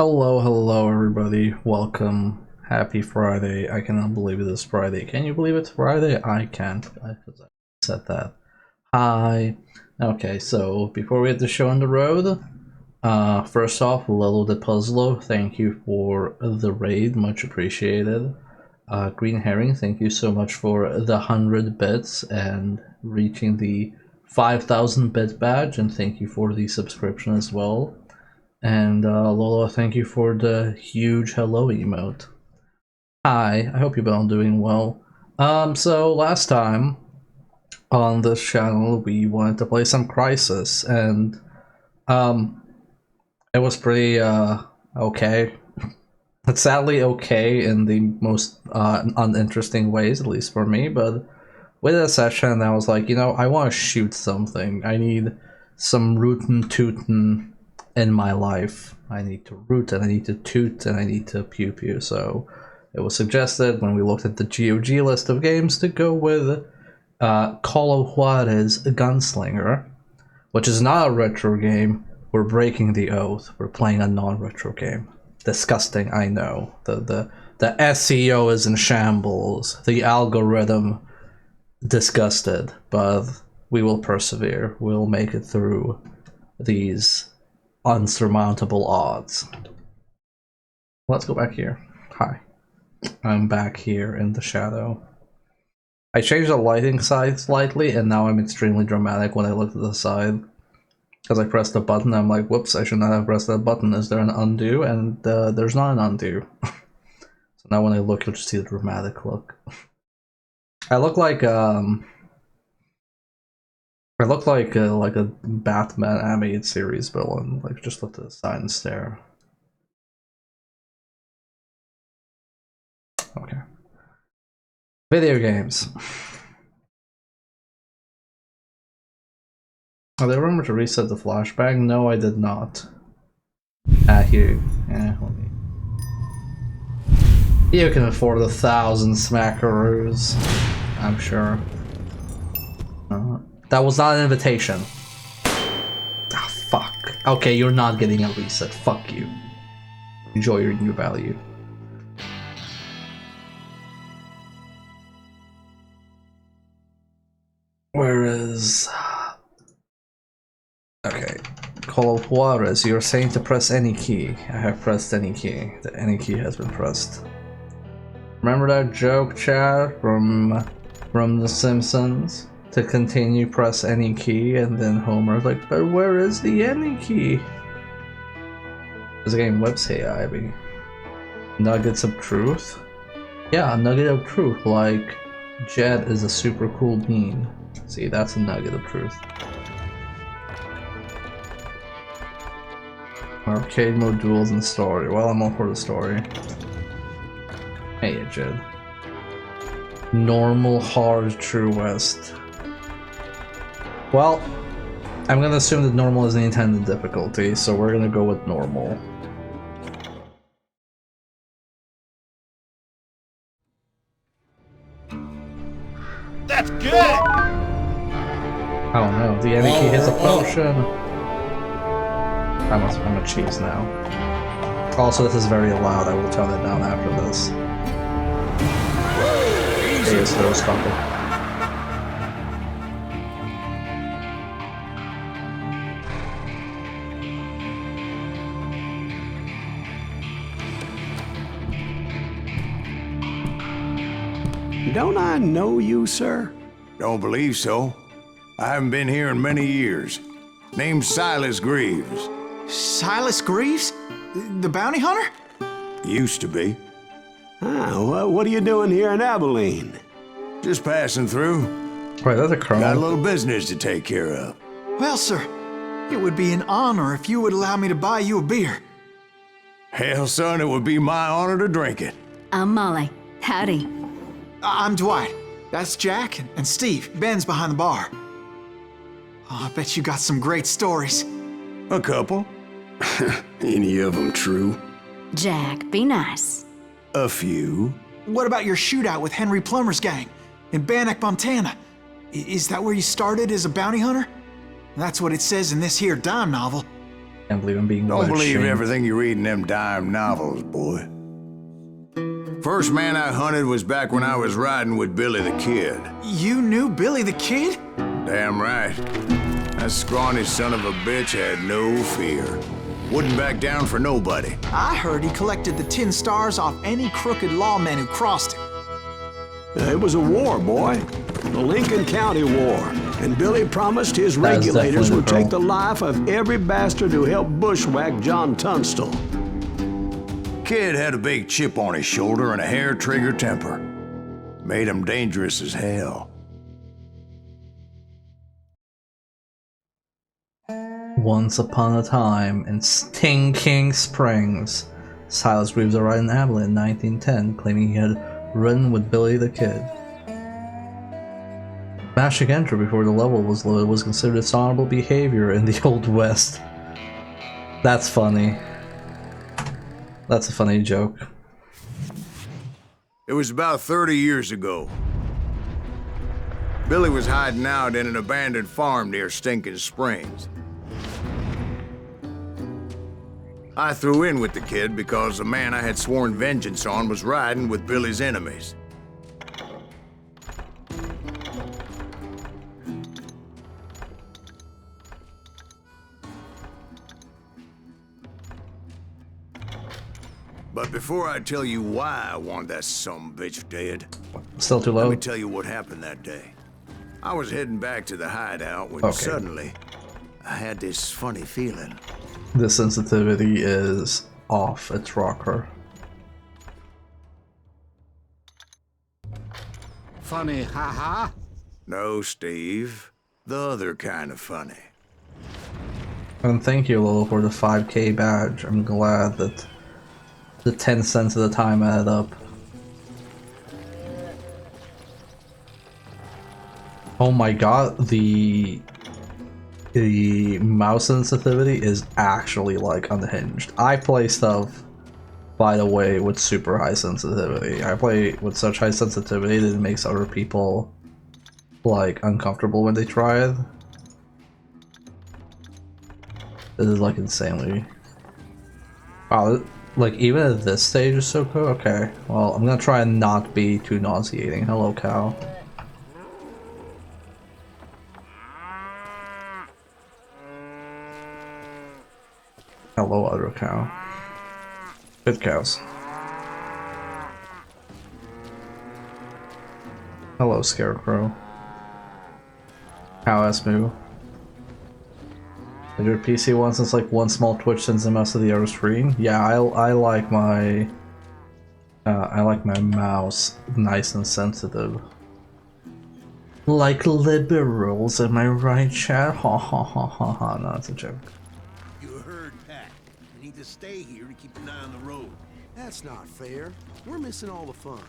Hello everybody. Welcome. Happy Friday. I cannot believe it is Friday. Can you believe it's Friday? I can't, because I said that. Hi. Okay, so before we get the show on the road, first off, Lilo the Puzzler, thank you for the raid, much appreciated. Green Herring, thank you so much for the 100 bits and reaching the 5,000 bit badge, and thank you for the subscription as well. And Lola, thank you for the huge hello emote. Hi, I hope you're all doing well. So last time on this channel we wanted to play some Crisis, and it was pretty okay. It's sadly okay in the most uninteresting ways, at least for me, but with a session I was like, you know, I want to shoot something. I need some rootin' tootin' in my life. I need to root and I need to toot and I need to pew pew. So it was suggested when we looked at the GOG list of games to go with Call of Juarez Gunslinger, which is not a retro game. We're breaking the oath. We're playing a non-retro game. Disgusting, I know. The SEO is in shambles. The algorithm disgusted, but we will persevere. We'll make it through these unsurmountable odds. Let's go back here. Hi. I'm back here in the shadow. I changed the lighting side slightly, and now I'm extremely dramatic when I look to the side. Because I pressed the button, I'm like, whoops, I should not have pressed that button. Is there an undo? And there's not an undo. So now when I look, you'll just see the dramatic look. I look like a Batman animated series villain. Like, just look to the side and stare. Okay. Video games. Oh, did I remember to reset the flashbang? No, I did not. Here. Yeah, let me. You can afford 1,000 smackaroos, I'm sure. That was not an invitation. Ah, fuck. Okay, you're not getting a reset. Fuck you. Enjoy your new value. Where is... Okay. Call of Juarez, you're saying to press any key. I have pressed any key. The any key has been pressed. Remember that joke, Chad, from The Simpsons? To continue, press any key, and then Homer's like, but where is the any key? This game whips Hey Ivy. Nuggets of truth? Yeah, a nugget of truth, like Jed is a super cool bean. See, that's a nugget of truth. Arcade mode, duels, and story. Well, I'm all for the story. Hey, Jed. Normal, hard, true west. Well, I'm gonna assume that normal is the intended difficulty, so we're gonna go with normal. That's good! Oh no, the enemy key hits a potion! I'm a cheese now. Also, this is very loud, I will tone it down after this. Hey, it's throw stopper. Don't I know you, sir? Don't believe so. I haven't been here in many years. Name's Silas Greaves. Silas Greaves? The bounty hunter? Used to be. Ah, well, what are you doing here in Abilene? Just passing through. Wait, that's a Got a colonel. little business to take care of. Well, sir, it would be an honor if you would allow me to buy you a beer. Hell, son, it would be my honor to drink it. I'm Molly. Howdy. I'm Dwight. That's Jack and Steve. Ben's behind the bar. Oh, I bet you got some great stories. A couple. Any of them true? Jack, be nice. A few. What about your shootout with Henry Plummer's gang in Bannock, Montana? Is that where you started as a bounty hunter? That's what it says in this here dime novel. Can't believe I'm being Don't believe shamed. everything you read in them dime novels, boy. First man I hunted was back when I was riding with Billy the Kid. You knew Billy the Kid? Damn right. That scrawny son of a bitch had no fear. Wouldn't back down for nobody. I heard he collected the 10 stars off any crooked lawman who crossed him. It was a war, boy. The Lincoln County War. And Billy promised his That is regulators definitely would the girl. take the life of every bastard who helped bushwhack John Tunstall. Kid had a big chip on his shoulder and a hair-trigger temper. Made him dangerous as hell. Once upon a time in Stinking Springs, Silas Greaves arrived in Abilene in 1910, claiming he had ridden with Billy the Kid. Smashing entry before the level was loaded was considered dishonorable behavior in the Old West. That's funny. That's a funny joke. It was about 30 years ago. Billy was hiding out in an abandoned farm near Stinking Springs. I threw in with the kid because the man I had sworn vengeance on was riding with Billy's enemies. But before I tell you why I want that sumbitch dead, Still too let me low? tell you what happened that day. I was heading back to the hideout when Okay. suddenly I had this funny feeling. The sensitivity is off its rocker. Funny, haha. No, Steve. The other kind of funny. And thank you, Lolo, for the 5K badge. I'm glad that the 10 cents at a time added up. Oh my god, the mouse sensitivity is actually like unhinged. I play stuff, by the way, with super high sensitivity. I play with such high sensitivity that it makes other people like uncomfortable when they try it. This is like insanely. Wow, like even at this stage is so cool. Okay, well I'm gonna try and not be too nauseating. Hello, cow. Hello, other cow. Good cows. Hello, scarecrow. Cow ass moo. Did your PC one since like one small twitch sends the mouse to the other screen? Yeah, I like my mouse nice and sensitive. Like liberals, am I right, chat? Ha ha ha ha ha. No, it's a joke. You heard Pat. We need to stay here to keep an eye on the road. That's not fair. We're missing all the fun.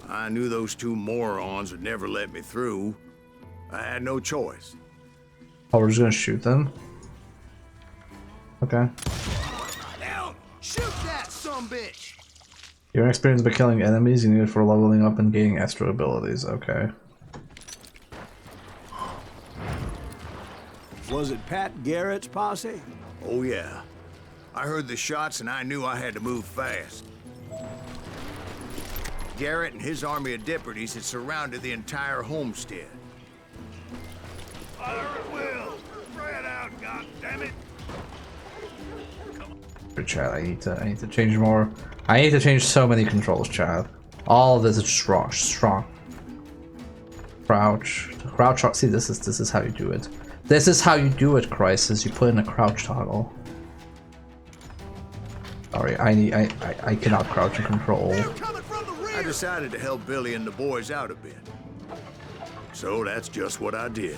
I knew those two morons would never let me through. I had no choice. Oh, we're just gonna shoot them? Okay. Down! Shoot that sumbitch! Your experience by killing enemies you need it for leveling up and gaining extra abilities. Okay. Was it Pat Garrett's posse? Oh yeah. I heard the shots and I knew I had to move fast. Garrett and his army of deputies had surrounded the entire homestead. Fire at will! Spread out, goddammit! Good chat. I need to change more. I need to change so many controls, chat. All of this is strong. Crouch. See, this is how you do it. This is how you do it, Crisis. You put in a crouch toggle. Sorry, I cannot crouch and control. Coming from the rear! I decided to help Billy and the boys out a bit. So that's just what I did.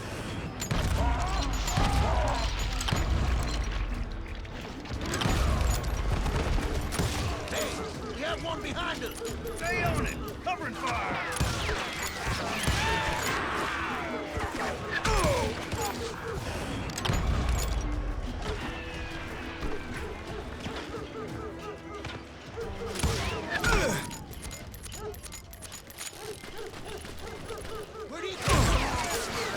We have one behind us! Stay on it! Covering fire!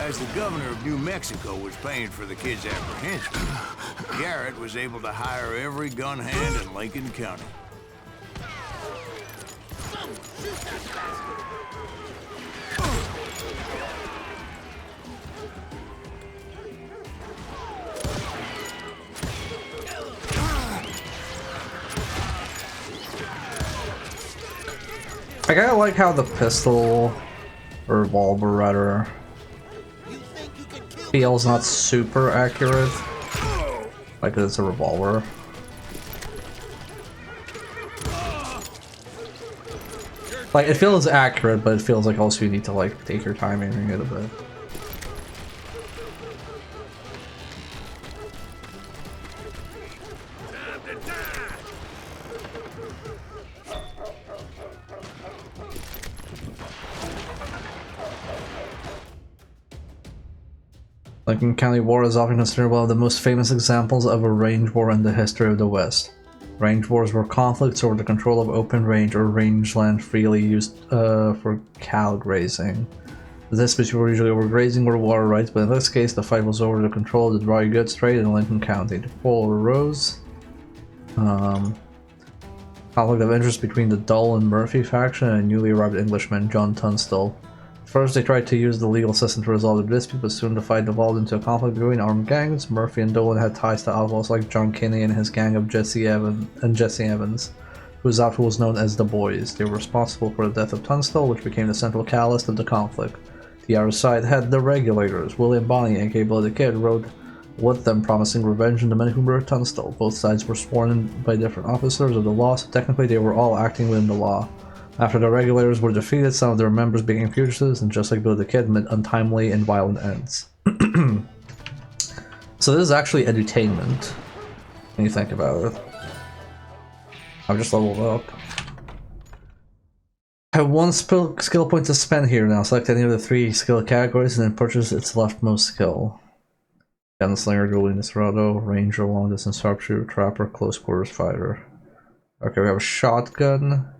As the governor of New Mexico was paying for the kid's apprehension, Garrett was able to hire every gun hand in Lincoln County. I kinda like how the pistol, or revolver rather, feels not super accurate. Like it's a revolver. Like it feels accurate, but it feels like also you need to like take your time aiming it a bit. Lincoln County War is often considered one of the most famous examples of a range war in the history of the West. Range wars were conflicts over the control of open range or rangeland freely used for cattle grazing. The disputes were usually over grazing or water rights, but in this case the fight was over the control of the dry goods trade in Lincoln County. The quarrel arose. Conflict of interest between the Dull and Murphy faction and newly arrived Englishman John Tunstall. First, they tried to use the legal system to resolve the dispute, but soon the fight devolved into a conflict between armed gangs. Murphy and Dolan had ties to outlaws like John Kinney and his gang of Jesse Evans, whose outfit was known as the Boys. They were responsible for the death of Tunstall, which became the central catalyst of the conflict. The other side had the Regulators. William Bonney, aka Billy the Kid, rode with them promising revenge on the men who murdered Tunstall. Both sides were sworn in by different officers of the law, so technically they were all acting within the law. After the Regulators were defeated, some of their members became fugitives, and just like Billy the Kid, met untimely and violent ends. So this is actually edutainment, when you think about it. I've just leveled up. I have one skill point to spend here now. Select any of the 3 skill categories and then purchase its leftmost skill. Gunslinger, dueling desperado, ranger, long distance sharpshooter, trapper, close quarters fighter. Okay, we have a shotgun.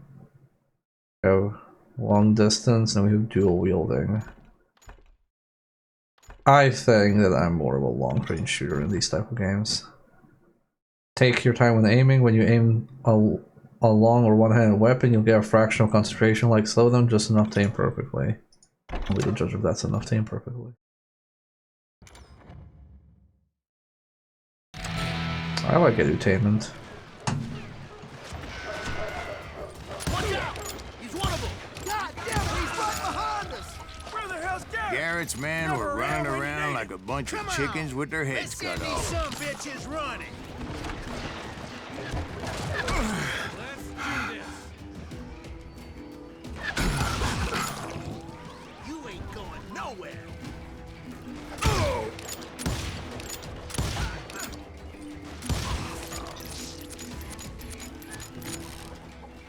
We have long distance, and we have dual wielding. I think that I'm more of a long range shooter in these type of games. Take your time when aiming. When you aim a long or one-handed weapon, you'll get a fraction of concentration, like slow them just enough to aim perfectly. I'll be the judge if that's enough to aim perfectly. I like edutainment. Garrett's men were running around like a bunch of chickens with their heads cut off. Some bitches running. You ain't going nowhere.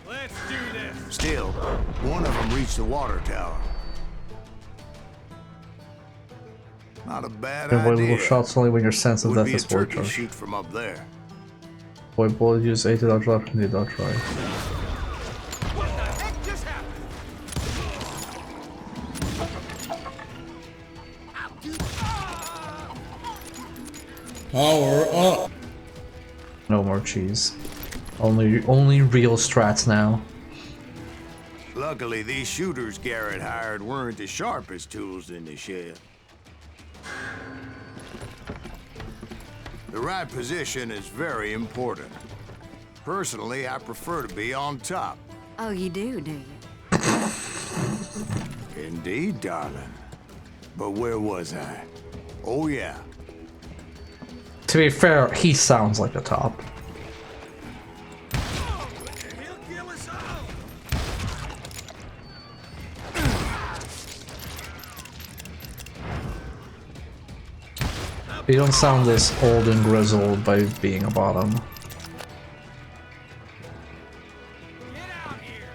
Let's do this. Still, one of them reached the water tower. Not a bad Avoid idea. little shots only when your sense of Would death be a is fully turkey charged. shoot from up there. Avoid bullet use 8 to dodge left and 8 dodge right. What the heck just happened? Power up. No more cheese. Only real strats now. Luckily, these shooters Garrett hired weren't the sharpest tools in the shed. The right position is very important. Personally, I prefer to be on top. Oh, you do you? Indeed, darling. But where was I? Oh, yeah. To be fair, he sounds like a top. He'll kill us all. You don't sound this old and grizzled by being a bottom. Get out here.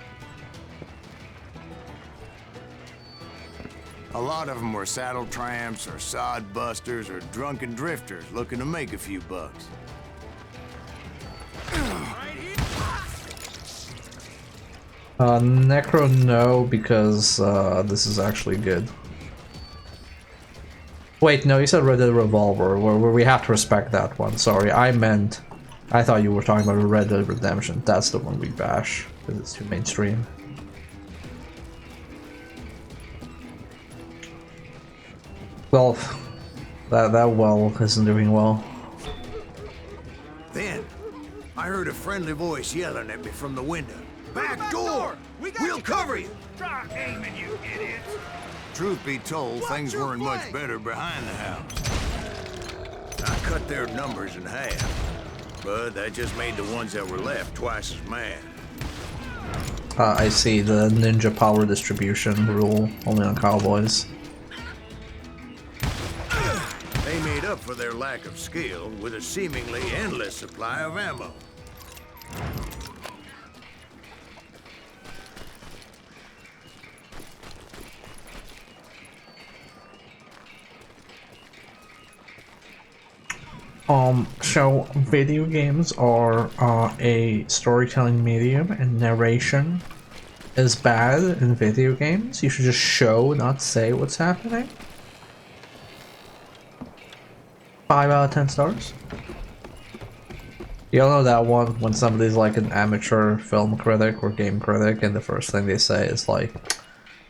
A lot of them were saddle tramps or sod busters or drunken drifters looking to make a few bucks. Right here. Necro no, because this is actually good. Wait, no, you said Red Dead Revolver, where we have to respect that one. Sorry, I thought you were talking about Red Dead Redemption. That's the one we bash, because it's too mainstream. Well, that well isn't doing well. Then, I heard a friendly voice yelling at me from the window. Back door! We'll cover you! Try aiming, you idiots! Truth be told, things weren't much better behind the house. I cut their numbers in half, but that just made the ones that were left twice as mad. I see the ninja power distribution rule only on cowboys. They made up for their lack of skill with a seemingly endless supply of ammo. So video games are a storytelling medium, and narration is bad in video games. You should just show, not say what's happening. 5 out of 10 stars. You all know that one when somebody's like an amateur film critic or game critic, and the first thing they say is like,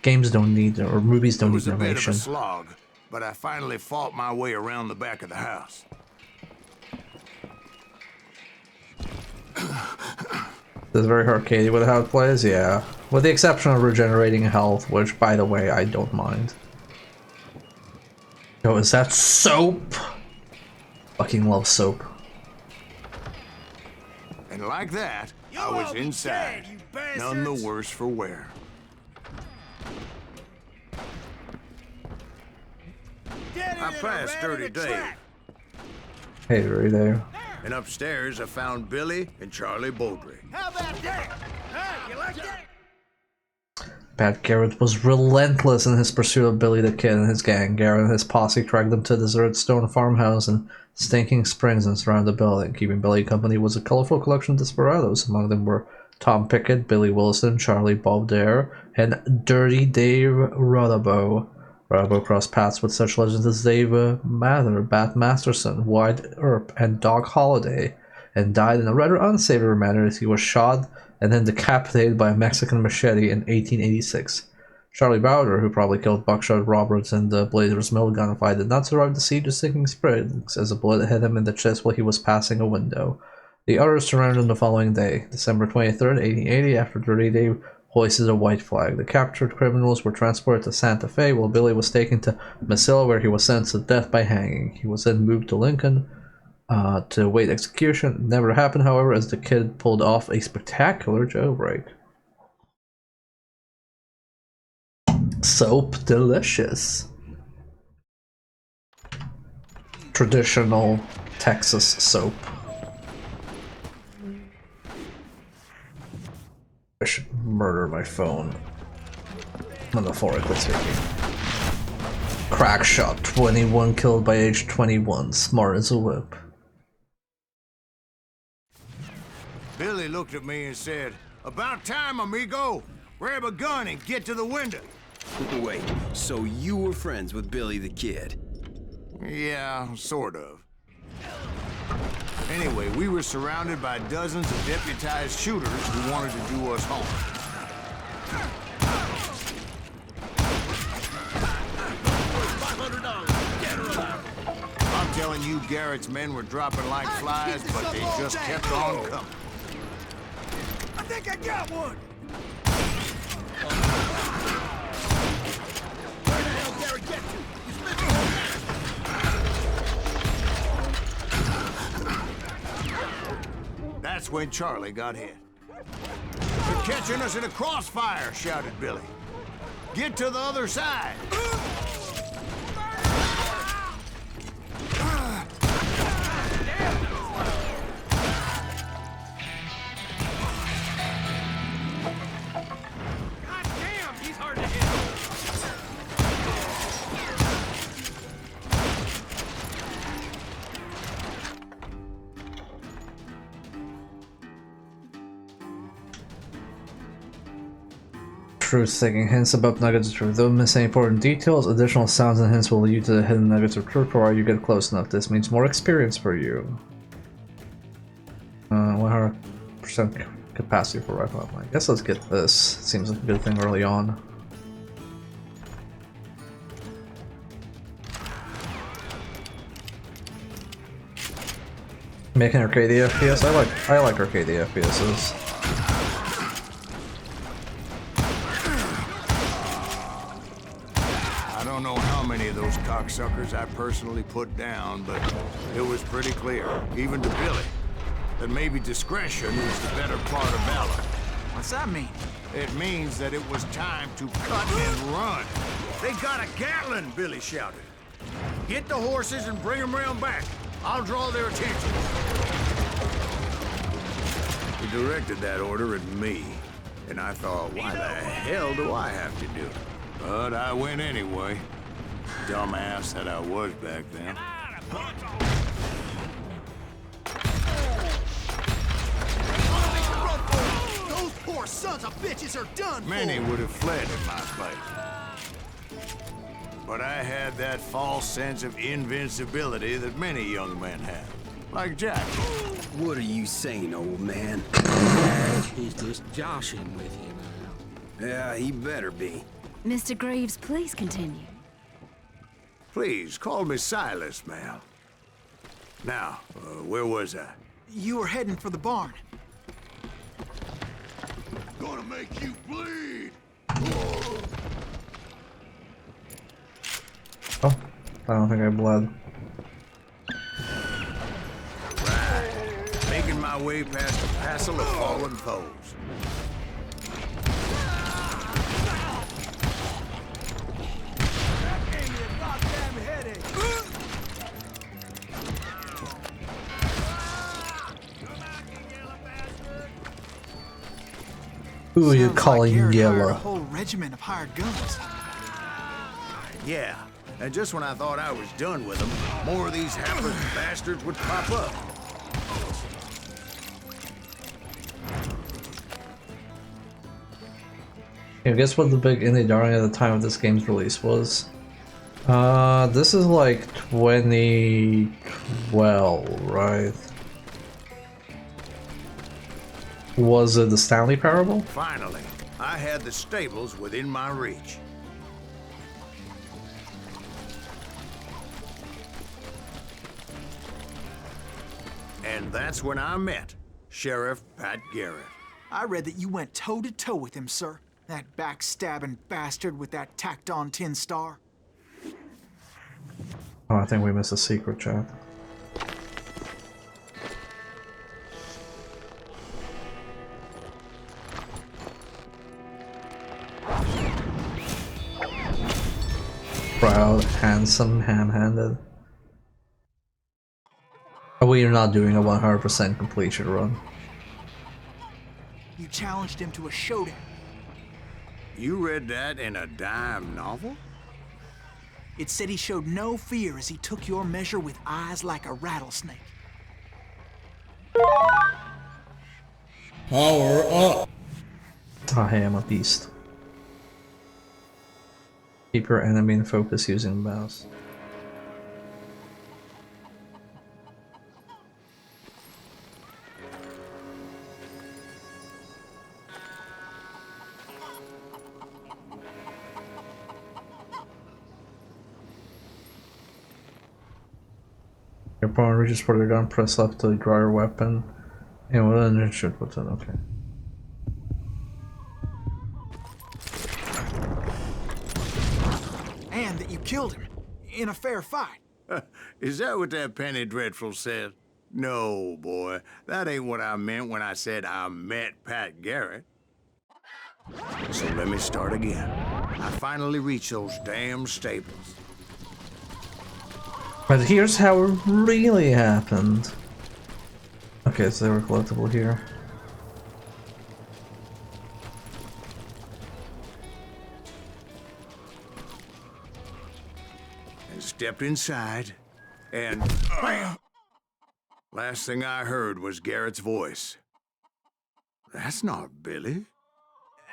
games don't need, or movies don't need It was a bit of narration. a slog, but I finally fought my way around the back of the house. This is very arcadey with how it plays, yeah. With the exception of regenerating health, which, by the way, I don't mind. Yo, is that soap? Fucking love soap. And like that, I was inside, none the worse for wear. I passed Dirty Dave. Hey, right there. And upstairs, I found Billy and Charlie Bowdre. How about that? Huh? You like that? Pat Garrett was relentless in his pursuit of Billy the Kid and his gang. Garrett and his posse tracked them to a deserted stone farmhouse in Stinking Springs and surrounded the building. Keeping Billy company was a colorful collection of desperados. Among them were Tom Pickett, Billy Wilson, Charlie Bowdre, and Dirty Dave Rudabo. Rudabo crossed paths with such legends as Dave Mather, Bat Masterson, White Earp, and Doc Holliday, and died in a rather unsavory manner as he was shot and then decapitated by a Mexican machete in 1886. Charlie Bowdre, who probably killed Buckshot Roberts in the Blazers Mill gunfight, did not survive the siege of Stinking Springs as a bullet hit him in the chest while he was passing a window. The others surrendered on the following day, December 23rd, 1880, after Dirty Dave hoisted a white flag. The captured criminals were transported to Santa Fe, while Billy was taken to Mesilla, where he was sentenced to death by hanging. He was then moved to Lincoln to await execution. It never happened, however, as the kid pulled off a spectacular jailbreak. Soap delicious. Traditional Texas soap. I should murder my phone before I quit speaking. Crack shot, 21 killed by age 21, smart as a whip. Billy looked at me and said, "About time, amigo. Grab a gun and get to the window." Wait, so you were friends with Billy the Kid? Yeah, sort of. Anyway, we were surrounded by dozens of deputized shooters who wanted to do us harm. I'm telling you, Garrett's men were dropping like flies, but they just kept on coming. I think I got one! Where the hell Garrett get to? He's missing. That's when Charlie got hit. "They're catching us in a crossfire," shouted Billy. "Get to the other side." truth-seeking. Hints about nuggets of truth. Don't miss any important details. Additional sounds and hints will lead you to the hidden nuggets of truth provided you get close enough. This means more experience for you. 100% capacity for rifle. I guess let's get this. Seems like a good thing early on. Making arcade FPS? I like arcade FPSs. I don't know how many of those cocksuckers I personally put down, but it was pretty clear, even to Billy, that maybe discretion is the better part of valor. What's that mean? It means that it was time to cut and run. They got a Gatling, Billy shouted. Get the horses and bring them round back. I'll draw their attention. He directed that order at me, and I thought, why the hell do I have to do it? But I went anyway. Dumbass that I was back then. Those poor sons of bitches are done Many for. would have fled in my place. But I had that false sense of invincibility that many young men have. Like Jack. What are you saying, old man? He's just joshing with you now. Yeah, he better be. Mr. Greaves, please continue. Please, call me Silas, Mal. Now, where was I? You were heading for the barn. Gonna make you bleed. Oh, I don't think I bled. Right. Making my way past a passel of fallen foes. Who are you Sounds calling like Garrett hired a yellow? whole regiment of hired guns. Yeah, and just when I thought I was done with them, more of these hapless bastards would pop up. Guess what the big indie darling at the time of this game's release was? This is like 2012, right? Was it the Stanley Parable? Finally, I had the stables within my reach. And that's when I met Sheriff Pat Garrett. I read that you went toe-to-toe with him, sir. That backstabbing bastard with that tacked-on tin star. Oh, I think we missed a secret, chat. Proud, handsome, ham-handed. We are not doing a 100% completion run. You challenged him to a showdown. You read that in a dime novel? It said he showed no fear as he took your measure with eyes like a rattlesnake. Power up. I am a beast. Keep your enemy in focus using the mouse. Your opponent reaches for their gun, press left to draw your weapon, and then shoot button. Okay. And that you killed him in a fair fight. Is that what that Penny Dreadful said? No, boy. That ain't what I meant when I said I met Pat Garrett. So let me start again. I finally reached those damn stables. But here's how it really happened. Okay, so they were collectible here. And stepped inside, and bam! Last thing I heard was Garrett's voice. That's not Billy.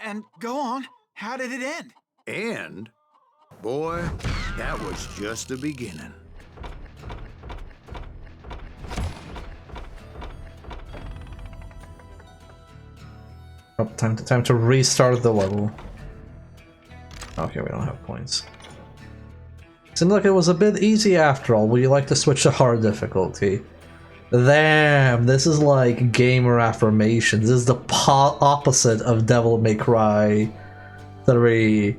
And go on. How did it end? And, boy, that was just the beginning. Oh, time to restart the level. Okay, we don't have points. Seemed like it was a bit easy after all. Would you like to switch to hard difficulty? Damn, this is like gamer affirmation. This is the opposite of Devil May Cry 3.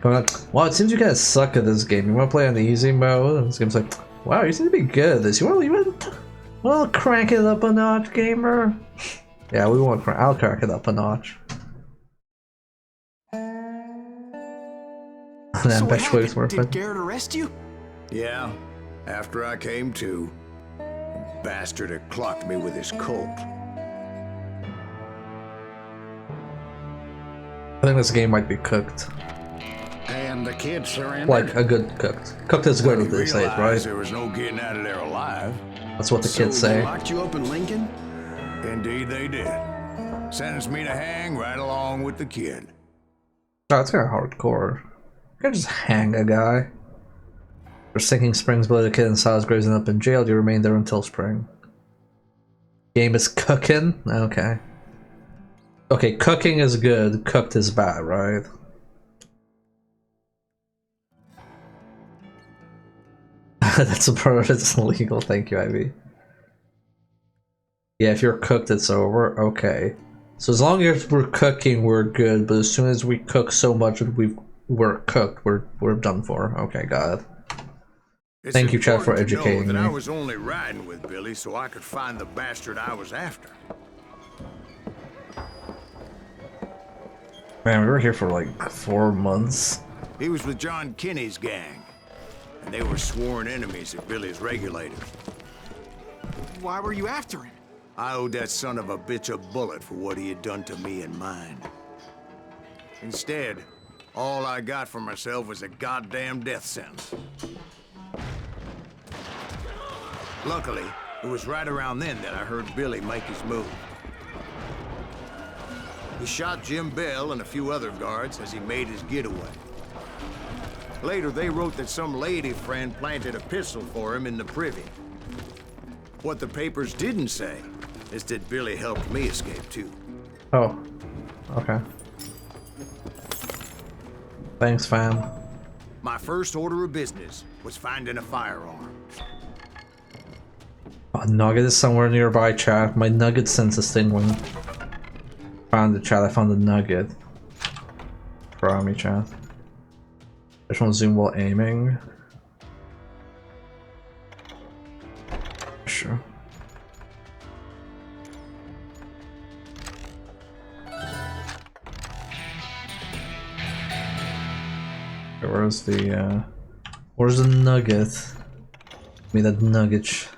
Wow, it seems you guys suck at this game. You want to play on the easy mode? And this game's like, wow, you seem to be good at this. You want to crank it up a notch, gamer? Yeah, we want. I'll crank it up a notch. And then So what eventually it's happened? worth Did it. Garrett arrest you? Yeah, after I came to, bastard had clocked me with his Colt. I think this game might be cooked. And the kid surrendered. Like a good cooked. Cooked is good, When as he they say, realized right? there was no getting out of there alive. That's what the So kids they say. locked you up in Lincoln? Indeed they did. Sentenced me to hang right along with the kid. Oh, it's kind of hardcore. You can just hang a guy. For sinking Springs below the kid and Silas Graves up in jail, you remain there until spring. Game is cooking? Okay. Okay, cooking is good, cooked is bad, right? That's a part of it's illegal, thank you, Ivy. Yeah, if you're cooked, it's over. Okay. So as long as we're cooking, we're good, but as soon as we cook so much that we're cooked, we're done for. Okay, got it. It's Thank you, Chad, for important to know educating that me. I was only riding with Billy so I could find the bastard I was after. Man, we were here for like 4 months. He was with John Kinney's gang, and they were sworn enemies of Billy's regulators. Why were you after him? I owed that son of a bitch a bullet for what he had done to me and mine. Instead, all I got for myself was a goddamn death sentence. Luckily, it was right around then that I heard Billy make his move. He shot Jim Bell and a few other guards as he made his getaway. Later, they wrote that some lady friend planted a pistol for him in the privy. What the papers didn't say is that Billy helped me escape too. Oh. Okay. Thanks, fam. My first order of business was finding a firearm. Oh, Nugget is somewhere nearby, chat. My Nugget sense is tingling. Found the chat, I found the Nugget. Proud me, chat. I just want to zoom while aiming. Sure. Where's the nugget? Give me that nugget.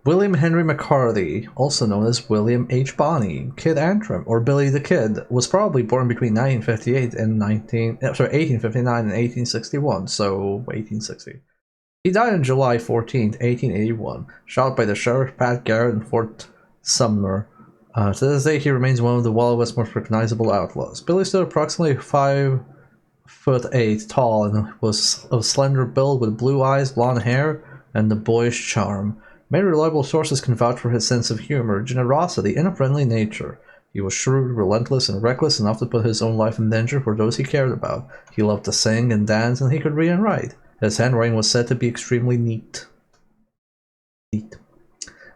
William Henry McCarthy, also known as William H. Bonney, Kid Antrim, or Billy the Kid, was probably born between 1859 and 1861, so 1860. He died on July 14, 1881, shot by the Sheriff Pat Garrett in Fort Sumner. To this day, he remains one of the Wild West's most recognizable outlaws. Billy stood approximately 5'8" tall and was of slender build with blue eyes, blonde hair, and a boyish charm. Many reliable sources can vouch for his sense of humor, generosity, and a friendly nature. He was shrewd, relentless, and reckless enough to put his own life in danger for those he cared about. He loved to sing and dance, and he could read and write. His handwriting was said to be extremely neat.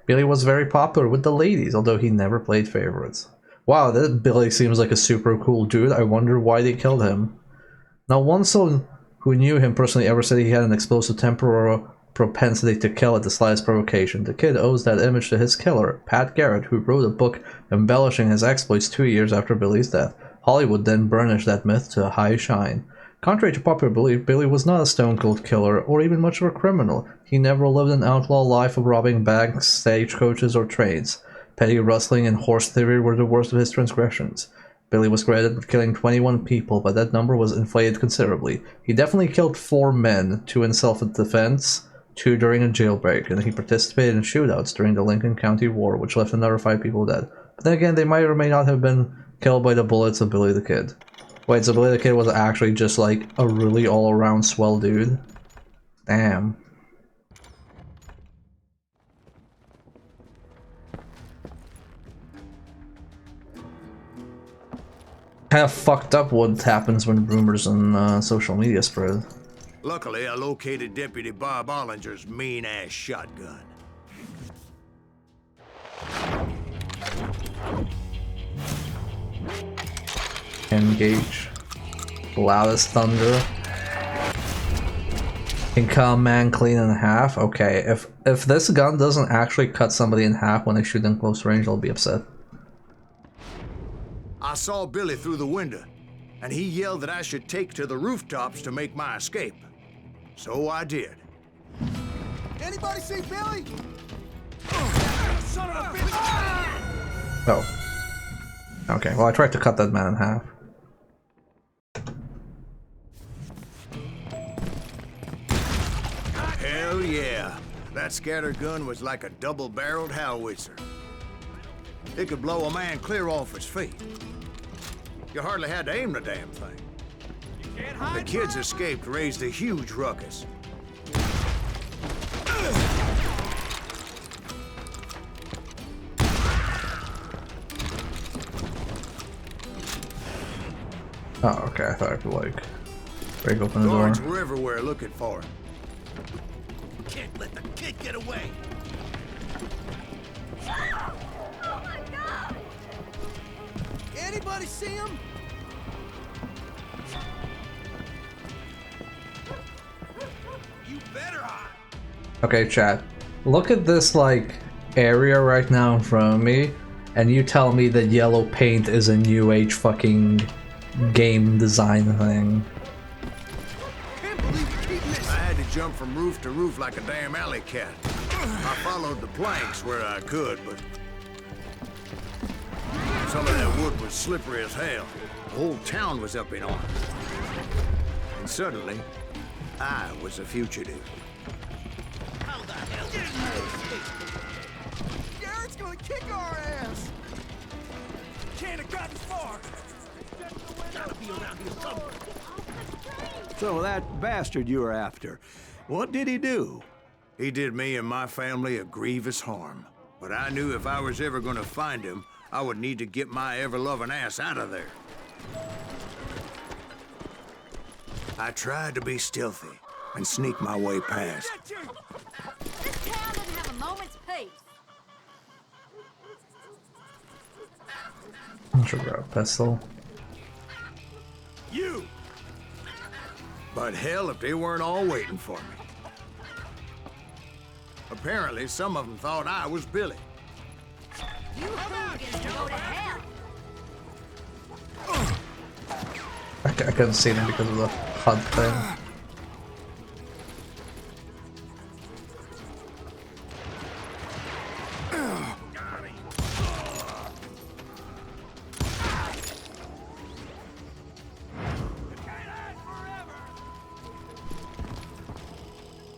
Billy was very popular with the ladies, although he never played favorites. Wow, that Billy seems like a super cool dude. I wonder why they killed him. Now, one soul who knew him personally ever said he had an explosive temper or a propensity to kill at the slightest provocation. The kid owes that image to his killer, Pat Garrett, who wrote a book embellishing his exploits 2 years after Billy's death. Hollywood then burnished that myth to a high shine. Contrary to popular belief, Billy was not a stone-cold killer, or even much of a criminal. He never lived an outlaw life of robbing banks, stagecoaches, or trains. Petty rustling and horse thievery were the worst of his transgressions. Billy was credited with killing 21 people, but that number was inflated considerably. He definitely killed 4 men, 2 in self-defense, 2 during a jailbreak, and he participated in shootouts during the Lincoln County War, which left another 5 people dead. But then again, they might or may not have been killed by the bullets of Billy the Kid. Wait, so Billy the Kid was actually just like a really all-around swell dude? Damn. Kind of fucked up what happens when rumors on social media spread. Luckily, I located Deputy Bob Ollinger's mean-ass shotgun. Engage. Loudest thunder. Can cut a man clean in half. Okay, if this gun doesn't actually cut somebody in half when they shoot in close range, I'll be upset. I saw Billy through the window, and he yelled that I should take to the rooftops to make my escape. So I did. Anybody see Billy? Son of a bitch! Oh. Okay, well I tried to cut that man in half. Hell yeah. That scatter gun was like a double-barreled howitzer. It could blow a man clear off his feet. You hardly had to aim the damn thing. The kids escaped raised a huge ruckus. Oh, okay, I thought I could like break open the door. Guards were everywhere looking for him. Can't let the kid get away. Oh my god! Anybody see him? You better hide. Okay, chat. Look at this like area right now in front of me, and you tell me that yellow paint is a new age fucking game design thing. I had to jump from roof to roof like a damn alley cat. I followed the planks where I could, but some of that wood was slippery as hell. The whole town was up in arms. And suddenly, I was a fugitive. How the hell did you Garrett's gonna kick our ass! Can't have gotten far! Gotta be around here somewhere. So that bastard you were after, what did he do? He did me and my family a grievous harm. But I knew if I was ever gonna find him, I would need to get my ever-loving ass out of there. I tried to be stealthy and sneak my way past. This town doesn't have a moment's peace. I should grab a pistol. You! But hell if they weren't all waiting for me. Apparently, some of them thought I was Billy. You hooligans can go to hell. I couldn't see them because of the HUD thing.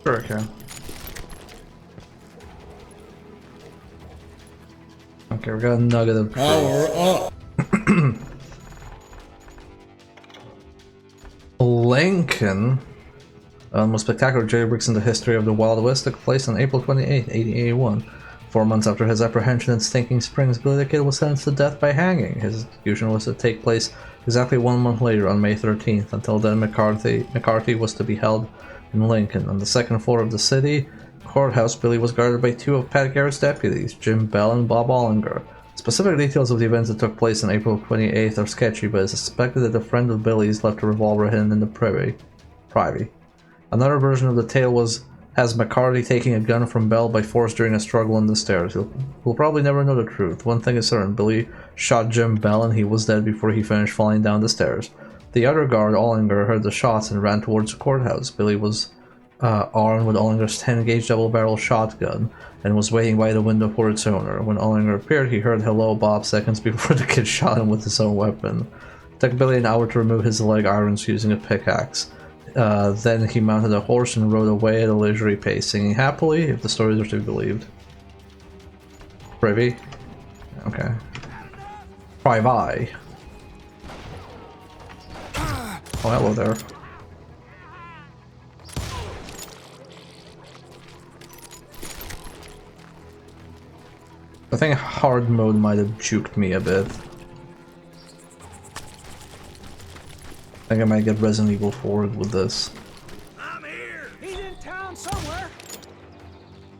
Sure, I can. Okay, we got a nugget of Power up. Lincoln, the most spectacular jailbreaks in the history of the Wild West, took place on April 28, 1881. 4 months after his apprehension in Stinking Springs, Billy the Kid was sentenced to death by hanging. His execution was to take place exactly 1 month later on May 13th. Until then, McCarthy was to be held in Lincoln. On the second floor of the city courthouse, Billy was guarded by 2 of Pat Garrett's deputies, Jim Bell and Bob Ollinger. Specific details of the events that took place on April 28th are sketchy, but it's suspected that a friend of Billy's left a revolver hidden in the privy. Another version of the tale has McCarthy taking a gun from Bell by force during a struggle on the stairs. We'll probably never know the truth. One thing is certain, Billy shot Jim Bell and he was dead before he finished falling down the stairs. The other guard, Ollinger, heard the shots and ran towards the courthouse. Billy was armed with Ollinger's 10-gauge double-barrel shotgun and was waiting by the window for its owner. When Ollinger appeared, he heard "Hello, Bob" seconds before the kid shot him with his own weapon. It took Billy an hour to remove his leg irons using a pickaxe. Then he mounted a horse and rode away at a leisurely pace, singing happily, if the stories are to be believed. Privy? Okay. Privy. Oh, hello there. I think hard mode might have juked me a bit. I think I might get Resident Evil 4 with this. I'm here. He's in town somewhere.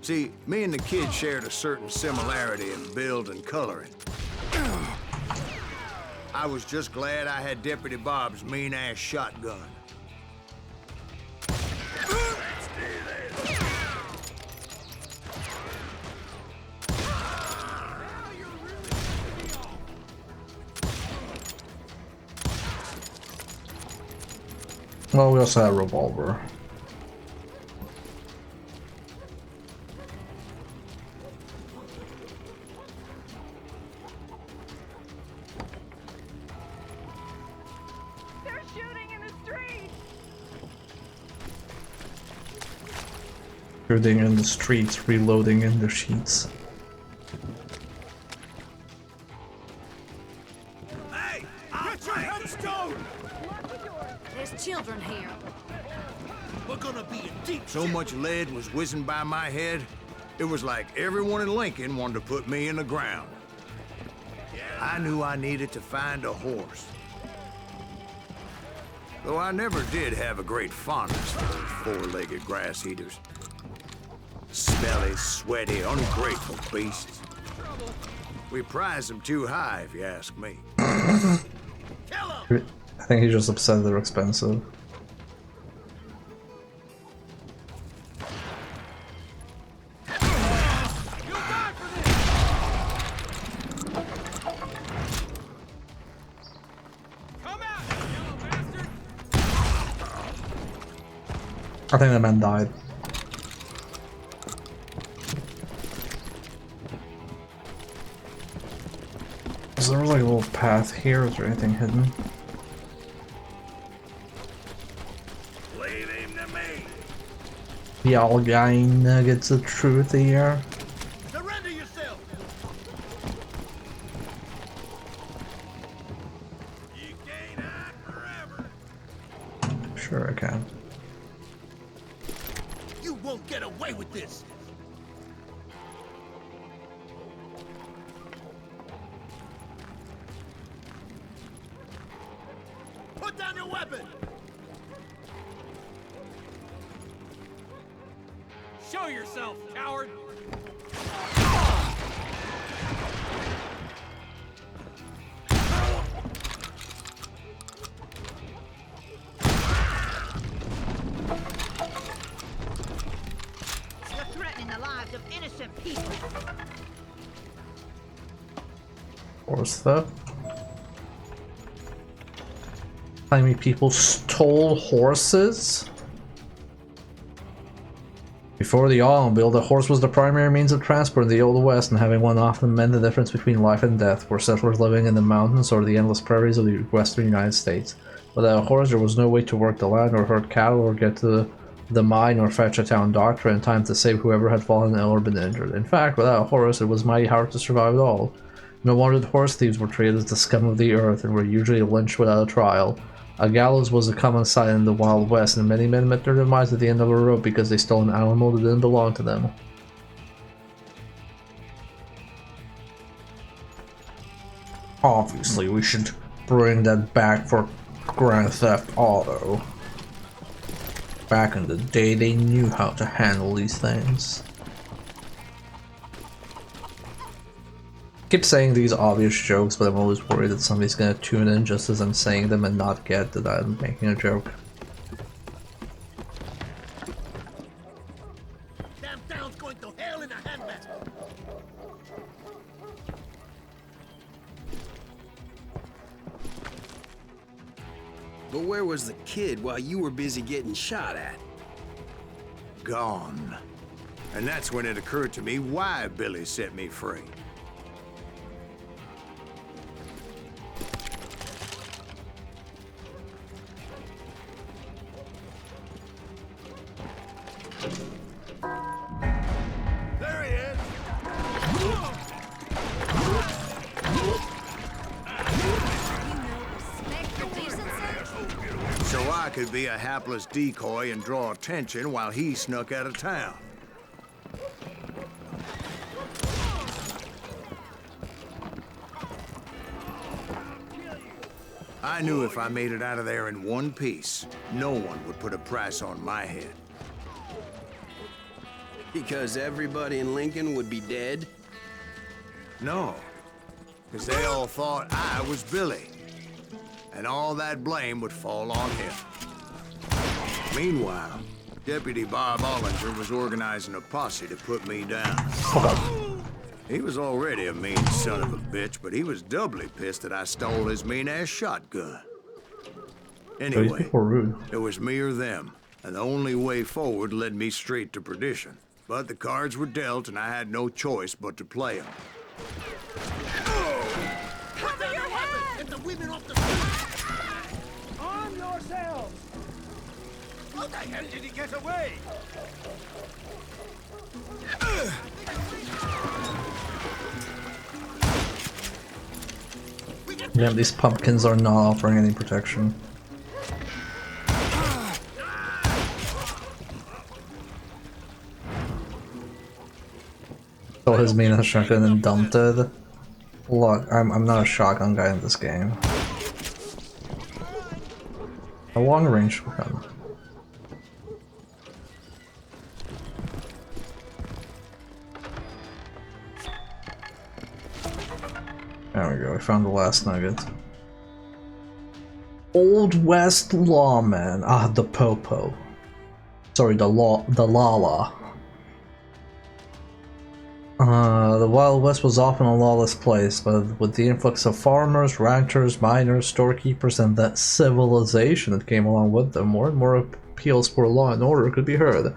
See, me and the kid shared a certain similarity in build and coloring. I was just glad I had Deputy Bob's mean-ass shotgun. Well, we also have a revolver. They're shooting in the street. Shooting in the streets, reloading in the sheets. Hey, get your headstone. There's children here. We're gonna be in deep. So much lead was whizzing by my head, it was like everyone in Lincoln wanted to put me in the ground. I knew I needed to find a horse. Though I never did have a great fondness for those four-legged grass eaters. Smelly, sweaty, ungrateful beasts. We prize them too high, if you ask me. I think he's just upset they're expensive. I think the man died. Is there like a little path here? Is there anything hidden? Leave him to me. Y'all got any nuggets of truth here? Surrender yourself. You can't hide forever. Sure I can. You won't get away with this. Put down your weapon. Show yourself, coward. You're threatening the lives of innocent people. Horse theft. Claiming people stole horses? Before the automobile, the horse was the primary means of transport in the Old West, and having one often meant the difference between life and death for settlers living in the mountains or the endless prairies of the western United States. Without a horse, there was no way to work the land or herd cattle or get to the mine or fetch a town doctor in time to save whoever had fallen ill or been injured. In fact, without a horse, it was mighty hard to survive at all. No wonder the horse thieves were treated as the scum of the earth and were usually lynched without a trial. A gallows was a common sight in the Wild West, and many men met their demise at the end of a rope because they stole an animal that didn't belong to them. Obviously, we should bring that back for Grand Theft Auto. Back in the day, they knew how to handle these things. I keep saying these obvious jokes, but I'm always worried that somebody's gonna tune in just as I'm saying them and not get that I'm making a joke. Damn town's going to hell in a handbasket. But where was the kid while you were busy getting shot at? Gone. And that's when it occurred to me why Billy set me free. There he is. Respect for decency? So could be a hapless decoy and draw attention while he snuck out of town. I knew if I made it out of there in one piece, no one would put a price on my head. Because everybody in Lincoln would be dead? No, because they all thought I was Billy, and all that blame would fall on him. Meanwhile, Deputy Bob Ollinger was organizing a posse to put me down. He was already a mean son of a bitch, but he was doubly pissed that I stole his mean-ass shotgun. Anyway, it was me or them, and the only way forward led me straight to perdition. But the cards were dealt, and I had no choice but to play them. Cover your head! Get the women off the street! Arm yourselves! How the hell did he get away? Yeah, these pumpkins are not offering any protection. Stole his main shotgun and dumped it. Look, I'm not a shotgun guy in this game. A long range shotgun. There we go, we found the last nugget. Old West Lawman. Ah, the Popo. Sorry, the Lala. The Wild West was often a lawless place, but with the influx of farmers, ranchers, miners, storekeepers, and that civilization that came along with them, more and more appeals for law and order could be heard.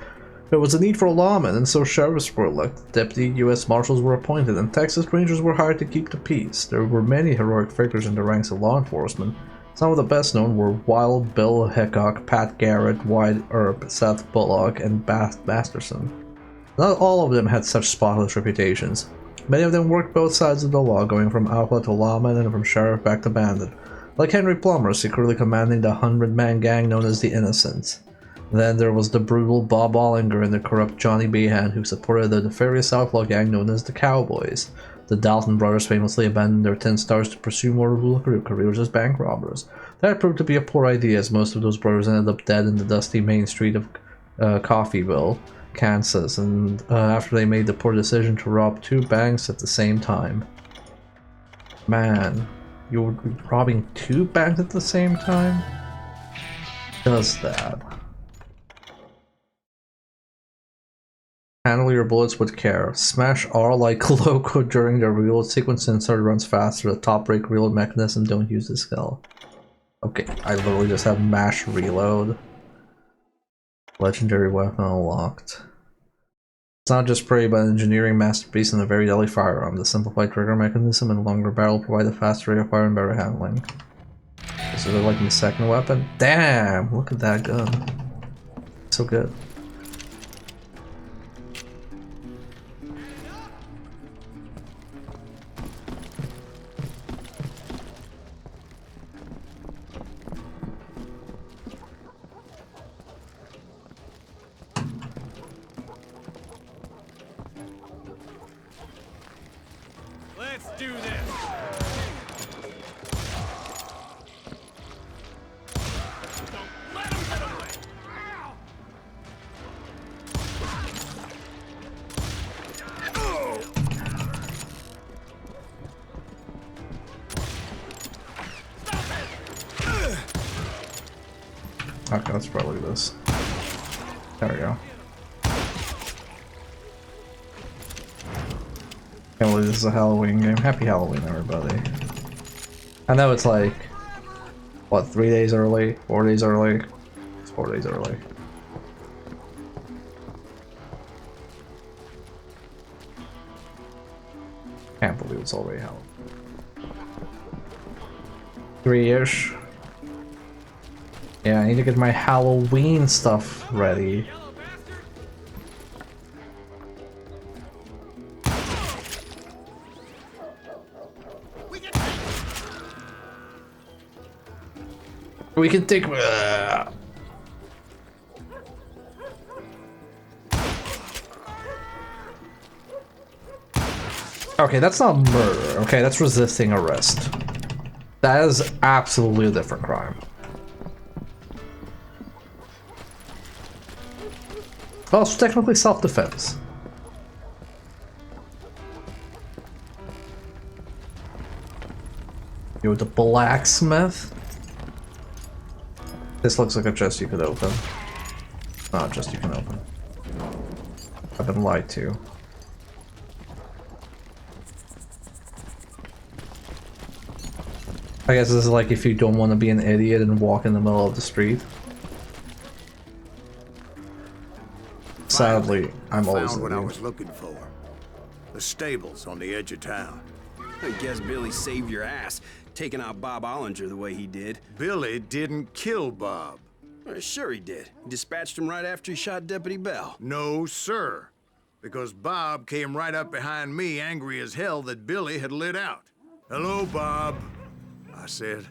There was a need for lawmen, and so sheriffs were elected, deputy U.S. marshals were appointed, and Texas Rangers were hired to keep the peace. There were many heroic figures in the ranks of law enforcement. Some of the best known were Wild Bill Hickok, Pat Garrett, Wyatt Earp, Seth Bullock, and Bath Masterson. Not all of them had such spotless reputations. Many of them worked both sides of the law, going from outlaw to lawman and from sheriff back to bandit, like Henry Plummer, secretly commanding the 100-man gang known as the Innocents. Then there was the brutal Bob Ollinger and the corrupt Johnny Behan, who supported the nefarious outlaw gang known as the Cowboys. The Dalton brothers famously abandoned their 10 stars to pursue more lucrative careers as bank robbers. That proved to be a poor idea, as most of those brothers ended up dead in the dusty main street of Coffeyville, Kansas, and after they made the poor decision to rob 2 banks at the same time. Man, you were robbing 2 banks at the same time? Does that? Handle your bullets with care. Smash R like Loco during the reload sequence since it runs faster. The top break reload mechanism, don't use the skill. Okay, I literally just have mash reload. Legendary weapon unlocked. It's not just pretty, but an engineering masterpiece and a very deadly firearm. The simplified trigger mechanism and longer barrel provide a faster rate of fire and better handling. So they're like my second weapon. Damn! Look at that gun. So good. Let's do this! Don't let him get away! Okay, let's probably this. There we go. Can't believe this is a Halloween game. Happy Halloween, everybody. I know it's like, what, 3 days early? 4 days early? It's 4 days early. Can't believe it's already Halloween. 3-ish. Yeah, I need to get my Halloween stuff ready. We can take. Okay, that's not murder. Okay, that's resisting arrest. That is absolutely a different crime. Well, it's technically self-defense. You're the blacksmith? This looks like a chest you could open. Not just you can open. I've been lied to. I guess this is like if you don't want to be an idiot and walk in the middle of the street. Sadly, I'm always found what I idiot. was looking for. The stables on the edge of town. I guess Billy saved your ass, taking out Bob Ollinger the way he did. Billy didn't kill Bob. Sure he did. He dispatched him right after he shot Deputy Bell. No, sir. Because Bob came right up behind me, angry as hell that Billy had lit out. Hello, Bob, I said.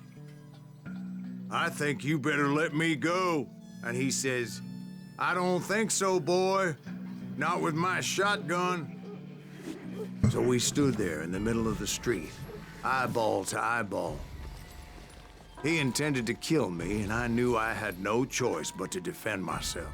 I think you better let me go. And he says, I don't think so, boy. Not with my shotgun. So we stood there in the middle of the street, eyeball to eyeball. He intended to kill me, and I knew I had no choice but to defend myself.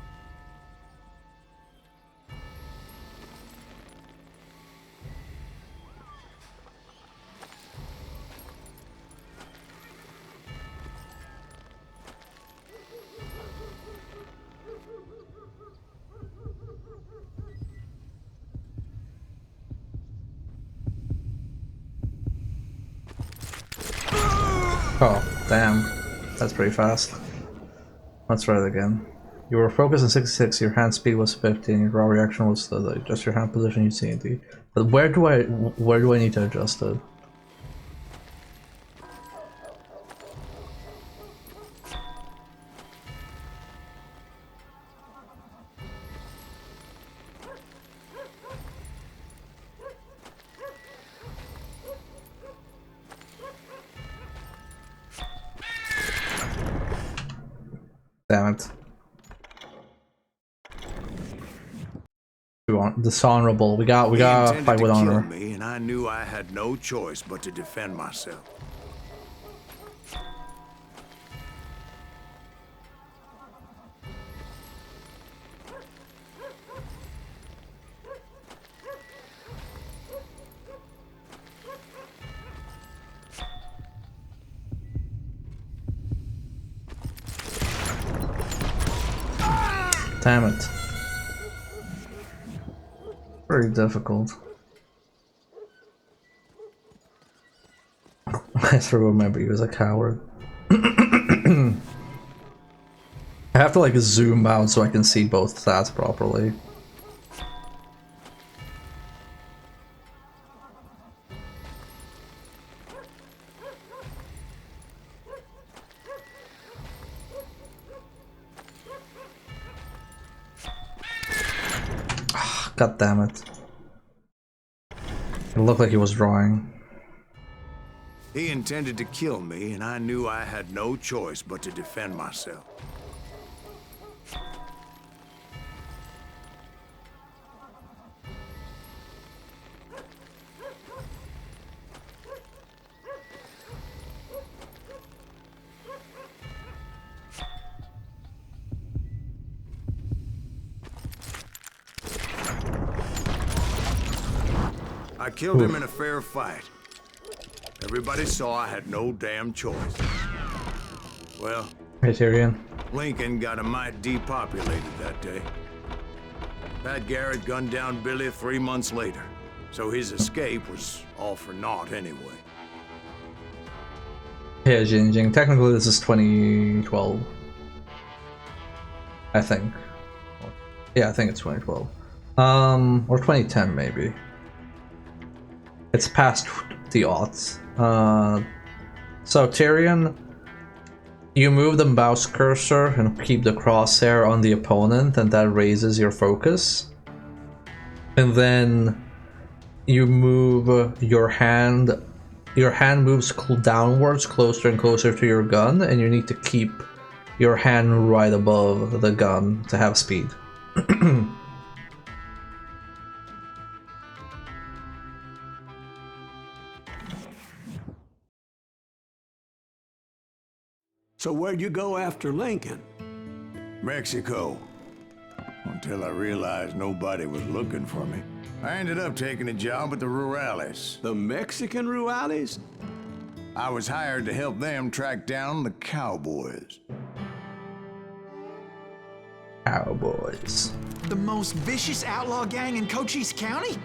Oh, damn. That's pretty fast. Let's try it again. You were focused on 66, your hand speed was 50, and your raw reaction was just your hand position using CNT. But where do I need to adjust it? Damn it. Dishonorable. We got fight with honor. Me, and I knew I had no choice but to defend myself. Damn it. Very difficult. I still remember you as a coward. I have to like zoom out so I can see both stats properly. God damn it. It looked like he was drawing. He intended to kill me, and I knew I had no choice but to defend myself. I killed him in a fair fight. Everybody saw I had no damn choice. Well, Hey Tyrion. Lincoln got a mite depopulated that day. Pat Garrett gunned down Billy 3 months later, so his escape was all for naught anyway. Yeah, Jinjing. Technically this is 2012. I think. Yeah, I think it's 2012. Or 2010 maybe. It's past the aughts. So Tyrion, you move the mouse cursor and keep the crosshair on the opponent, and that raises your focus. And then you move your hand. Your hand moves downwards, closer and closer to your gun, and you need to keep your hand right above the gun to have speed. So where'd you go after Lincoln? Mexico. Until I realized nobody was looking for me. I ended up taking a job at the Rurales. The Mexican Rurales? I was hired to help them track down the cowboys. Cowboys. The most vicious outlaw gang in Cochise County?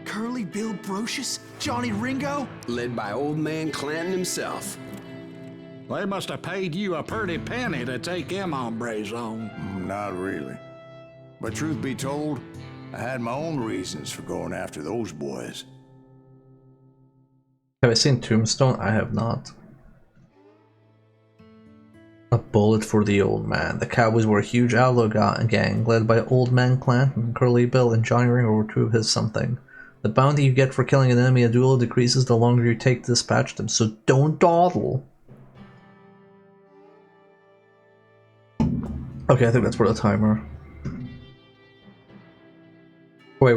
Curly Bill Brocious? Johnny Ringo? Led by old man Clanton himself. They must have paid you a pretty penny to take them hombres on. Not really. But truth be told, I had my own reasons for going after those boys. Have I seen Tombstone? I have not. A bullet for the old man. The Cowboys were a huge outlaw gang led by Old Man Clanton, Curly Bill, and Johnny Ringo were two of his something. The bounty you get for killing an enemy in a duel decreases the longer you take to dispatch them, so don't dawdle. Okay, I think that's for the timer. Wait.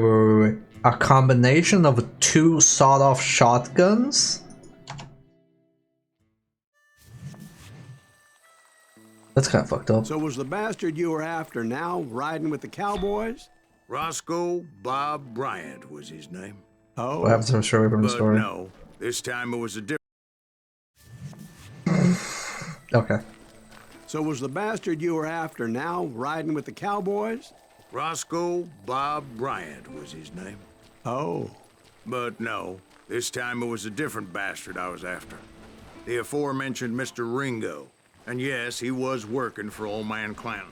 A combination of 2 sawed-off shotguns? That's kind of fucked up. So was the bastard you were after now riding with the cowboys? Roscoe Bob Bryant was his name. Oh. What happens to show away from the But story? no, this time it was a different... Okay. So was the bastard you were after now riding with the cowboys? Roscoe Bob Bryant was his name. Oh. But no, this time it was a different bastard I was after. The aforementioned Mr. Ringo. And yes, he was working for Old Man Clanton.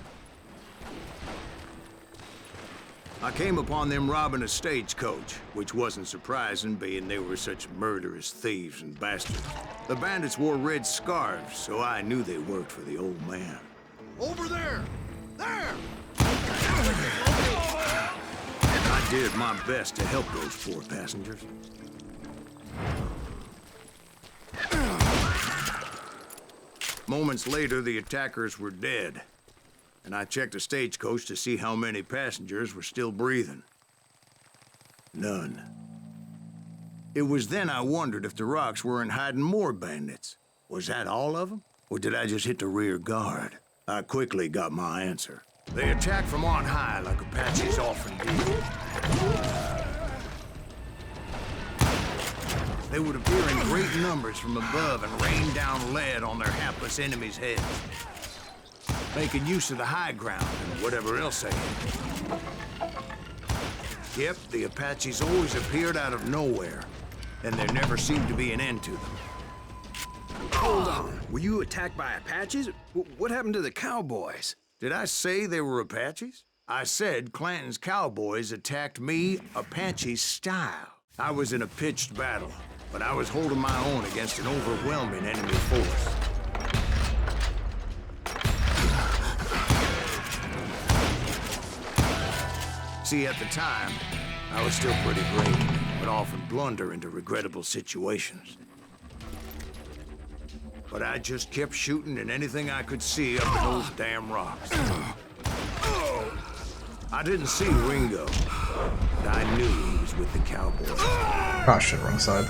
I came upon them robbing a stagecoach, which wasn't surprising, being they were such murderous thieves and bastards. The bandits wore red scarves, so I knew they worked for the old man. Over there! There! I did my best to help those poor passengers. Moments later, the attackers were dead, and I checked the stagecoach to see how many passengers were still breathing. None. It was then I wondered if the rocks weren't hiding more bandits. Was that all of them? Or did I just hit the rear guard? I quickly got my answer. They attacked from on high like Apaches often do. They would appear in great numbers from above and rain down lead on their hapless enemies' heads, making use of the high ground and whatever else they had. Yep, the Apaches always appeared out of nowhere, and there never seemed to be an end to them. Hold on. Were you attacked by Apaches? What happened to the cowboys? Did I say they were Apaches? I said Clanton's cowboys attacked me Apache style. I was in a pitched battle, but I was holding my own against an overwhelming enemy force. See, at the time, I was still pretty brave, but often blunder into regrettable situations. But I just kept shooting at anything I could see up in those damn rocks. I didn't see Ringo, but I knew he was with the cowboys. Oh shit, wrong side.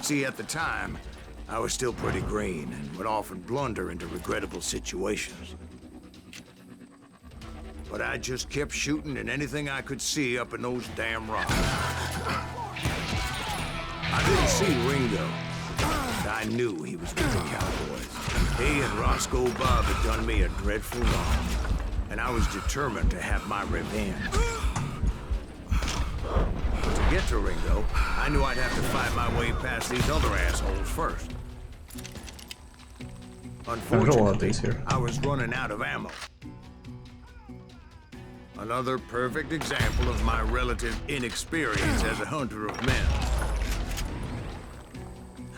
See, at the time, I was still pretty green and would often blunder into regrettable situations. But I just kept shooting at anything I could see up in those damn rocks. I didn't see Ringo, but I knew he was with the cowboys. He and Roscoe Bob had done me a dreadful wrong, and I was determined to have my revenge. To get to Ringo, I knew I'd have to fight my way past these other assholes first. Unfortunately, I was running out of ammo. Another perfect example of my relative inexperience as a hunter of men.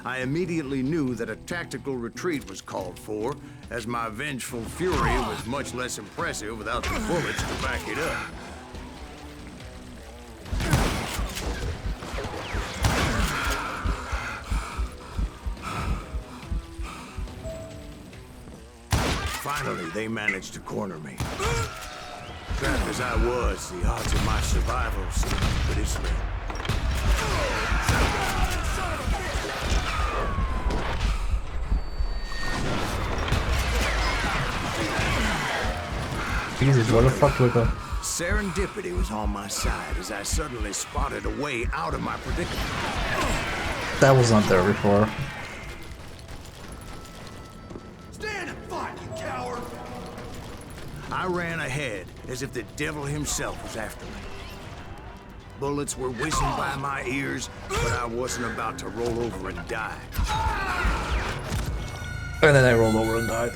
I immediately knew that a tactical retreat was called for, as my vengeful fury was much less impressive without the bullets to back it up. Finally, they managed to corner me. Trapped as I was, the odds of my survival seemed pretty slim. Jesus, what the fuck with the... Serendipity was on my side as I suddenly spotted a way out of my predicament. That was not there before. Stand and fight, you coward! I ran ahead as if the devil himself was after me. Bullets were whizzing by my ears, but I wasn't about to roll over and die. And then I rolled over and died.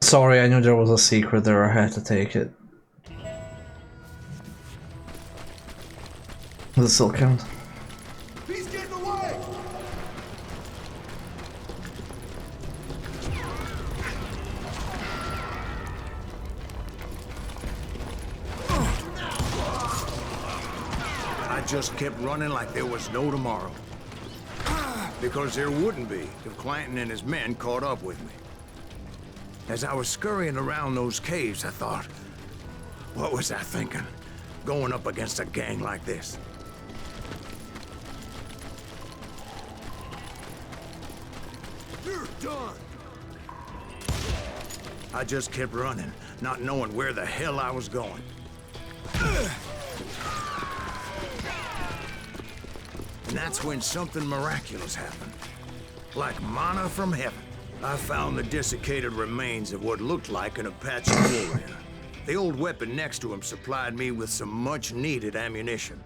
Sorry, I knew there was a secret there, I had to take it. Does it still count? He's getting away! I just kept running like there was no tomorrow. Because there wouldn't be if Clanton and his men caught up with me. As I was scurrying around those caves, I thought, what was I thinking? Going up against a gang like this? You're done! I just kept running, not knowing where the hell I was going. And that's when something miraculous happened. Like manna from heaven. I found the desiccated remains of what looked like an Apache warrior. The old weapon next to him supplied me with some much-needed ammunition.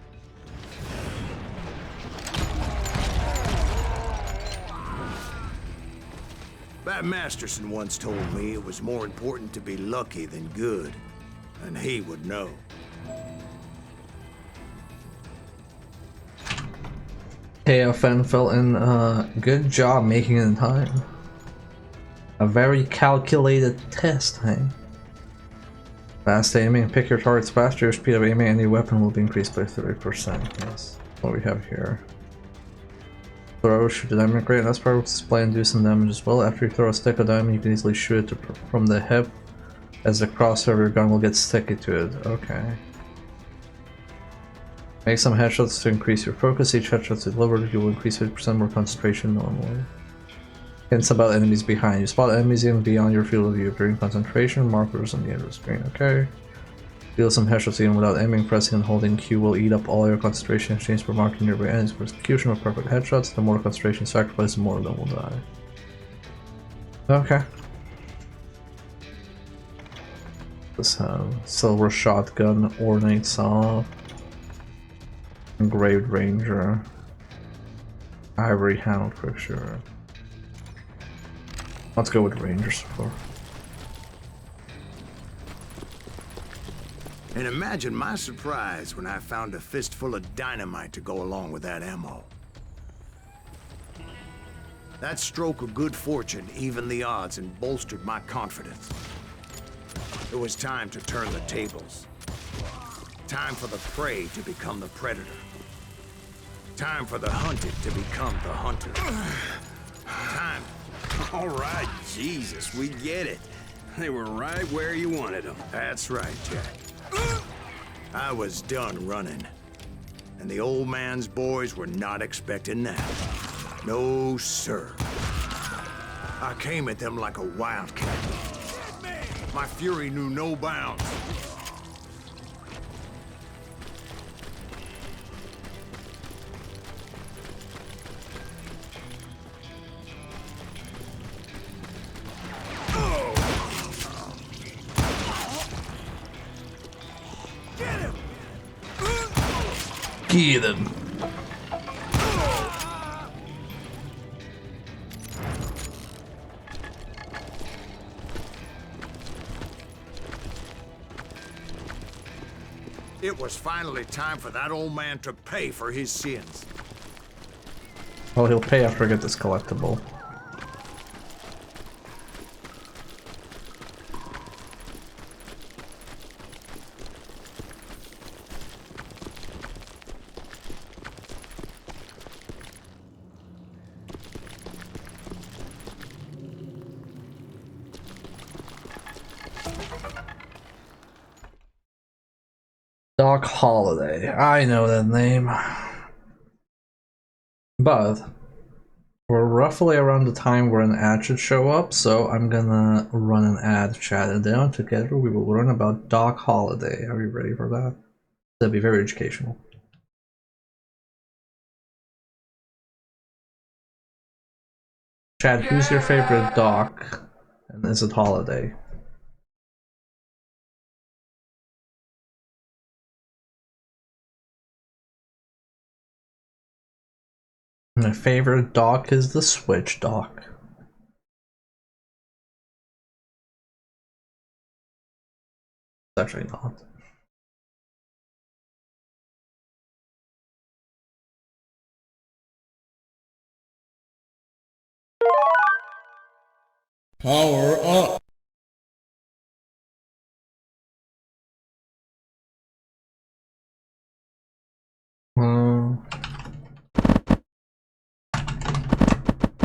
Bat Masterson once told me it was more important to be lucky than good, and he would know. KFN fell in. Good job making it in time. A very calculated test, hey? Fast aiming. Pick your targets faster. Your speed of aiming any weapon will be increased by 30%. Yes. What we have here. Throw, shoot the diamond great. That's part of display and do some damage as well. After you throw a stick of diamond, you can easily shoot it from the hip, as the crosshair of your gun will get sticky to it. Okay. Make some headshots to increase your focus. Each headshot delivered, you will increase 50% more concentration normally. Hints about enemies behind you. Spot enemies even beyond your field of view during concentration. Markers on the end of the screen. Okay. Deal some headshots even without aiming. Pressing and holding Q will eat up all your concentration exchange for marking nearby enemies for execution with perfect headshots. The more concentration sacrificed, the more of them will die. Okay. Let's have silver shotgun, ornate saw, engraved ranger, ivory hound for sure. Let's go with rangers for. And imagine my surprise when I found a fistful of dynamite to go along with that ammo. That stroke of good fortune evened the odds and bolstered my confidence. It was time to turn the tables. Time for the prey to become the predator. Time for the hunted to become the hunter. Time. All right, Jesus, we get it. They were right where you wanted them. That's right, Jack. I was done running. And the old man's boys were not expecting that. No, sir. I came at them like a wildcat. My fury knew no bounds. Get him! It was finally time for that old man to pay for his sins. Well, he'll pay after I get this collectible. Doc Holliday. I know that name. But we're roughly around the time where an ad should show up, so I'm gonna run an ad chat, and then together we will learn about Doc Holliday. Are you ready for that? That'd be very educational. Chad, who's your favorite Doc? And is it Holiday? My favorite Doc is the Switch Doc. It's actually not. Power up.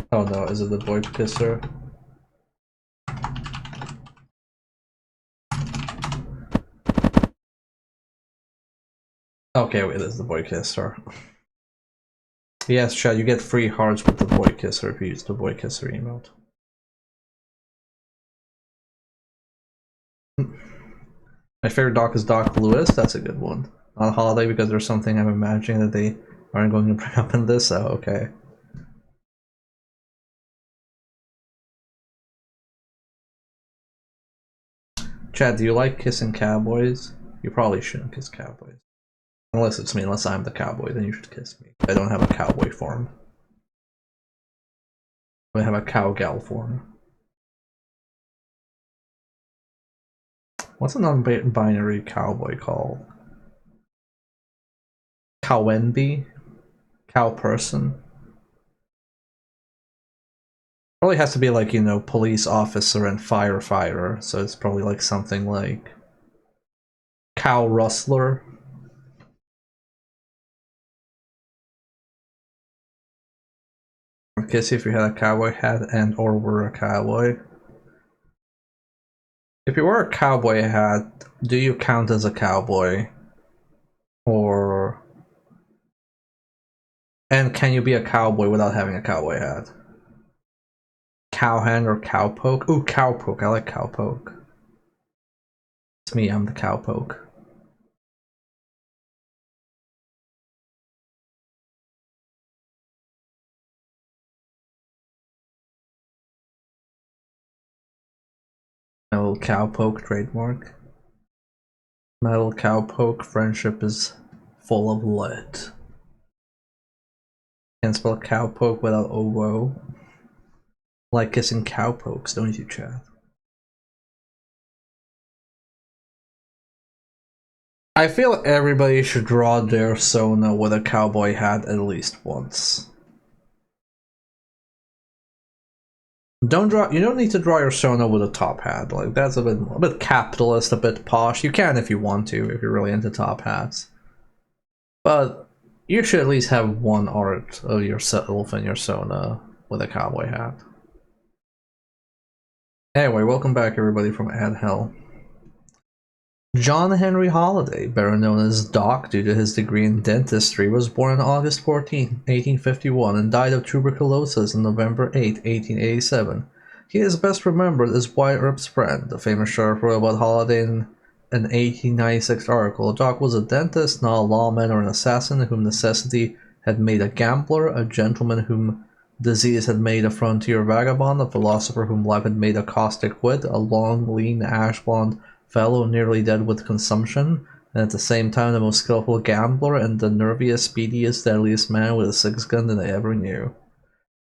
Oh no, is it the boy kisser? Okay, wait, it's the boy kisser. Yes, Chad, you get free hearts with the boy kisser if you use the boy kisser emote. My favorite Doc is Doc Lewis. That's a good one. Not Holiday because there's something I'm imagining that they aren't going to bring up in this. Oh, okay. Chad, do you like kissing cowboys? You probably shouldn't kiss cowboys. Unless it's me, unless I'm the cowboy, then you should kiss me. I don't have a cowboy form. I have a cowgal form. What's a non-binary cowboy called? Cowenby? Cow person? Probably has to be like, you know, police officer and firefighter, so it's probably like something like cow rustler. I'd kiss you if you had a cowboy hat and or were a cowboy. If you wear a cowboy hat, do you count as a cowboy? Or... And can you be a cowboy without having a cowboy hat? Cowhand or cowpoke? Ooh, cowpoke. I like cowpoke. It's me, I'm the cowpoke. Metal cowpoke trademark. Metal cowpoke, friendship is full of lead. Can't spell cowpoke without owo. Like kissing cowpokes, don't you, Chad? I feel everybody should draw their Sona with a cowboy hat at least once. You don't need to draw your Sona with a top hat. Like, that's a bit capitalist, a bit posh. You can if you want to, if you're really into top hats. But you should at least have one art of yourself and your Sona with a cowboy hat. Anyway, welcome back everybody from Ad Hell. John Henry Holliday, better known as Doc due to his degree in dentistry, was born on August 14, 1851 and died of tuberculosis on November 8, 1887. He is best remembered as Wyatt Earp's friend. The famous sheriff wrote about Holliday in an 1896 article. Doc was a dentist, not a lawman or an assassin whom necessity had made a gambler, a gentleman whom disease had made a frontier vagabond, a philosopher whom life had made a caustic wit, a long, lean, ash-blonde fellow nearly dead with consumption, and at the same time the most skillful gambler and the nerviest, speediest, deadliest man with a six-gun that I ever knew.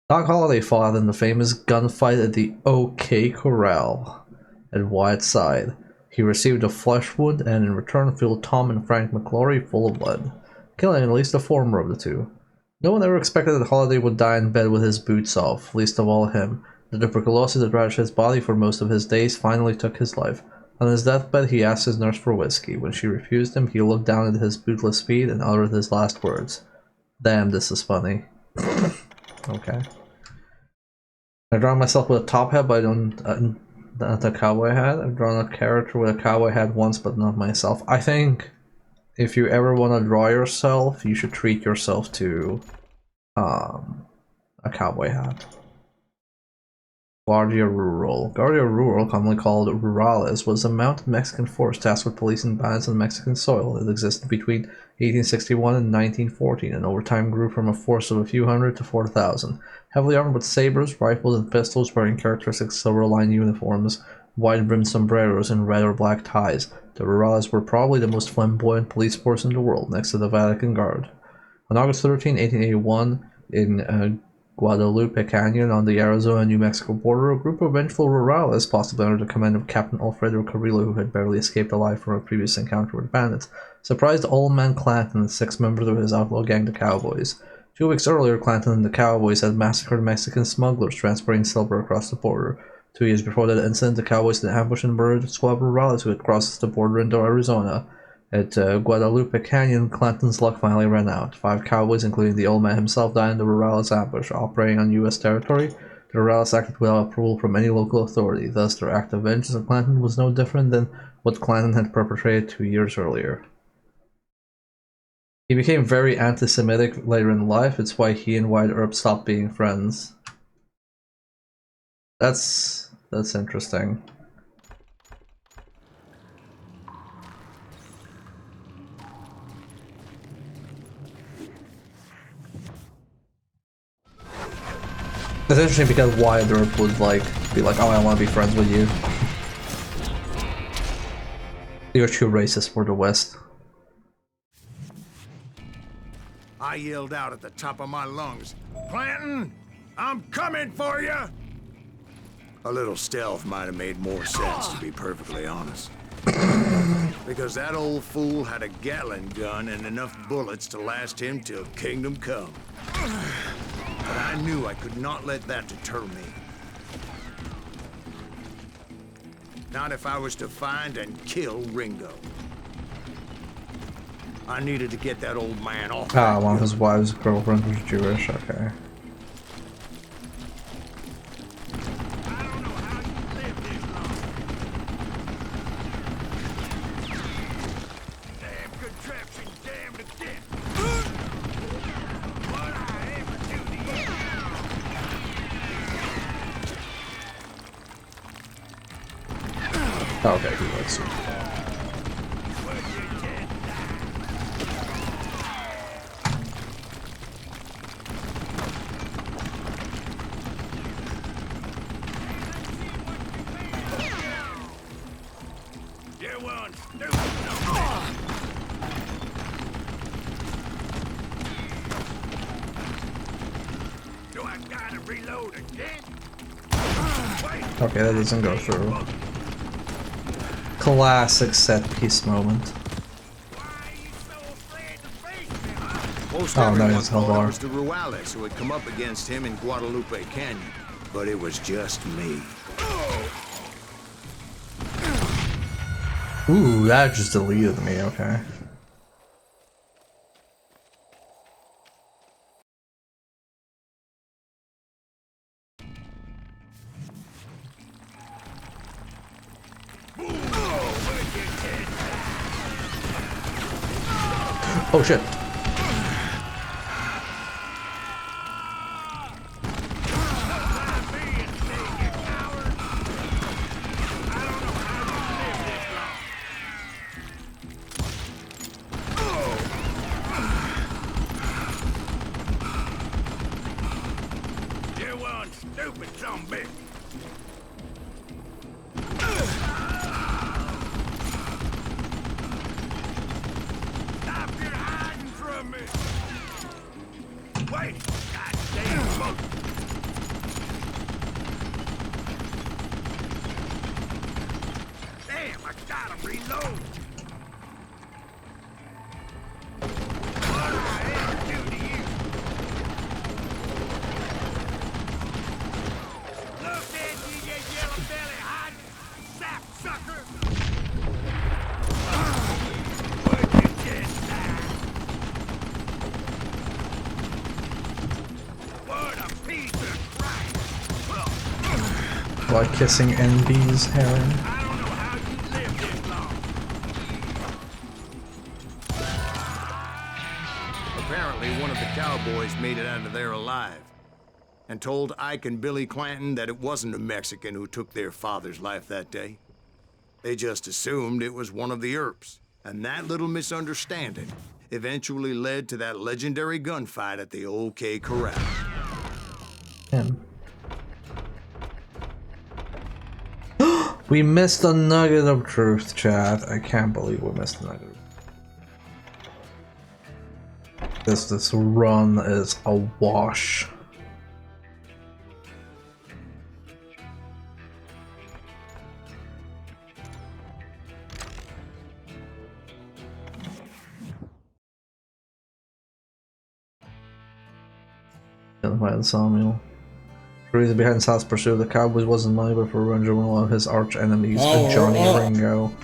Doc Holliday fought in the famous gunfight at the OK Corral at Wyatt's side. He received a flesh wound and in return filled Tom and Frank McClory full of lead, killing at least the former of the two. No one ever expected that Holliday would die in bed with his boots off, least of all him. The tuberculosis that ravaged his body for most of his days finally took his life. On his deathbed, he asked his nurse for whiskey. When she refused him, he looked down at his bootless feet and uttered his last words. Damn, this is funny. Okay. I drawn myself with a top hat, but I don't... not a cowboy hat. I've drawn a character with a cowboy hat once, but not myself. I think if you ever want to draw yourself, you should treat yourself to a cowboy hat. Guardia Rural. Guardia Rural, commonly called Rurales, was a mounted Mexican force tasked with policing bandits on Mexican soil. It existed between 1861 and 1914, and over time grew from a force of a few hundred to 4,000. Heavily armed with sabers, rifles, and pistols, wearing characteristic silver-lined uniforms, wide-brimmed sombreros, and red or black ties, the Rurales were probably the most flamboyant police force in the world, next to the Vatican Guard. On August 13, 1881, in Guadalupe Canyon on the Arizona-New Mexico border, a group of vengeful Rurales, possibly under the command of Captain Alfredo Carrillo, who had barely escaped alive from a previous encounter with bandits, surprised Old Man Clanton and 6 members of his outlaw gang, the Cowboys. 2 weeks earlier, Clanton and the Cowboys had massacred Mexican smugglers transporting silver across the border. 2 years before that incident, the Cowboys had ambushed and murdered a squad of Rurales who had crossed the border into Arizona. At Guadalupe Canyon, Clanton's luck finally ran out. 5 Cowboys, including the old man himself, died in the Rurales ambush. Operating on U.S. territory, the Rurales acted without approval from any local authority. Thus, their act of vengeance on Clanton was no different than what Clanton had perpetrated 2 years earlier. He became very anti-Semitic later in life. It's why he and White Earp stopped being friends. That's interesting. It's interesting because Wyatt Earp would be like, oh, I want to be friends with you. You're too racist for the West. I yelled out at the top of my lungs, "Clanton, I'm coming for you!" A little stealth might have made more sense, to be perfectly honest. Because that old fool had a Gatling gun and enough bullets to last him till kingdom come. But I knew I could not let that deter me. Not if I was to find and kill Ringo. I needed to get that old man off. Ah, one of his wife's girlfriend was Jewish, okay. Okay, he was. Do I gotta reload again? Okay, that doesn't go through. Classic set piece moment. Most Oh, no, everyone it's hell thought bar. it was the Rurales who had come up against him in Guadalupe Canyon, but it was just me. Ooh, that just deleted me, okay. Oh shit. You one stupid zombie. Stop your hiding from me. Wait, goddamn monkey. Damn, I gotta reload. What did I ever do to you? Look at you, you yellow belly hiding sap sucker. Would you just die? What a piece of crap. Like kissing Envy's hair. I don't know how you live this long. apparently one of the cowboys made it out of there alive and told Ike and Billy Clanton that it wasn't a Mexican who took their father's life that day. They just assumed it was one of the Earps, and that little misunderstanding eventually led to that legendary gunfight at the OK Corral. Man. We missed a nugget of truth, chat. I can't believe we missed a nugget. This run is a wash. By the sawmill. The reason behind Sal's pursuit of the Cowboys wasn't money, but for revenge on one of his arch enemies, Johnny Ringo.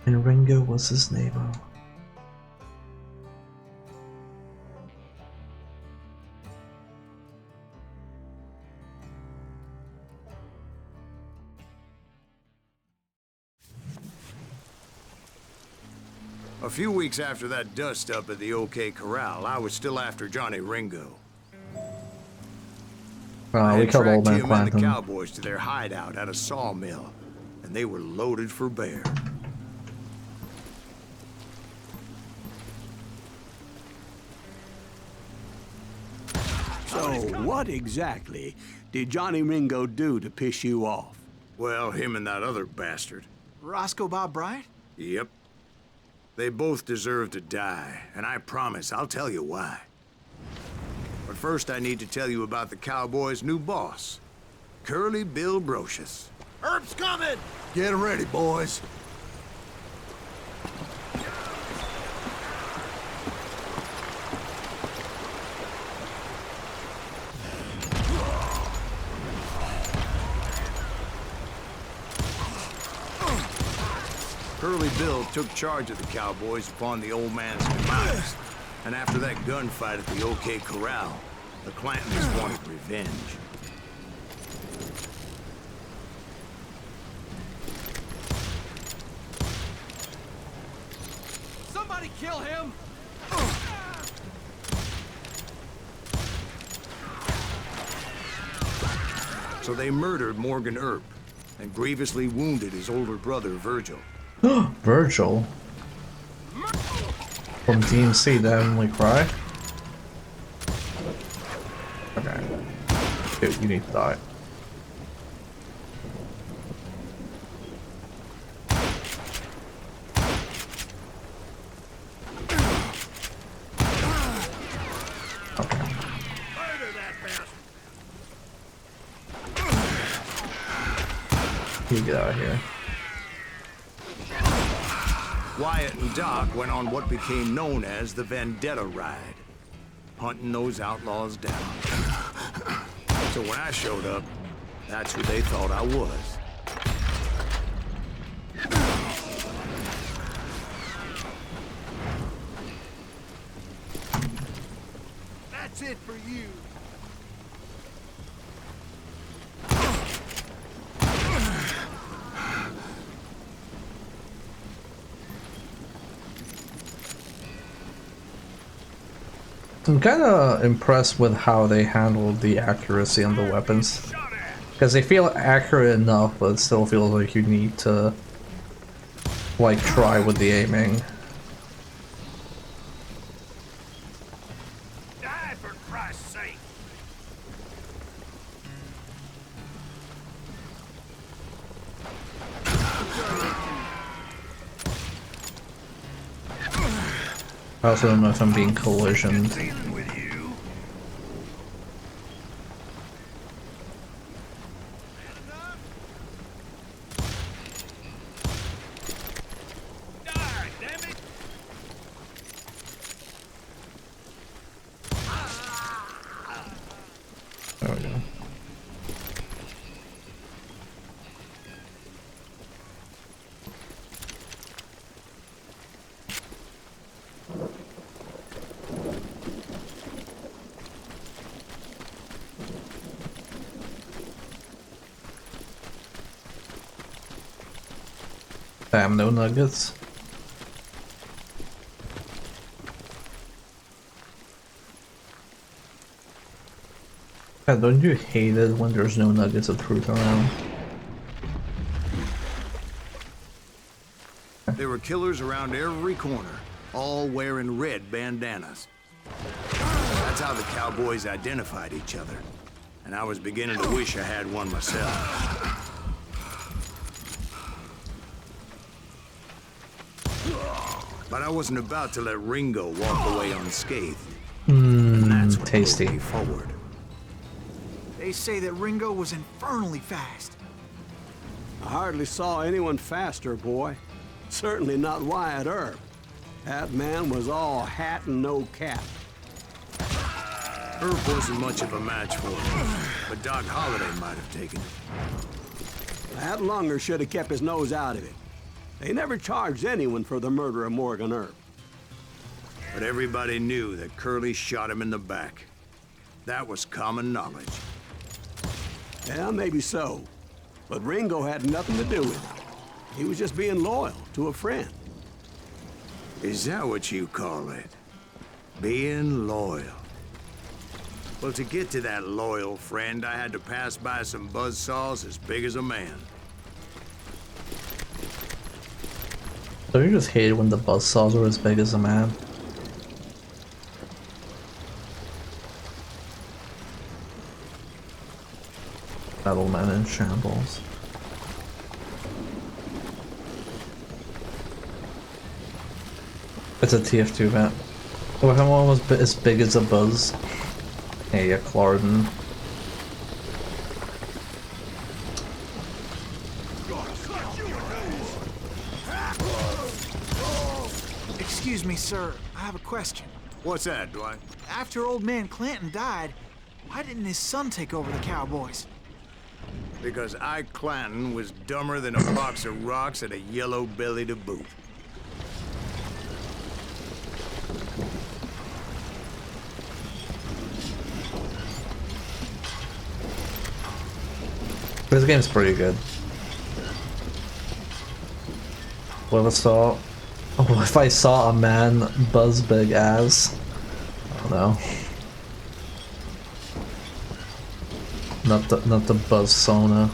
And Ringo was his neighbor. A few weeks after that dust-up at the OK Corral, I was still after Johnny Ringo. We killed Old Man him and the Clanton. cowboys to their hideout at a sawmill, and they were loaded for bear. So, what exactly did Johnny Ringo do to piss you off? Well, him and that other bastard. Roscoe Bob Bryant? Yep. They both deserve to die, and I promise I'll tell you why. But first I need to tell you about the cowboys' new boss, Curly Bill Brocious. Herb's coming! Get ready, boys. Curly Bill took charge of the cowboys upon the old man's demise. And after that gunfight at the OK Corral, the Clantons wanted revenge. Somebody kill him! So they murdered Morgan Earp and grievously wounded his older brother, Virgil. Virgil? From DMC, the Heavenly Cry? Okay. Dude, you need to die. Okay. You get out of here. Wyatt and Doc went on what became known as the Vendetta Ride, hunting those outlaws down. So when I showed up, that's who they thought I was. That's it for you. I'm kind of impressed with how they handled the accuracy on the weapons. Because they feel accurate enough, but it still feels like you need to, like, try with the aiming. Die for Christ's sake! I also don't know if I'm being collisioned. Dealing with you. Die, damn it! There we go. Damn, no nuggets. Yeah, don't you hate it when there's no nuggets of truth around? There were killers around every corner, all wearing red bandanas. That's how the cowboys identified each other. And I was beginning to wish I had one myself. But I wasn't about to let Ringo walk away unscathed. And that's what tasty. moved me forward. They say that Ringo was infernally fast. I hardly saw anyone faster, boy. Certainly not Wyatt Earp. That man was all hat and no cap. Earp wasn't much of a match for him, but Doc Holliday might have taken it. That lunger should have kept his nose out of it. They never charged anyone for the murder of Morgan Earp. But everybody knew that Curly shot him in the back. That was common knowledge. Yeah, maybe so. But Ringo had nothing to do with it. He was just being loyal to a friend. Is that what you call it? Being loyal? Well, to get to that loyal friend, I had to pass by some buzzsaws as big as a man. Don't you just hate it when the buzzsaws are as big as a man? Metal man in shambles. It's a TF2 vent. Oh, if one was as big as a buzz. Hey, yeah, Clarden. Excuse me, sir. I have a question. What's that, Dwight? After old man Clanton died, why didn't his son take over the Cowboys? Because Ike Clanton was dumber than a box of rocks and a yellow belly to boot. This game's pretty good. What if I saw a man buzz big as? I don't know. Not the buzz sona.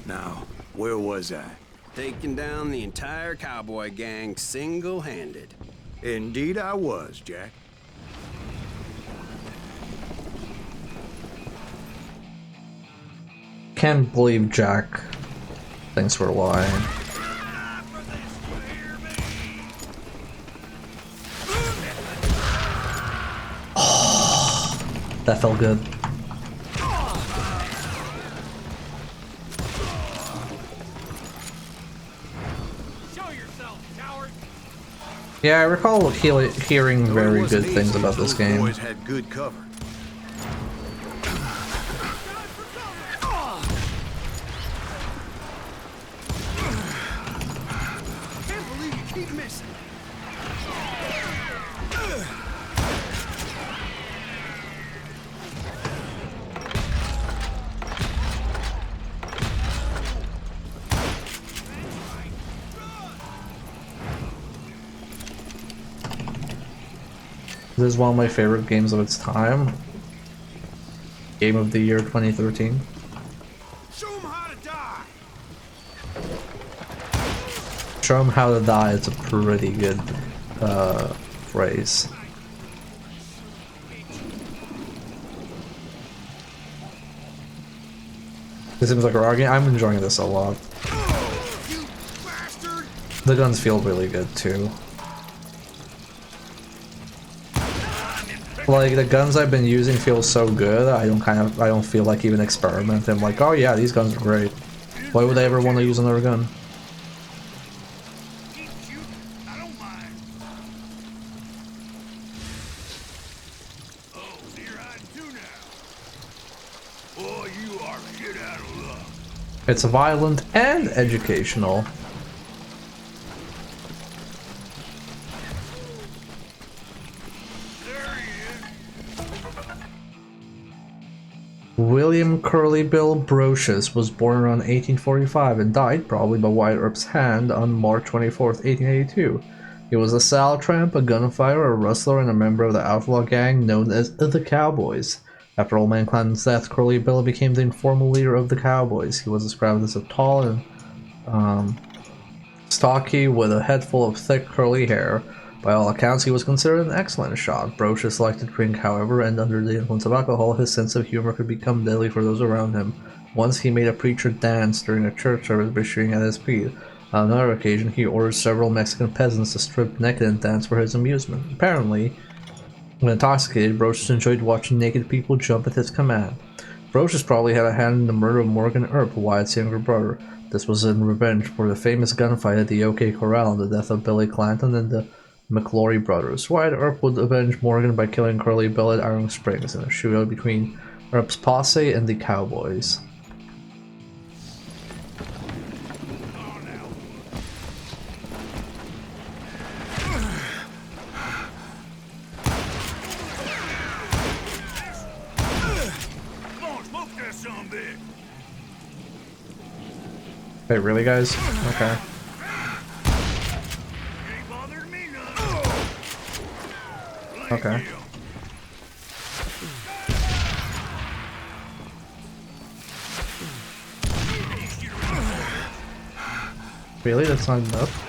Now, where was I? Taking down the entire cowboy gang single-handed. Indeed I was, Jack. Can't believe Jack thinks we're lying. Oh, that felt good. Yeah, I recall hearing very good things about this game. Boys had good cover. Can't believe you keep missing. This is one of my favorite games of its time. Game of the year 2013. Show 'em how to die. Show 'em how to die, it's a pretty good phrase. It seems like we're arguing. I'm enjoying this a lot. You bastard! The guns feel really good too. Like the guns I've been using feel so good. I don't feel like even experimenting. I'm like, oh yeah, these guns are great. Why would I ever want to use another gun? Keep shooting. I don't mind. Oh, so you're hiding too now. Boy, you are shit out of luck. It's violent and educational. There he is. William Curly Bill Brocious was born around 1845 and died, probably by Wyatt Earp's hand, on March 24th, 1882. He was a saddle tramp, a gunfighter, a rustler, and a member of the outlaw gang known as the Cowboys. After Old Man Clanton's death, Curly Bill became the informal leader of the Cowboys. He was described as a tall and stocky, with a head full of thick curly hair. By all accounts, he was considered an excellent shot. Brocious liked to drink, however, and under the influence of alcohol, his sense of humor could become deadly for those around him. Once he made a preacher dance during a church service by shooting at his feet. On another occasion, he ordered several Mexican peasants to strip naked and dance for his amusement. Apparently, when intoxicated, Brocious enjoyed watching naked people jump at his command. Brocious probably had a hand in the murder of Morgan Earp, Wyatt's younger brother. This was in revenge for the famous gunfight at the OK Corral and the death of Billy Clanton and the McClory brothers. Wyatt Earp would avenge Morgan by killing Curly Bill at Iron Springs in a shootout between Earp's posse and the Cowboys. Wait, really, guys? Okay. Okay. Really? That's not enough?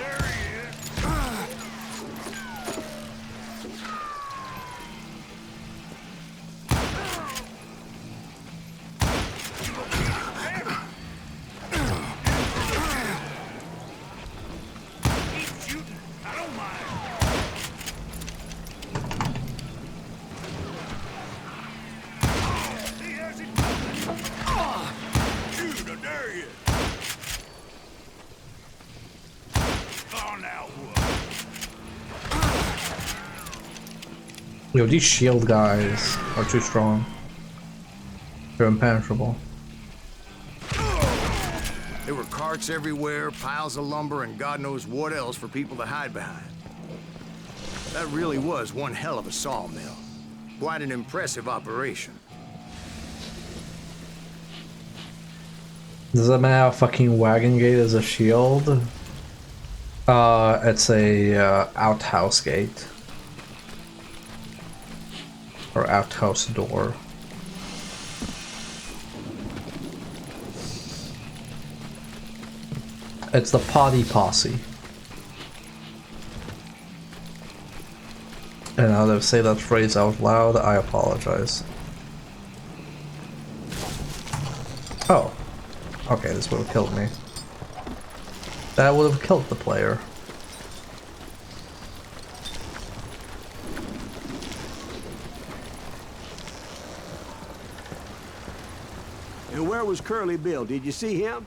Yo, these shield guys are too strong. They're impenetrable. There were carts everywhere, piles of lumber, and God knows what else for people to hide behind. That really was one hell of a sawmill. Quite an impressive operation. Does that mean a fucking wagon gate is a shield? It's a outhouse gate. Or outhouse door. It's the potty posse. And now that I say that phrase out loud, I apologize. Oh. Okay, this would have killed me. That would have killed the player. And where was Curly Bill? Did you see him?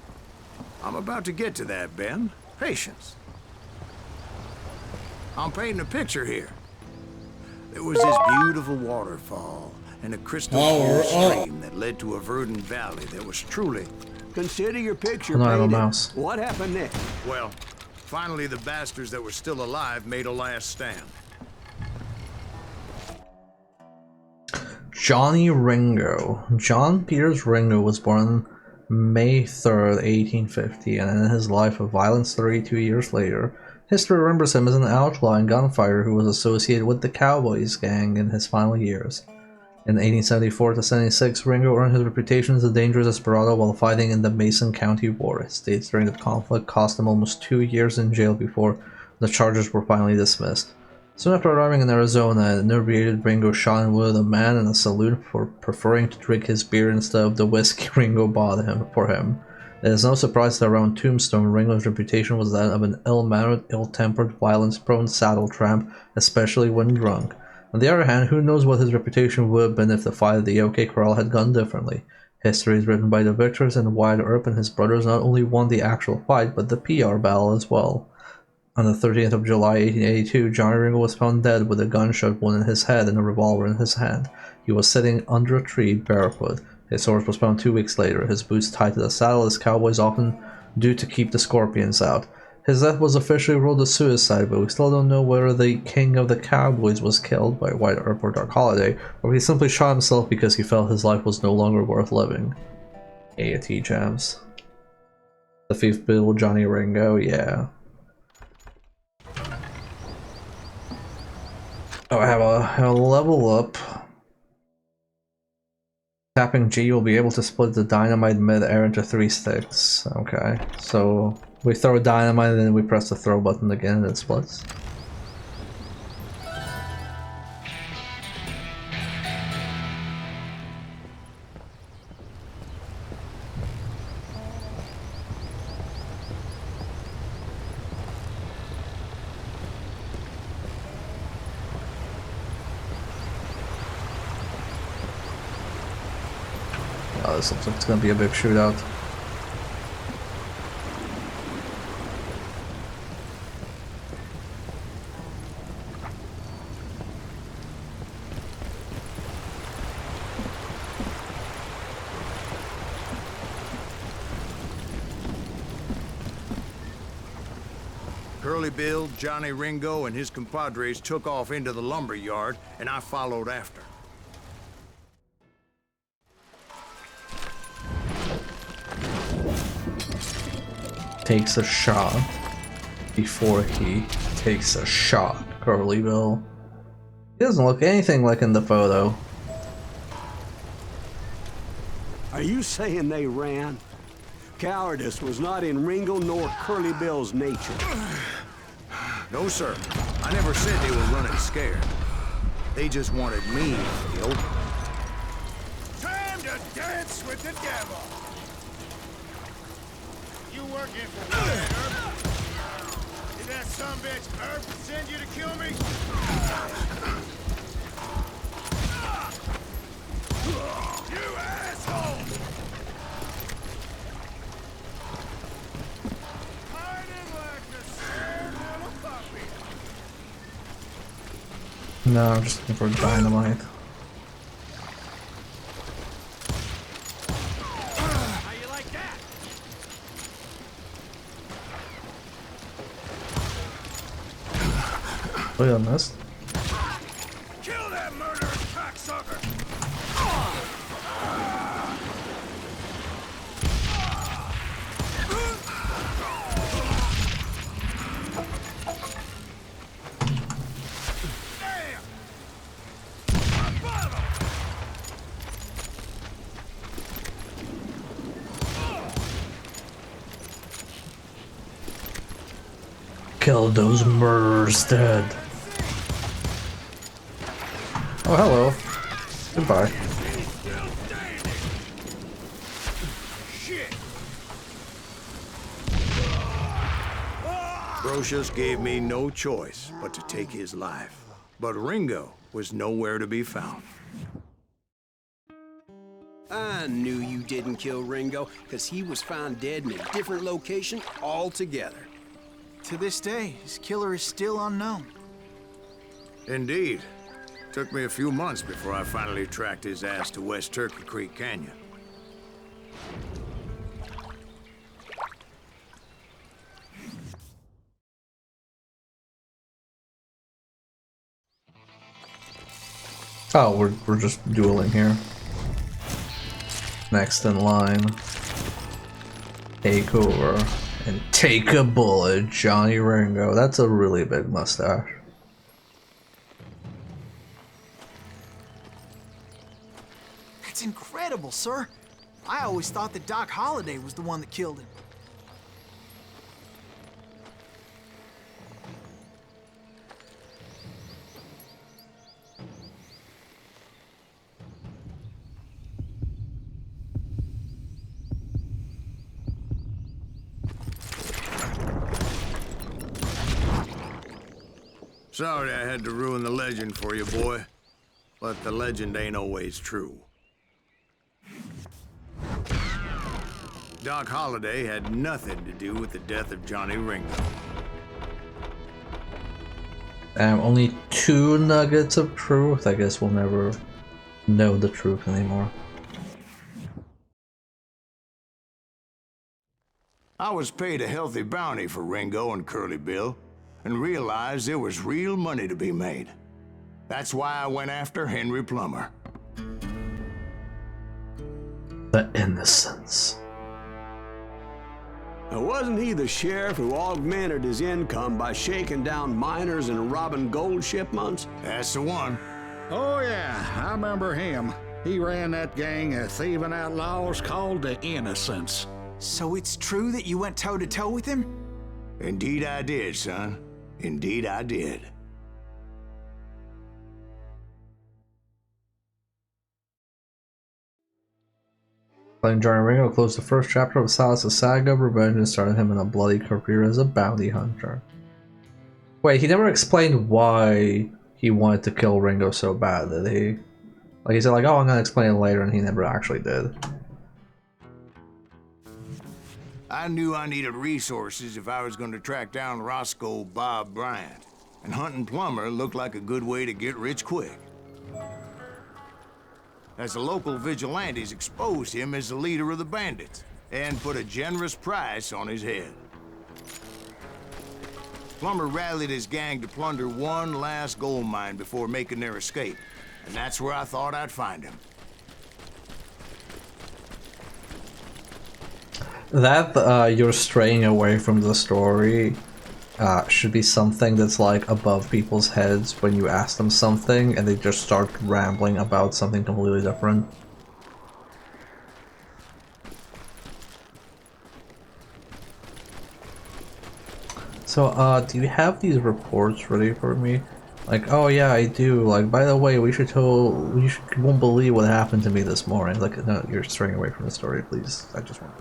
I'm about to get to that, Ben. Patience. I'm painting a picture here. There was this beautiful waterfall and a crystal clear stream that led to a verdant valley that was truly... Consider your picture No, I have a painted. mouse. What happened next? Well, finally the bastards that were still alive made a last stand. Johnny Ringo. John Peters Ringo was born May 3rd, 1850, and in his life of violence 32 years later, history remembers him as an outlaw and gunfighter who was associated with the Cowboys gang in his final years. In 1874 to 76, Ringo earned his reputation as a dangerous desperado while fighting in the Mason County War. His dates during the conflict cost him almost 2 years in jail before the charges were finally dismissed. Soon after arriving in Arizona, an inebriated Ringo shot and wounded a man in a saloon for preferring to drink his beer instead of the whiskey Ringo bought for him. It is no surprise that around Tombstone, Ringo's reputation was that of an ill-mannered, ill-tempered, violence-prone saddle tramp, especially when drunk. On the other hand, who knows what his reputation would have been if the fight at the OK Corral had gone differently. History is written by the victors, and Wyatt Earp and his brothers not only won the actual fight, but the PR battle as well. On the 13th of July 1882, Johnny Ringo was found dead with a gunshot wound in his head and a revolver in his hand. He was sitting under a tree, barefoot. His horse was found 2 weeks later, his boots tied to the saddle as cowboys often do to keep the scorpions out. His death was officially ruled a suicide, but we still don't know whether the King of the Cowboys was killed by White Earp or Dark Holiday, or he simply shot himself because he felt his life was no longer worth living. AAT Jams. The Thief Bill, Johnny Ringo, yeah. Oh, I have a level up. Tapping G will be able to split the dynamite mid-air into 3 sticks. Okay, so we throw dynamite and then we press the throw button again and it splits. Oh, this looks like it's gonna be a big shootout. Curly Bill, Johnny Ringo, and his compadres took off into the lumber yard, and I followed after. Takes a shot before he takes a shot, Curly Bill. He doesn't look anything like in the photo. Are you saying they ran? Cowardice was not in Ringo nor Curly Bill's nature. No, sir. I never said they were running scared. They just wanted me for the open. Time to dance with the devil. You working for what, Herb? Did that sumbitch Herb send you to kill me? You asshole! Hiding like a scared little puppy. No, I'm just looking for dynamite. How you like that? Oh, yeah, missed. Kill that murderous cocksucker! Damn! My bottle! Kill those murderers dead. Oh, hello. Goodbye. Still standing! Shit! Brocious gave me no choice but to take his life. But Ringo was nowhere to be found. I knew you didn't kill Ringo, because he was found dead in a different location altogether. To this day, his killer is still unknown. Indeed. Took me a few months before I finally tracked his ass to West Turkey Creek Canyon. Oh, we're just dueling here. Next in line. Take over and take a bullet, Johnny Ringo. That's a really big mustache. That's incredible, sir. I always thought that Doc Holliday was the one that killed him. Sorry I had to ruin the legend for you, boy. But the legend ain't always true. Doc Holliday had nothing to do with the death of Johnny Ringo. Only 2 nuggets of truth. I guess we'll never know the truth anymore. I was paid a healthy bounty for Ringo and Curly Bill, and realized there was real money to be made. That's why I went after Henry Plummer. The innocence. Now, wasn't he the sheriff who augmented his income by shaking down miners and robbing gold shipments? That's the one. Oh, yeah, I remember him. He ran that gang of thieving outlaws called the Innocents. So it's true that you went toe-to-toe with him? Indeed I did, son. Indeed I did. Playing Johnny Ringo closed the first chapter of Silas' saga of revenge and started him in a bloody career as a bounty hunter. Wait, he never explained why he wanted to kill Ringo so bad, did he? Like, he said, like, oh, I'm gonna explain it later, and he never actually did. I knew I needed resources if I was going to track down Roscoe Bob Bryant, and hunting Plummer looked like a good way to get rich quick. As the local vigilantes exposed him as the leader of the bandits, and put a generous price on his head. Plummer rallied his gang to plunder one last gold mine before making their escape, and that's where I thought I'd find him. That you're straying away from the story should be something that's like above people's heads when you ask them something and they just start rambling about something completely different. So, do you have these reports ready for me? Like, oh yeah, I do. Like, by the way, you won't believe what happened to me this morning. Like, no, you're straying away from the story, please. I just want.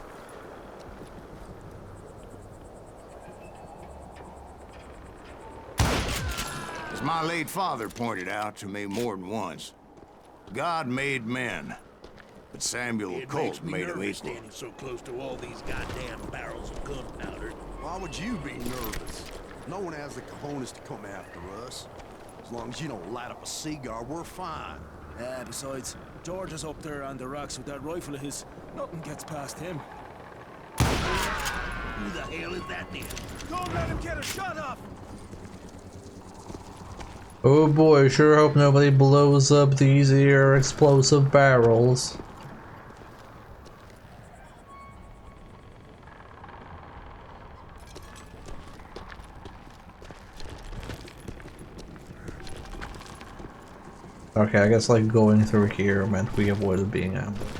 As my late father pointed out to me more than once, God made men, but Samuel Colt made them equal. Standing so close to all these goddamn barrels of gunpowder. Why would you be nervous? No one has the cojones to come after us. As long as you don't light up a cigar, we're fine. Yeah, besides, George is up there on the rocks with that rifle of his. Nothing gets past him. Who the hell is that then? Don't let him get a shot off! Oh boy, sure hope nobody blows up these here explosive barrels. Okay, I guess like going through here meant we avoided being ambushed.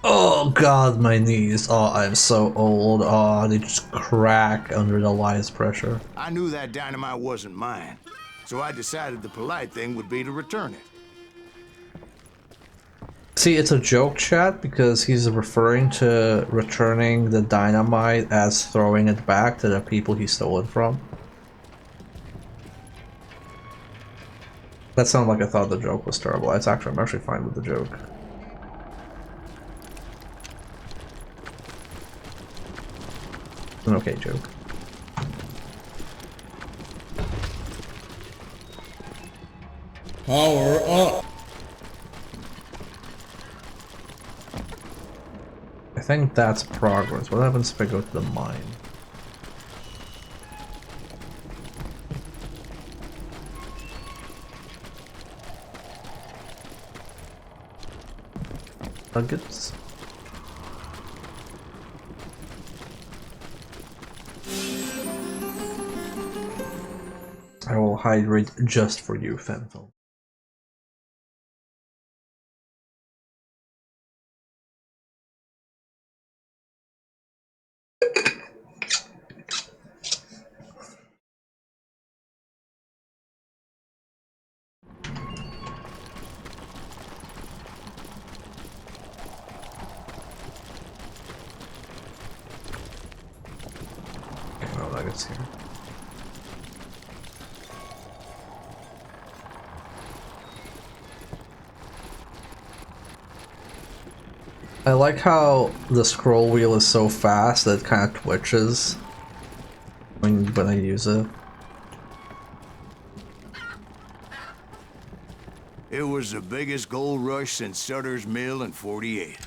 Oh god, my knees. Oh, I'm so old. Oh, they just crack under the lightest pressure. I knew that dynamite wasn't mine, so I decided the polite thing would be to return it. See, it's a joke, chat, because he's referring to returning the dynamite as throwing it back to the people he stole it from. That sounded like I thought the joke was terrible. I'm actually fine with the joke. An okay joke. Power up! I think that's progress. What happens if I go to the mine? Nuggets? I will hydrate just for you, Fenthel. No nuggets here. I like how the scroll wheel is so fast that it kind of twitches when I use it. It was the biggest gold rush since Sutter's Mill in '48.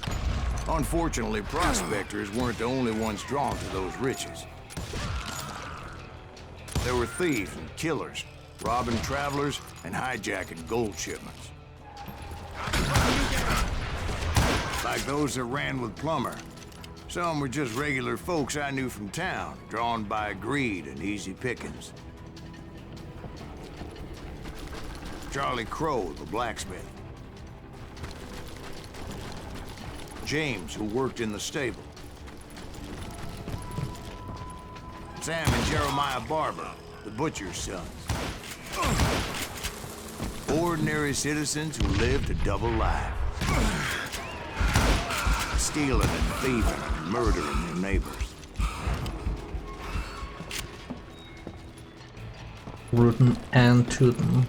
Unfortunately, prospectors weren't the only ones drawn to those riches. There were thieves and killers, robbing travelers and hijacking gold shipments. Like those that ran with Plummer. Some were just regular folks I knew from town, drawn by greed and easy pickings. Charlie Crow, the blacksmith. James, who worked in the stable. Sam and Jeremiah Barber, the butcher's sons. Ordinary citizens who lived a double life. Stealing and thieving and murdering their neighbors. Rootin' and tootin'.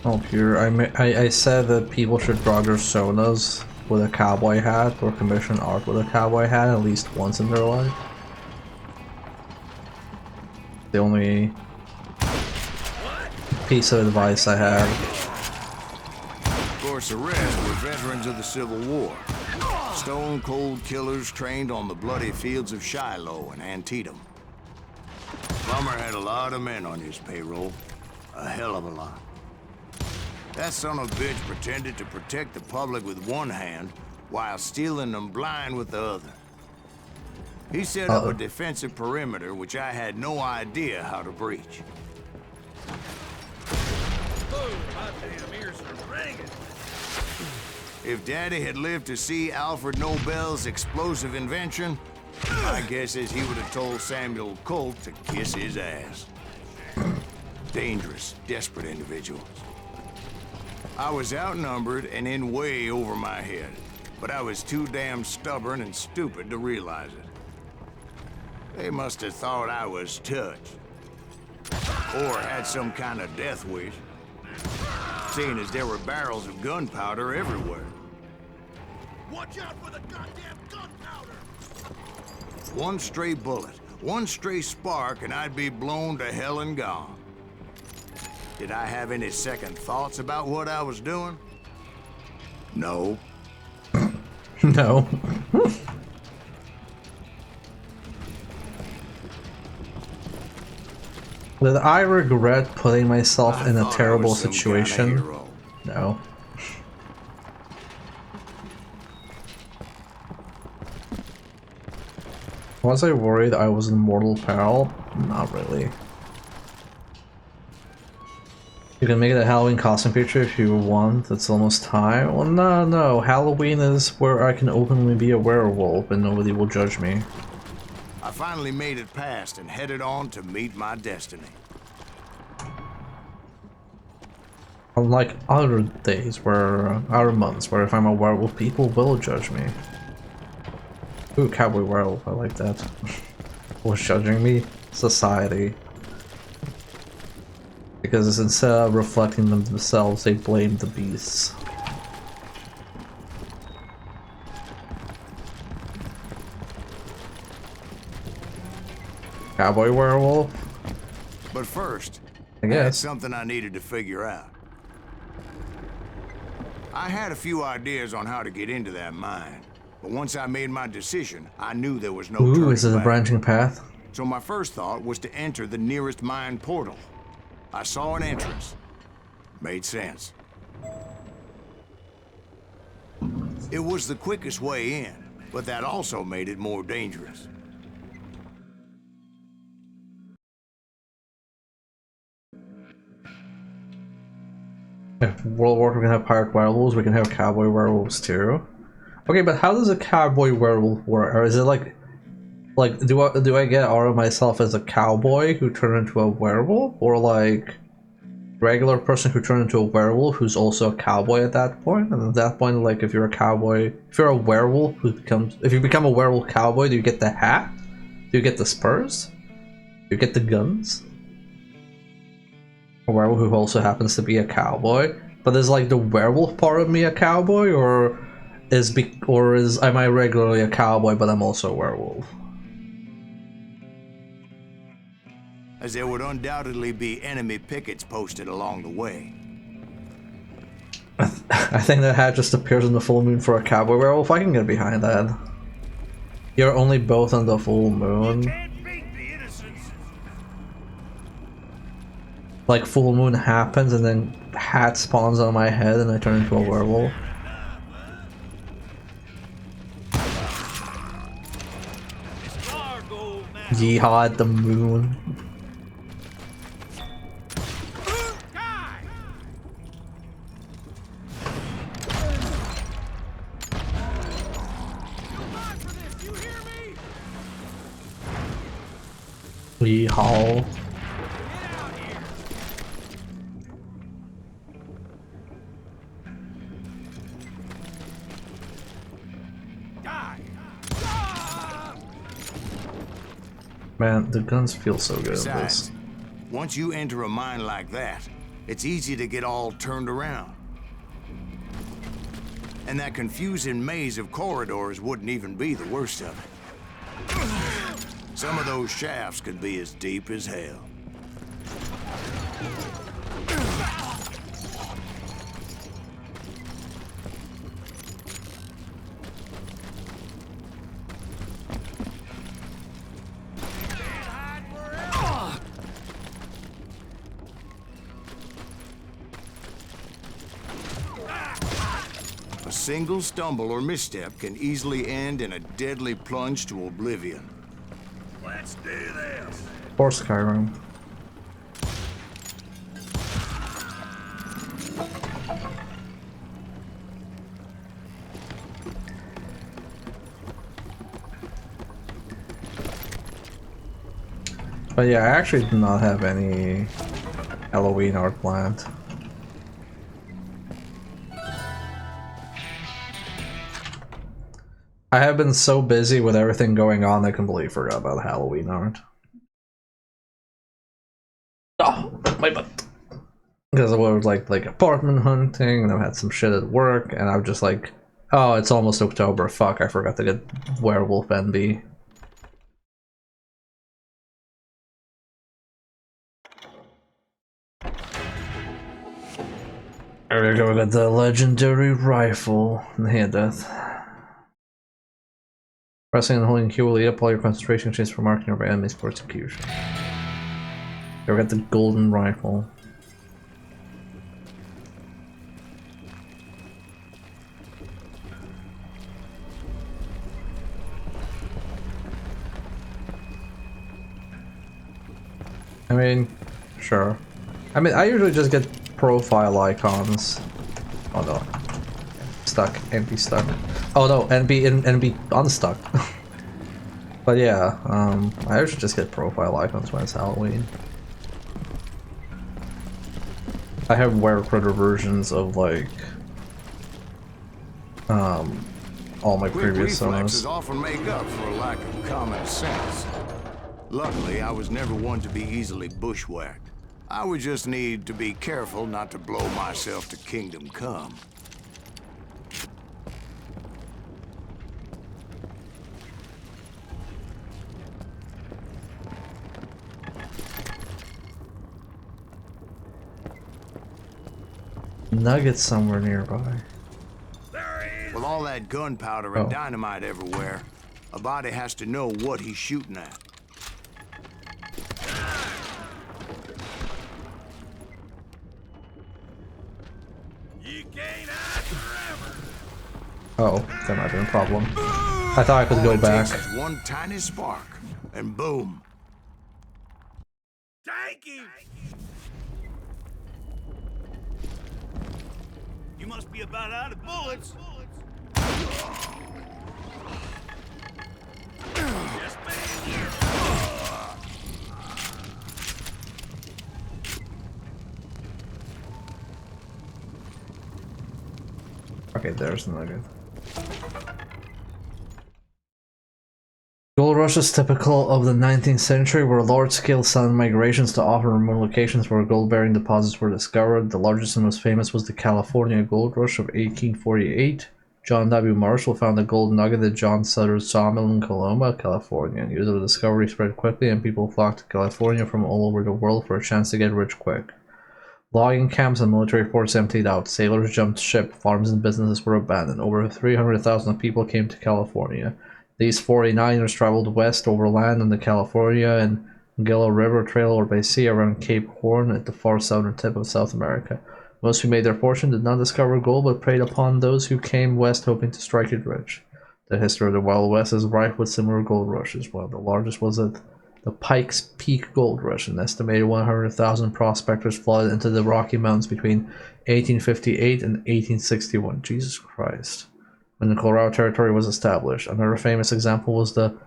Oh, here, I said that people should draw their sonas with a cowboy hat or commission art with a cowboy hat at least once in their life. The only piece of advice I have. Of course, the rest were veterans of the Civil War. Stone-cold killers trained on the bloody fields of Shiloh and Antietam. Plummer had a lot of men on his payroll. A hell of a lot. That son of a bitch pretended to protect the public with one hand while stealing them blind with the other. He set up a defensive perimeter which I had no idea how to breach. Oh, my damn ears are ringing. If Daddy had lived to see Alfred Nobel's explosive invention, my guess is he would have told Samuel Colt to kiss his ass. Dangerous, desperate individuals. I was outnumbered and in way over my head, but I was too damn stubborn and stupid to realize it. They must have thought I was touched. Or had some kind of death wish, seeing as there were barrels of gunpowder everywhere. Watch out for the goddamn gunpowder! One stray bullet, one stray spark, and I'd be blown to hell and gone. Did I have any second thoughts about what I was doing? No. No. Did I regret putting myself in a terrible situation? No. Was I worried I was in mortal peril? Not really. You can make it a Halloween costume picture if you want. It's almost time. Well, no. Halloween is where I can openly be a werewolf and nobody will judge me. I finally made it past and headed on to meet my destiny. Unlike other days where, other months where if I'm a werewolf, people will judge me. Ooh, cowboy werewolf, I like that. Who's judging me? Society. Because instead of reflecting themselves, they blame the beasts. Cowboy werewolf? But first, I I had guess. something I needed to figure out. I had a few ideas on how to get into that mine, but once I made my decision, I knew there was no turning Ooh, is it a back. branching path? So my first thought was to enter the nearest mine portal. I saw an entrance. Made sense. It was the quickest way in, but that also made it more dangerous. If World War we can have pirate werewolves, we can have cowboy werewolves too. Okay, but how does a cowboy werewolf work? Or is it like do I get out of myself as a cowboy who turned into a werewolf, or like regular person who turned into a werewolf who's also a cowboy at that point? And at that point, like if you're a cowboy, if you're a werewolf who becomes, if you become a werewolf cowboy, do you get the hat? Do you get the spurs? Do you get the guns? A werewolf who also happens to be a cowboy, but is like the werewolf part of me a cowboy, or am I regularly a cowboy but I'm also a werewolf? As there would undoubtedly be enemy pickets posted along the way. I think the hat just appears on the full moon for a cowboy werewolf. I can get behind that. You're only both on the full moon. Like full moon happens and then hat spawns on my head and I turn into a werewolf. Yeehaw at the moon. Yeehaw. Man, the guns feel so good in this. Besides, once you enter a mine like that, it's easy to get all turned around. And that confusing maze of corridors wouldn't even be the worst of it. Some of those shafts could be as deep as hell. A single stumble or misstep can easily end in a deadly plunge to oblivion. Let's do this! Or Skyrim. But yeah, I actually do not have any Halloween art planned. I have been so busy with everything going on, I completely forgot about Halloween art. Oh, my butt. Because I was like apartment hunting, and I had some shit at work, and I'm just like, oh, it's almost October. Fuck, I forgot to get Werewolf NB. There we go, we got the legendary rifle and hand death. Pressing and holding Q will eat up all your concentration chains for marking over enemies for execution. Here we got the golden rifle. I mean, sure. I mean, I usually just get profile icons. Oh no. Stuck. NB stuck. Oh no, NB unstuck. But yeah, I usually just get profile icons when it's Halloween. I have Werecritter versions of like all my Quick previous reflexes sonos. often make up for a lack of common sense. Luckily, I was never one to be easily bushwhacked. I would just need to be careful not to blow myself to kingdom come. Nuggets somewhere nearby. With all that gunpowder and dynamite everywhere, a body has to know what he's shooting at. You can't hide forever. Oh, that might be a problem. I thought I could go back. Takes is one tiny spark, and boom. Thank you. You must be about out of bullets. Yes, man. Okay, there's the nugget. Gold rush is typical of the 19th century, where large-scale sudden migrations to often remote locations where gold-bearing deposits were discovered. The largest and most famous was the California Gold Rush of 1848. John W. Marshall found a gold nugget at John Sutter's sawmill in Coloma, California. News of the discovery spread quickly, and people flocked to California from all over the world for a chance to get rich quick. Logging camps and military forts emptied out, sailors jumped ship, farms and businesses were abandoned. Over 300,000 people came to California. These 49ers traveled west overland on the California and Gila River Trail or by sea around Cape Horn at the far southern tip of South America. Most who made their fortune did not discover gold but preyed upon those who came west hoping to strike it rich. The history of the Wild West is rife with similar gold rushes. One of the largest was at the Pikes Peak Gold Rush. An estimated 100,000 prospectors flooded into the Rocky Mountains between 1858 and 1861. Jesus Christ. When the Colorado Territory was established. Another famous example was the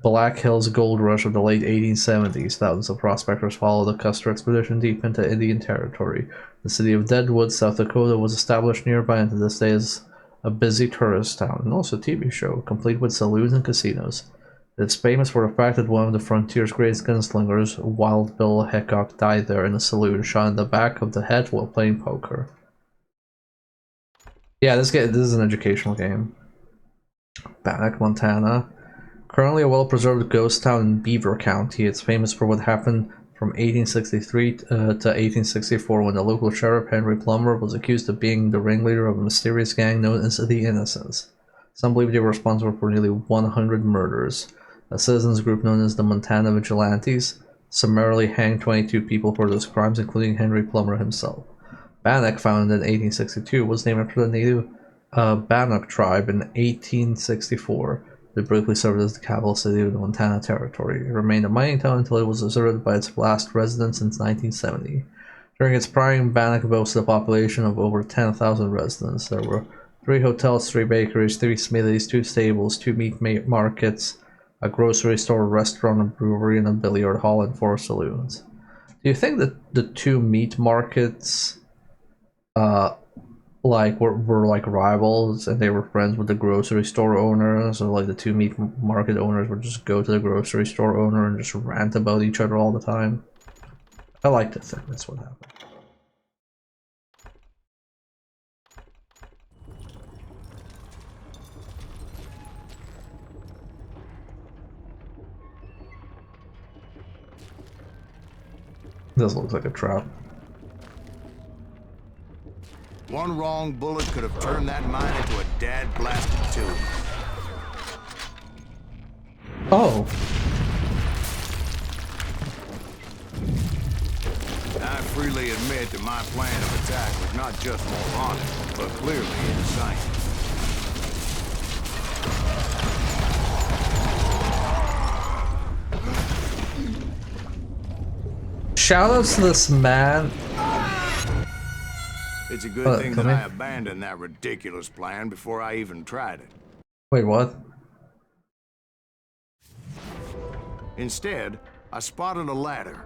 Black Hills Gold Rush of the late 1870s. Thousands of prospectors followed the Custer expedition deep into Indian Territory. The city of Deadwood, South Dakota was established nearby and to this day is a busy tourist town and also a TV show, complete with saloons and casinos. It's famous for the fact that one of the frontier's greatest gunslingers, Wild Bill Hickok, died there in a saloon, shot in the back of the head while playing poker. Yeah, this is an educational game. Bannock, Montana. Currently a well-preserved ghost town in Beaver County, it's famous for what happened from 1863 to 1864 when the local sheriff, Henry Plummer, was accused of being the ringleader of a mysterious gang known as the Innocents. Some believe they were responsible for nearly 100 murders. A citizens group known as the Montana Vigilantes summarily hanged 22 people for those crimes, including Henry Plummer himself. Bannock, founded in 1862, was named after the native Bannock tribe in 1864. It briefly served as the capital city of the Montana Territory. It remained a mining town until it was deserted by its last residents since 1970. During its prime, Bannock boasted a population of over 10,000 residents. There were 3 hotels, 3 bakeries, 3 smithies, 2 stables, 2 meat markets, a grocery store, a restaurant, a brewery, and a billiard hall, and 4 saloons. Do you think that the 2 meat markets were like rivals and they were friends with the grocery store owners, or like the 2 meat market owners would just go to the grocery store owner and just rant about each other all the time? I like to think that's what happened. This looks like a trap. One wrong bullet could have turned that mine into a dad-blasted tomb. Oh. I freely admit that my plan of attack was not just moronic, but clearly insane. Shoutouts to this man. It's a good thing that I abandoned that ridiculous plan before I even tried it. Wait, what? Instead, I spotted a ladder,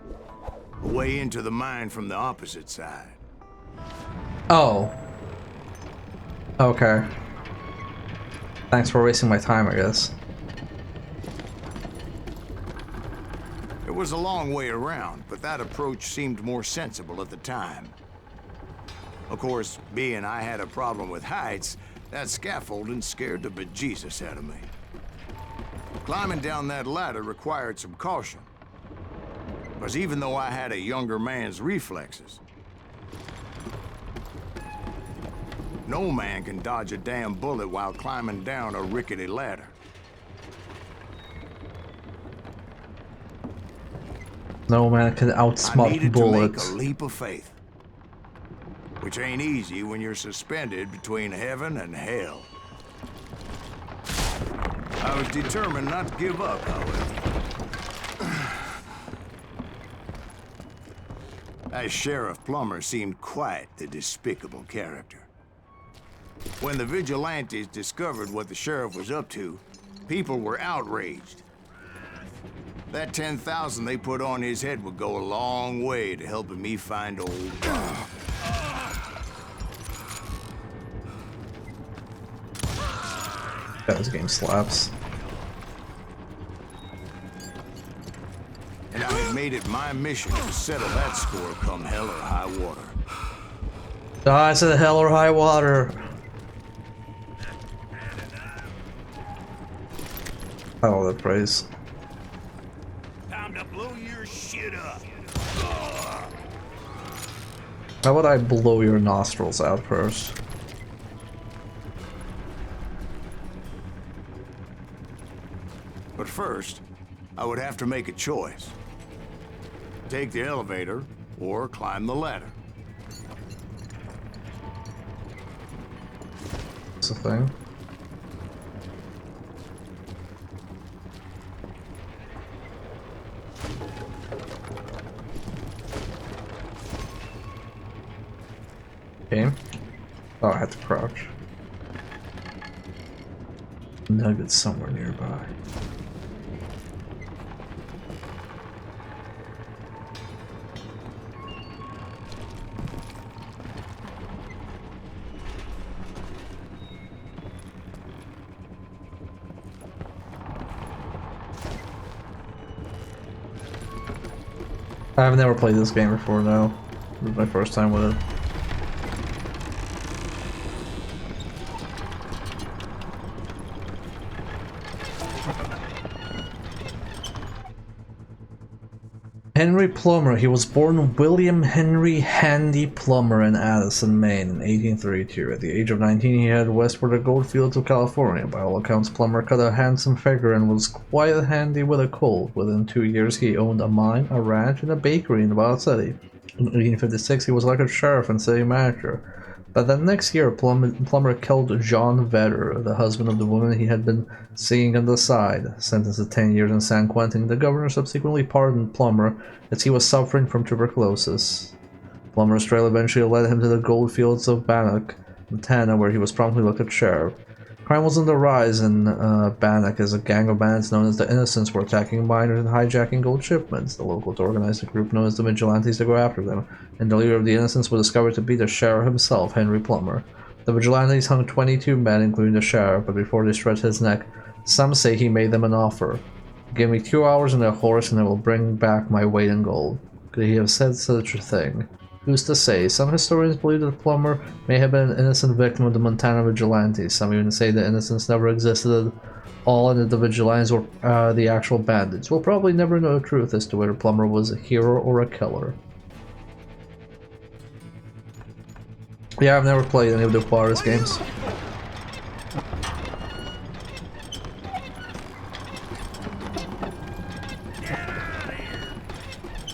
a way into the mine from the opposite side. Oh. Okay. Thanks for wasting my time, I guess. It was a long way around, but that approach seemed more sensible at the time. Of course, being I had a problem with heights, that scaffolding scared the bejesus out of me. Climbing down that ladder required some caution, because even though I had a younger man's reflexes, no man can dodge a damn bullet while climbing down a rickety ladder. No man can outsmart I needed bullets. to make a leap of faith, which ain't easy when you're suspended between heaven and hell. I was determined not to give up, however. That Sheriff Plummer seemed quite the despicable character. When the vigilantes discovered what the sheriff was up to, people were outraged. That 10,000 they put on his head would go a long way to helping me find old Bob. God, this game slaps. And I had made it my mission to settle that score come hell or high water. Die to the hell or high water. I love that phrase. Time to blow your shit up. How about I blow your nostrils out first? But first, I would have to make a choice. Take the elevator or climb the ladder. That's the thing. Okay. Oh, I had to crouch. Nuggets somewhere nearby. I've never played this game before, no. This is my first time with it. Henry Plummer. He was born William Henry Handy Plummer in Addison, Maine in 1832. At the age of 19, he headed west for the goldfields of California. By all accounts, Plummer cut a handsome figure and was quite handy with a Colt. Within 2 years, he owned a mine, a ranch, and a bakery in Nevada City. In 1856, he was elected sheriff and city manager. But that next year, Plummer killed John Vedder, the husband of the woman he had been seeing on the side. Sentenced to 10 years in San Quentin, the governor subsequently pardoned Plummer as he was suffering from tuberculosis. Plummer's trail eventually led him to the goldfields of Bannock, Montana, where he was promptly elected sheriff. Crime was on the rise in Bannock as a gang of bandits known as the Innocents were attacking miners and hijacking gold shipments. The locals organized a group known as the Vigilantes to go after them, and the leader of the Innocents was discovered to be the sheriff himself, Henry Plummer. The Vigilantes hung 22 men, including the sheriff, but before they stretched his neck, some say he made them an offer. Give me 2 hours and a horse and I will bring back my weight in gold. Could he have said such a thing? Who's to say? Some historians believe that Plummer may have been an innocent victim of the Montana Vigilantes. Some even say the Innocents never existed at all and that the Vigilantes were the actual bandits. We'll probably never know the truth as to whether Plummer was a hero or a killer. Yeah, I've never played any of the Juarez games.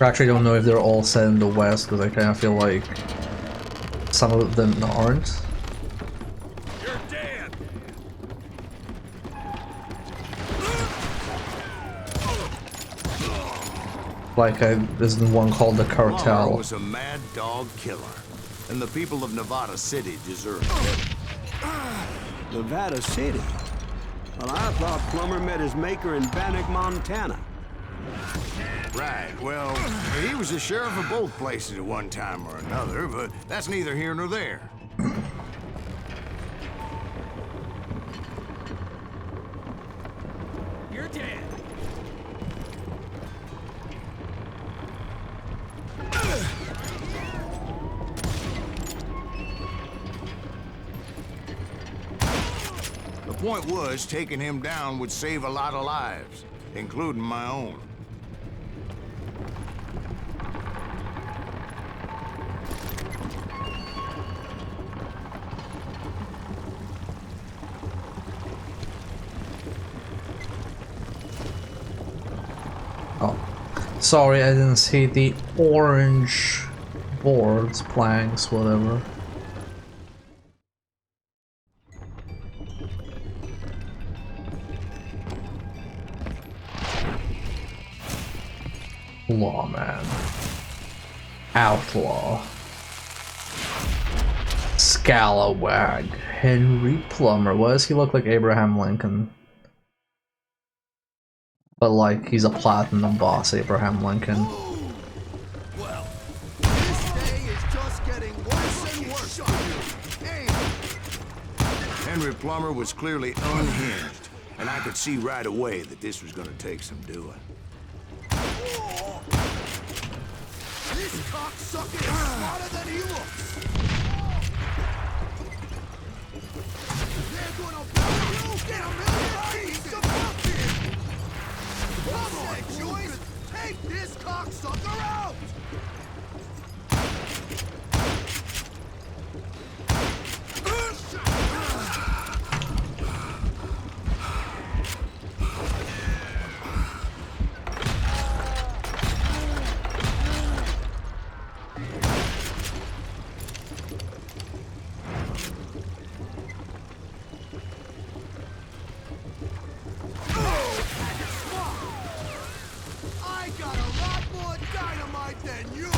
I actually don't know if they're all set in the West, because I kind of feel like some of them aren't. You're dead. Like, there's one called the Plummer Cartel. was a mad dog killer, and the people of Nevada City deserve it. Nevada City? Well, I thought Plummer met his maker in Bannock, Montana. Right, well, he was the sheriff of both places at one time or another, but that's neither here nor there. You're dead. The point was, taking him down would save a lot of lives, including my own. Oh, sorry, I didn't see the orange boards, planks, whatever. Lawman. Outlaw. Scalawag. Henry Plummer. Why does he look like Abraham Lincoln? But like, he's a platinum boss, Abraham Lincoln. Well, this day is just getting worse and worse on you. Hey, Henry Plummer was clearly unhinged, and I could see right away that this was gonna take some doing. this cocksucker is smarter than he looks. They're gonna blow you in a million pieces. Come on, Joyce! Take this cocksucker out! dynamite than you!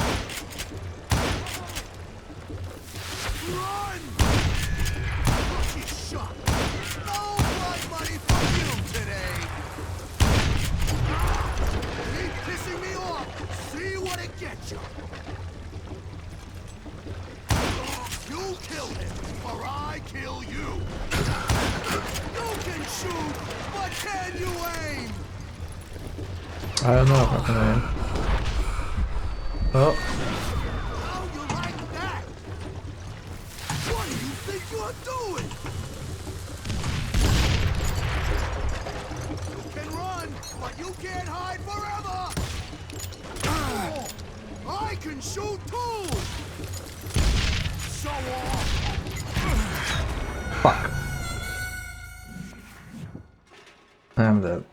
Run! Lucky shot! No blood money for you today! Keep pissing me off! See what it gets you! You kill him, or I kill you! You can shoot, but can you aim? I don't know if I can aim. Oh. How you like that? What do you think you're doing? You can run, but you can't hide forever! I can shoot too! Show off! Fuck. I'm dead.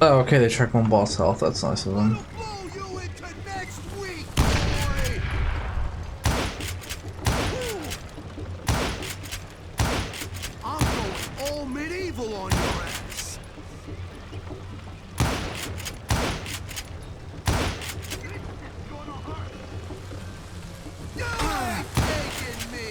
Oh, okay, they check one boss health. That's nice of them. I'll blow you into next week, boy! I'm going all medieval on your ass! You ain't taking me!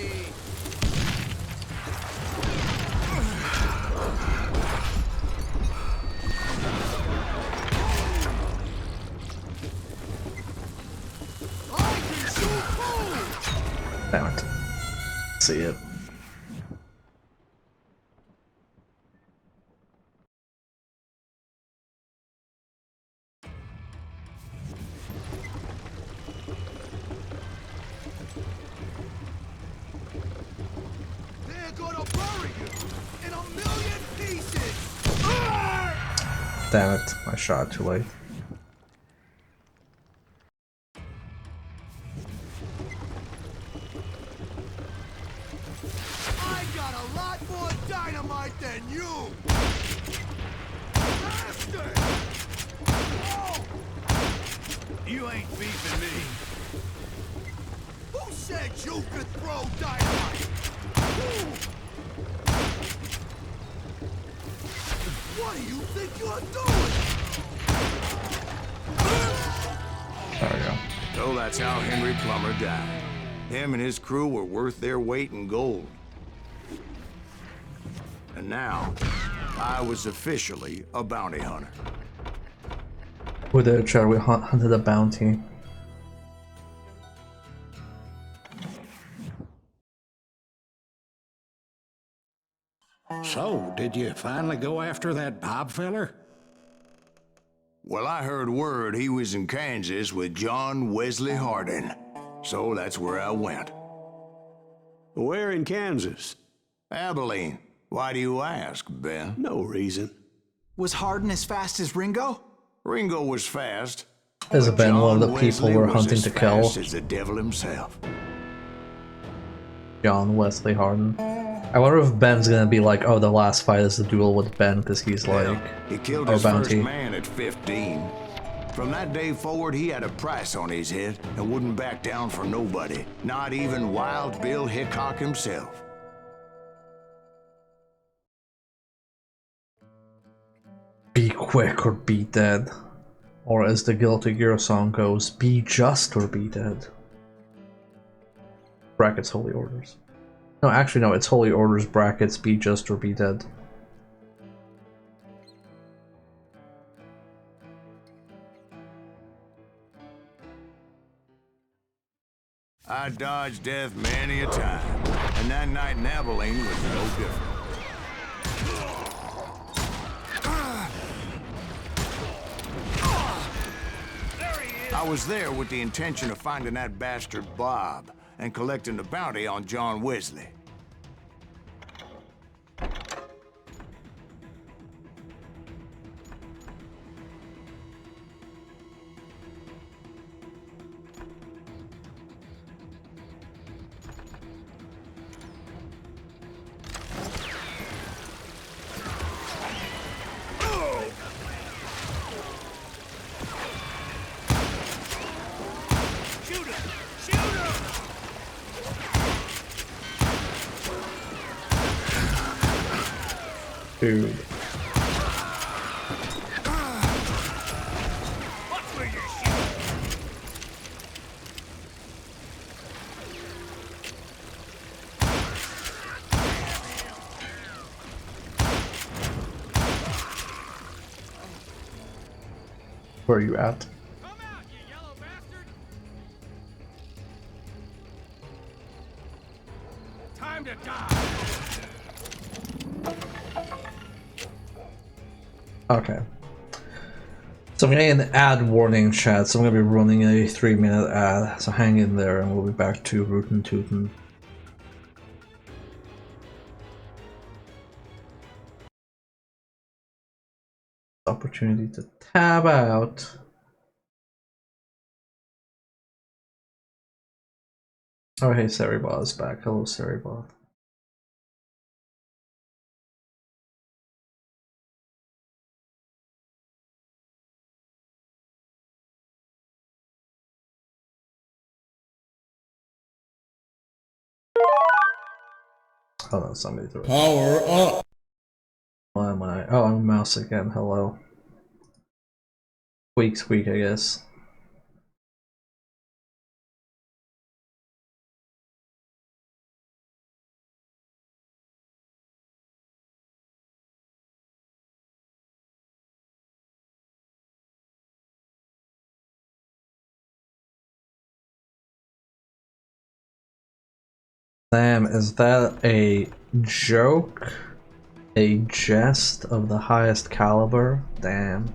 I can shoot too! Damn it. See it. They're gonna bury you in a million pieces! Damn it. I shot too late. I got a lot more dynamite than you! Bastard! Oh! You ain't beefing me! Who said you could throw dynamite? What do you think you're doing? There we go. So that's how Henry Plummer died. Him and his crew were worth their weight in gold. And now, I was officially a bounty hunter. With the chair, we hunted a bounty. So, did you finally go after that Bob feller? Well, I heard word he was in Kansas with John Wesley Hardin. So that's where I went. Where in Kansas? Abilene. Why do you ask, Ben? No reason. Was Hardin as fast as Ringo? Ringo was fast. Has but been one of the John people Wesley we're was hunting as to kill. fast as the devil himself. John Wesley Hardin. I wonder if Ben's gonna be like, oh, the last fight is the duel with Ben, because he's like He killed our his first bounty. man at 15. From that day forward, he had a price on his head and wouldn't back down for nobody, not even Wild Bill Hickok himself. Be quick or be dead. Or as the Guilty Gear song goes, be just or be dead. Brackets Holy Orders. No, actually no, it's Holy Orders brackets be just or be dead. I dodged death many a time, and that night in Abilene was no different. I was there with the intention of finding that bastard Bob and collecting the bounty on John Wesley. Dude. Where are you at? Come out, you yellow bastard! Time to die! Okay. So I'm getting an ad warning, chat, so I'm gonna be running a 3-minute ad, so hang in there and we'll be back to Rootin' Tootin'. Opportunity to tab out. Oh hey, Seribot is back. Hello, Seribot. Hold on, somebody threw it. Power up. Why am I? Oh, I'm a mouse again. Hello. Squeak, I guess. Damn, is that a joke? A jest of the highest caliber? Damn.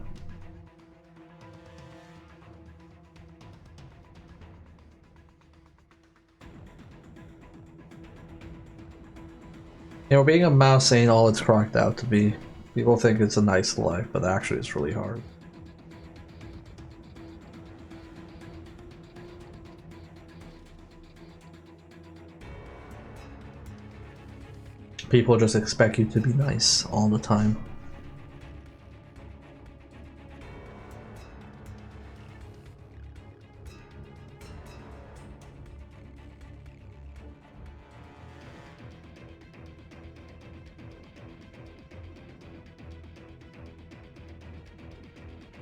You know, being a mouse ain't all it's cracked out to be. People think it's a nice life, but actually it's really hard. People just expect you to be nice all the time.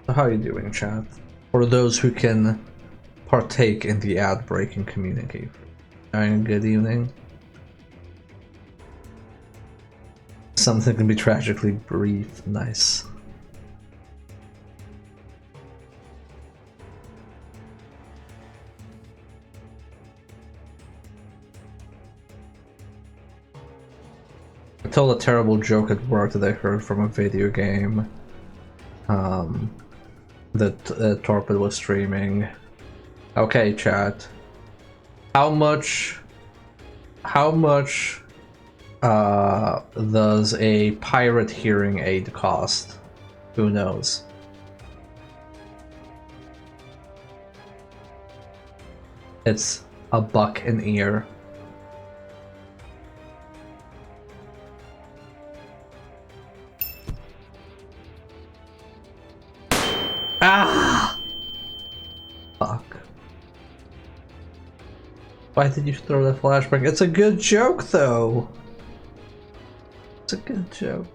So how are you doing, chat? For those who can partake in the ad break and communicate. Having a good evening. Something can be tragically brief. Nice. I told a terrible joke at work that I heard from a video game that Torpid was streaming. Okay, chat. How much does a pirate hearing aid cost? Who knows? It's $1 an ear. Ah! Fuck. Why did you throw that flashbang? It's a good joke, though. It's a good joke.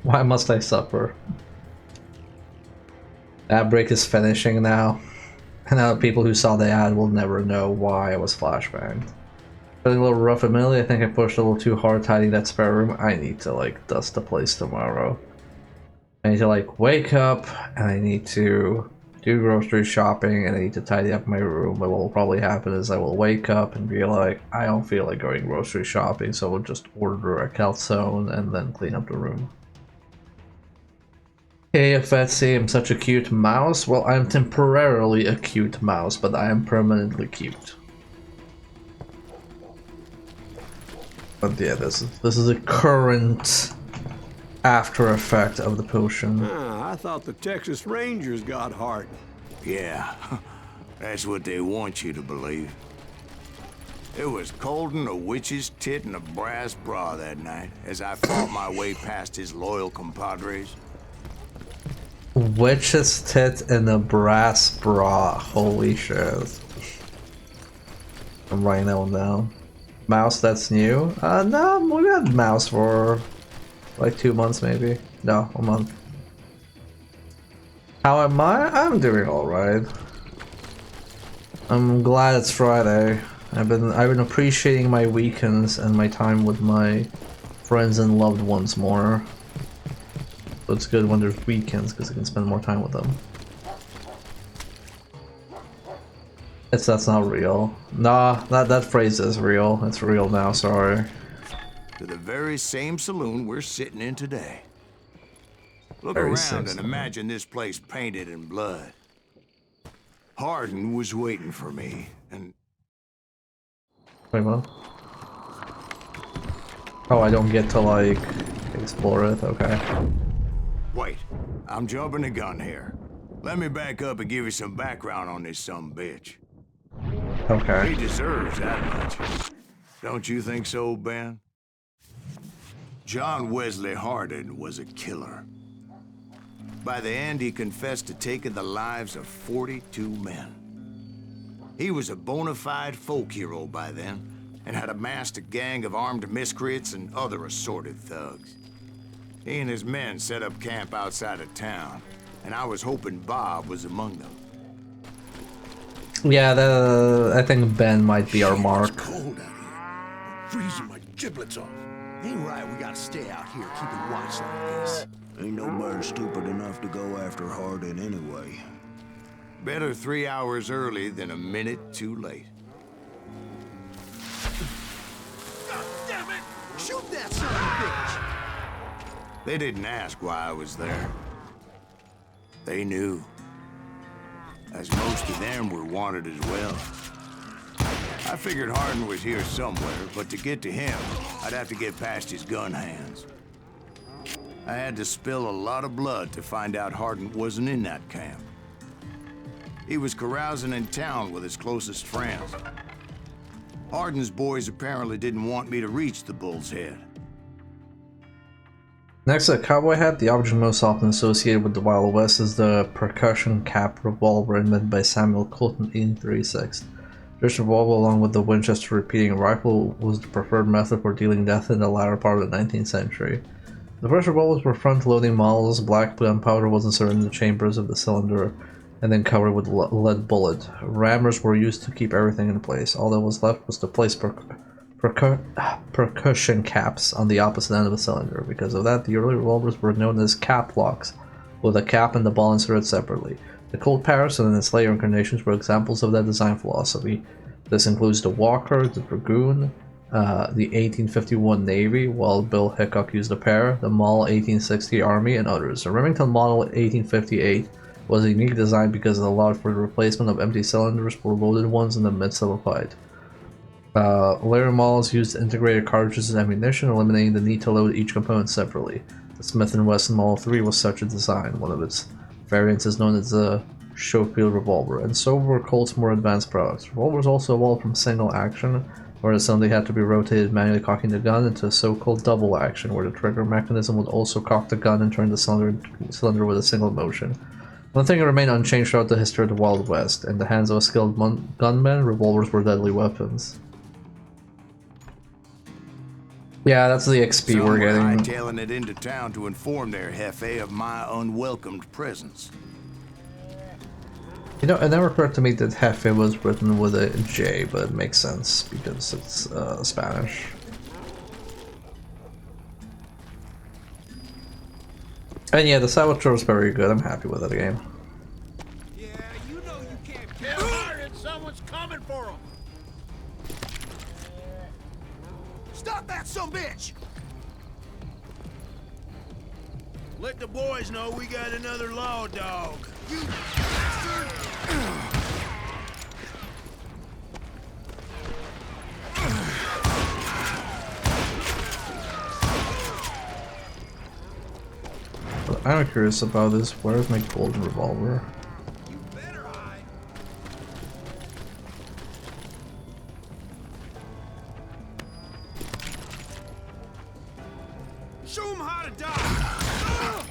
Why must I suffer? Ad break is finishing now. And now people who saw the ad will never know why I was flashbanged. Feeling a little rough admittedly. I think I pushed a little too hard tidying that spare room. I need to like dust the place tomorrow. I need to like wake up and I need to do grocery shopping and I need to tidy up my room. But what will probably happen is I will wake up and be like, I don't feel like going grocery shopping, so we'll just order a calzone and then clean up the room. Hey FSC, I'm such a cute mouse. Well, I'm temporarily a cute mouse, but I am permanently cute. But yeah, this is a current after effect of the potion. I thought the Texas Rangers got hardened. Yeah, that's what they want you to believe. It was cold in a witch's tit and a brass bra that night as I fought my way past his loyal compadres. Witch's tit and a brass bra. Holy shit. I'm writing that one down. Mouse that's new? No, we had mouse for like 2 months maybe. No, a month. How am I? I'm doing alright. I'm glad it's Friday. I've been appreciating my weekends and my time with my friends and loved ones more. So it's good when there's weekends because I can spend more time with them. That's not real. Nah, that phrase is real. It's real now, sorry. To the very same saloon we're sitting in today. Look Very around and sexy. imagine this place painted in blood. Hardin was waiting for me, and Wait, what? Oh, I don't get to, like, explore it? Okay. wait, I'm jumping the gun here. Let me back up and give you some background on this sumbitch. He Okay. deserves that much. Don't you think so, Ben? John Wesley Hardin was a killer. By the end, he confessed to taking the lives of 42 men. He was a bona fide folk hero by then, and had amassed a gang of armed miscreants and other assorted thugs. He and his men set up camp outside of town, and I was hoping Bob was among them. Yeah, I think Ben might be our mark. It's cold out here. I'm freezing my giblets off. Ain't right we gotta stay out here keeping watch like this. Ain't no bird stupid enough to go after Hardin anyway. Better 3 hours early than a minute too late. God damn it! Shoot that son of a bitch! They didn't ask why I was there. They knew. As most of them were wanted as well. I figured Hardin was here somewhere, but to get to him, I'd have to get past his gun hands. I had to spill a lot of blood to find out Hardin wasn't in that camp. He was carousing in town with his closest friends. Hardin's boys apparently didn't want me to reach the Bull's Head. Next, a cowboy hat. The object most often associated with the Wild West is the percussion cap revolver invented by Samuel Colt in 1836. This revolver, along with the Winchester repeating rifle, was the preferred method for dealing death in the latter part of the 19th century. The first revolvers were front-loading models. Black gunpowder was inserted in the chambers of the cylinder and then covered with lead bullet. Rammers were used to keep everything in place. All that was left was to place percussion caps on the opposite end of the cylinder. Because of that, the early revolvers were known as cap locks, with a cap and the ball inserted separately. The Colt Patterson and its later incarnations were examples of that design philosophy. This includes the Walker, the Dragoon, the 1851 Navy, while Bill Hickok used a pair, the Model 1860 Army, and others. The Remington Model 1858 was a unique design because it allowed for the replacement of empty cylinders for loaded ones in the midst of a fight. Later models used integrated cartridges and ammunition, eliminating the need to load each component separately. The Smith & Wesson Model 3 was such a design. One of its variants is known as the Schofield revolver, and so were Colt's more advanced products. Revolvers also evolved from single action, where the cylinder had to be rotated, manually cocking the gun, into a so-called double action, where the trigger mechanism would also cock the gun and turn the cylinder with a single motion. One thing that remained unchanged throughout the history of the Wild West. In the hands of a skilled gunman, revolvers were deadly weapons. Yeah, that's the XP Some we're were getting. hightailing it into town to inform their jefe of my unwelcomed presence. You know, it never occurred to me that Jefe was written with a J, but it makes sense because it's Spanish. And yeah, the Salvatore is very good. I'm happy with that game. Yeah, you know you can't kill Hardin. Someone's coming for him. Stop that sumbitch! Let the boys know we got another law dog. You bastard! What I'm curious about is where's my golden revolver? You better hide. Show him how to die.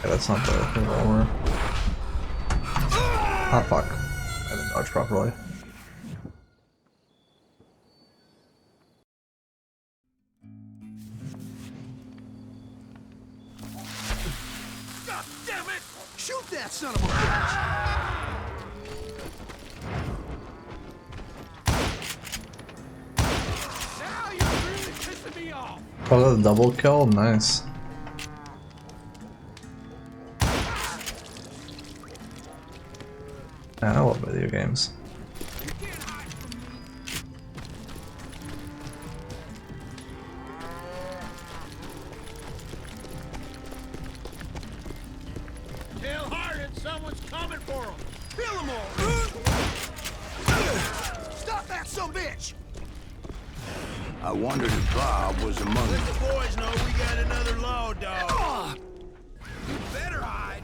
Yeah, that's not the revolver. Ah, fuck. I didn't dodge properly. God damn it! Shoot that son of a bitch! Now you're really pissing me off. Oh, that's a double kill? Nice. I love video games. Tell Hardin someone's coming for him. Kill them all. Stop that sumbitch! I wondered if Bob was among Let them. the boys know we got another law dog. You better hide.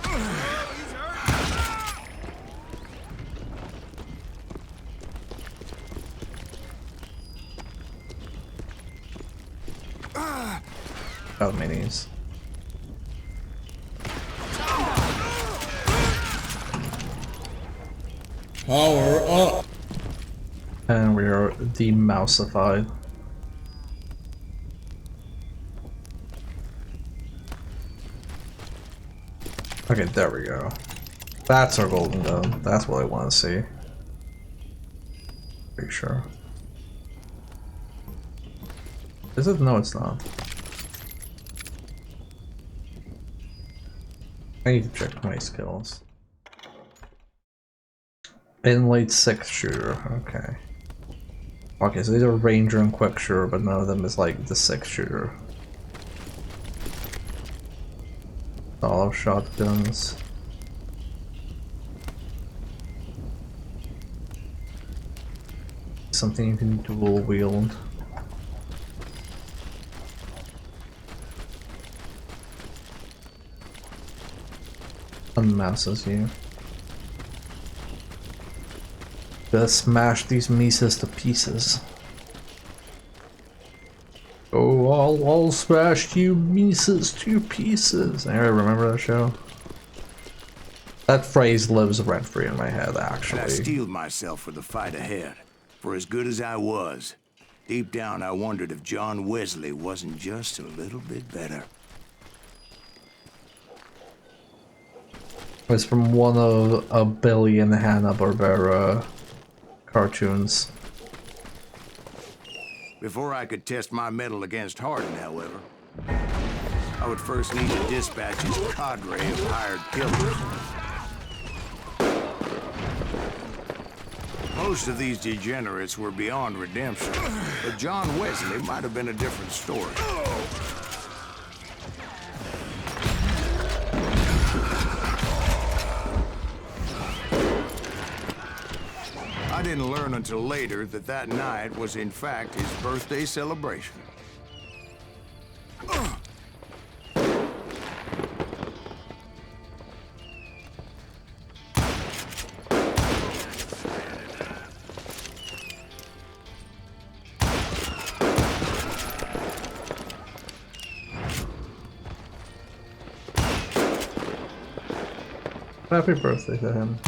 Oh, he's hurt. Oh, minis. Power up. And we are demouse-ified. Okay, there we go. That's our golden gun. That's what I want to see. Pretty sure. Is it? No, it's not. I need to check my skills. Inlaid 6 shooter, okay. Okay, so these are ranger and quick shooter, but none of them is like the 6 shooter. All shotguns. Something you can dual wield. Unmasses you. Just smash these Mises to pieces. Oh, I'll smash you Mises to pieces. I remember that show. That phrase lives rent-free in my head, And I actually. steeled myself for the fight ahead. For as good as I was, deep down I wondered if John Wesley wasn't just a little bit better. It's from one of a billion Hanna-Barbera cartoons. Before I could test my mettle against Hardin, however, I would first need to dispatch his cadre of hired killers. Most of these degenerates were beyond redemption, but John Wesley might have been a different story. I didn't learn until later that that night was in fact his birthday celebration. Happy birthday to him.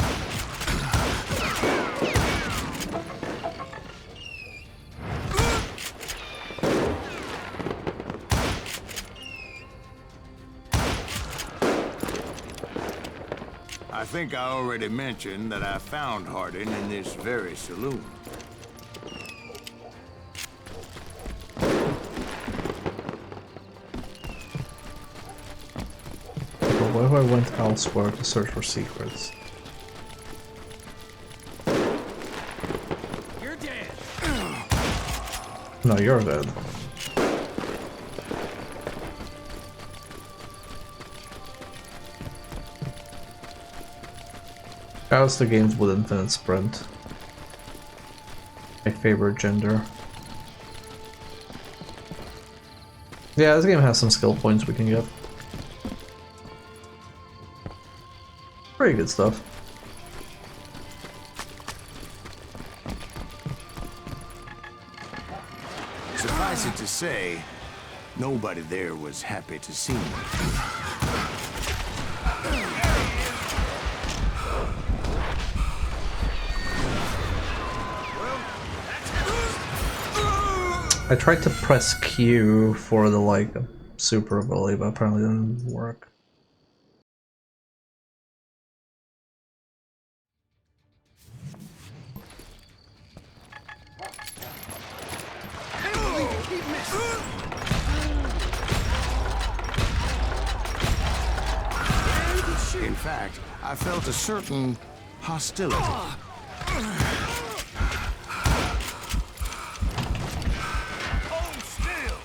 I think I already mentioned that I found Hardin in this very saloon. But what if I went elsewhere to search for secrets? You're dead. No, you're dead. How's the games with infinite sprint? My favorite gender. Yeah, this game has some skill points we can get. Pretty good stuff. Suffice it to say, nobody there was happy to see me. I tried to press Q for the like super ability, but apparently it didn't work. fact, I felt a certain hostility. Hold still.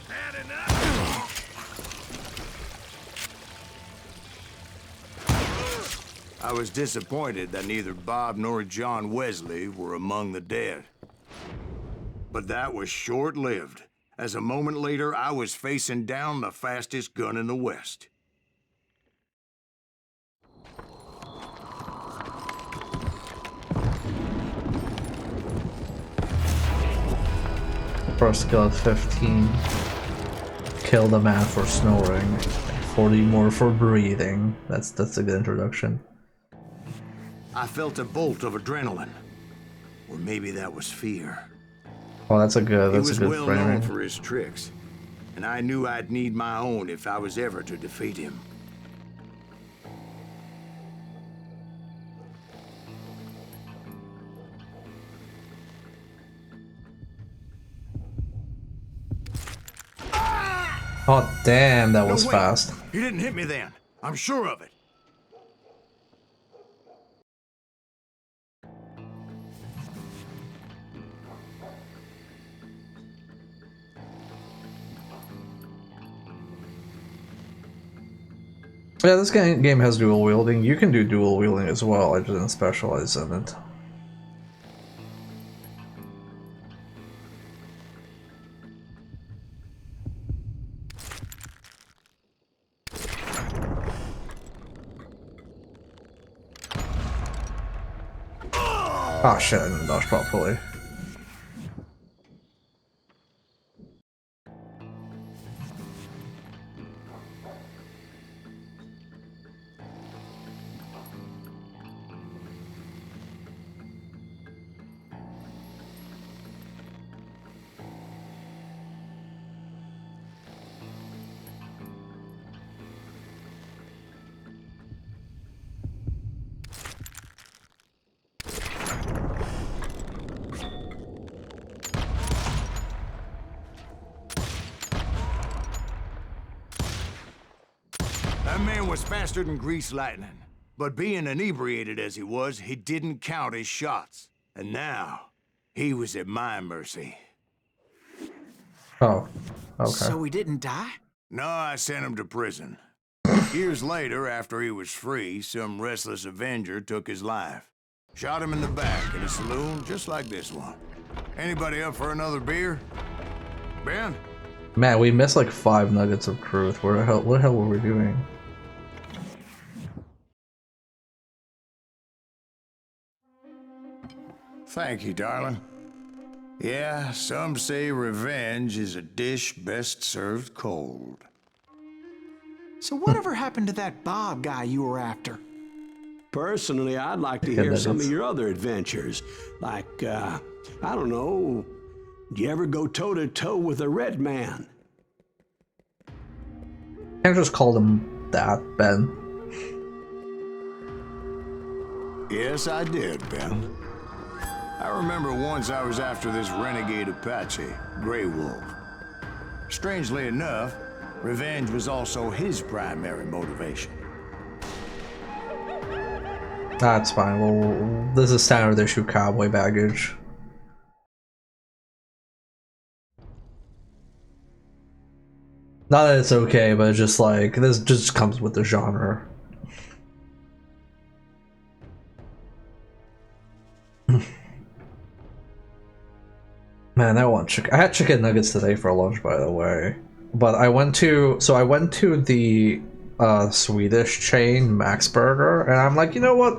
Had enough. I was disappointed that neither Bob nor John Wesley were among the dead. But that was short-lived, as a moment later I was facing down the fastest gun in the West. First kill at 15. Killed a man for snoring. 40 more for breathing. That's a good introduction. I felt a bolt of adrenaline. Or maybe that was fear. Oh, that's a good He was well known framing. for his tricks, and I knew I'd need my own if I was ever to defeat him. Oh damn, that No, was wait. fast. He didn't hit me then. I'm sure of it. Yeah, this game has dual wielding. You can do dual wielding as well. I didn't specialize in it. Ah shit, I didn't dodge properly. That man was faster than greased lightning. But being inebriated as he was, he didn't count his shots. And now, he was at my mercy. Oh, okay. So he didn't die? No, I sent him to prison. Years later, after he was free, some restless Avenger took his life. Shot him in the back in a saloon just like this one. Anybody up for another beer? Ben? Man, we missed like 5 nuggets of truth. What the hell were we doing? Thank you, darling. Yeah, some say revenge is a dish best served cold. So whatever happened to that Bob guy you were after? Personally, I'd like to Yeah, hear that some is- of your other adventures. Like, I don't know, did you ever go toe-to-toe with a red man? Can't just call them that, Ben. Yes, I did, Ben. I remember once I was after this renegade Apache, Grey Wolf. Strangely enough, revenge was also his primary motivation. That's fine. Well, this is standard issue cowboy baggage. Not that it's okay, but it's just like, this just comes with the genre. Man, I want chicken. I had chicken nuggets today for lunch, by the way. But I went to the Swedish chain Max Burger, and I'm like, you know what?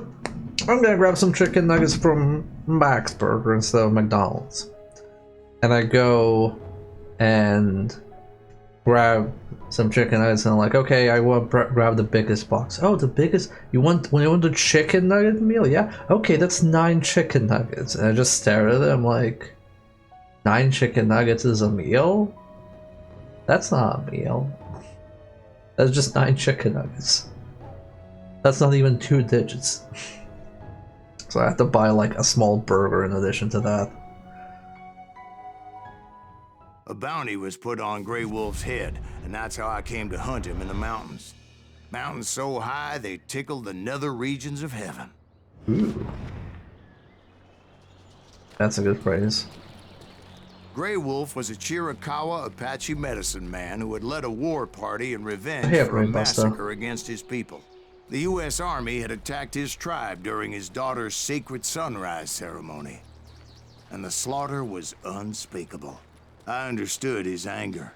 I'm gonna grab some chicken nuggets from Max Burger instead of McDonald's. And I go and grab some chicken nuggets, and I'm like, okay, I want to grab the biggest box. Oh, the biggest? You want the chicken nugget meal? Yeah. Okay, that's 9 chicken nuggets. And I just stare at it. I'm like, 9 chicken nuggets is a meal? That's not a meal. That's just 9 chicken nuggets. That's not even 2 digits. So I have to buy like a small burger in addition to that. A bounty was put on Grey Wolf's head, and that's how I came to hunt him in the mountains. Mountains so high they tickle the nether regions of heaven. Ooh. That's a good phrase. Grey Wolf was a Chiricahua Apache medicine man who had led a war party in revenge Hey, for a Brain Buster. massacre against his people. The U.S. Army had attacked his tribe during his daughter's sacred sunrise ceremony, and the slaughter was unspeakable. I understood his anger,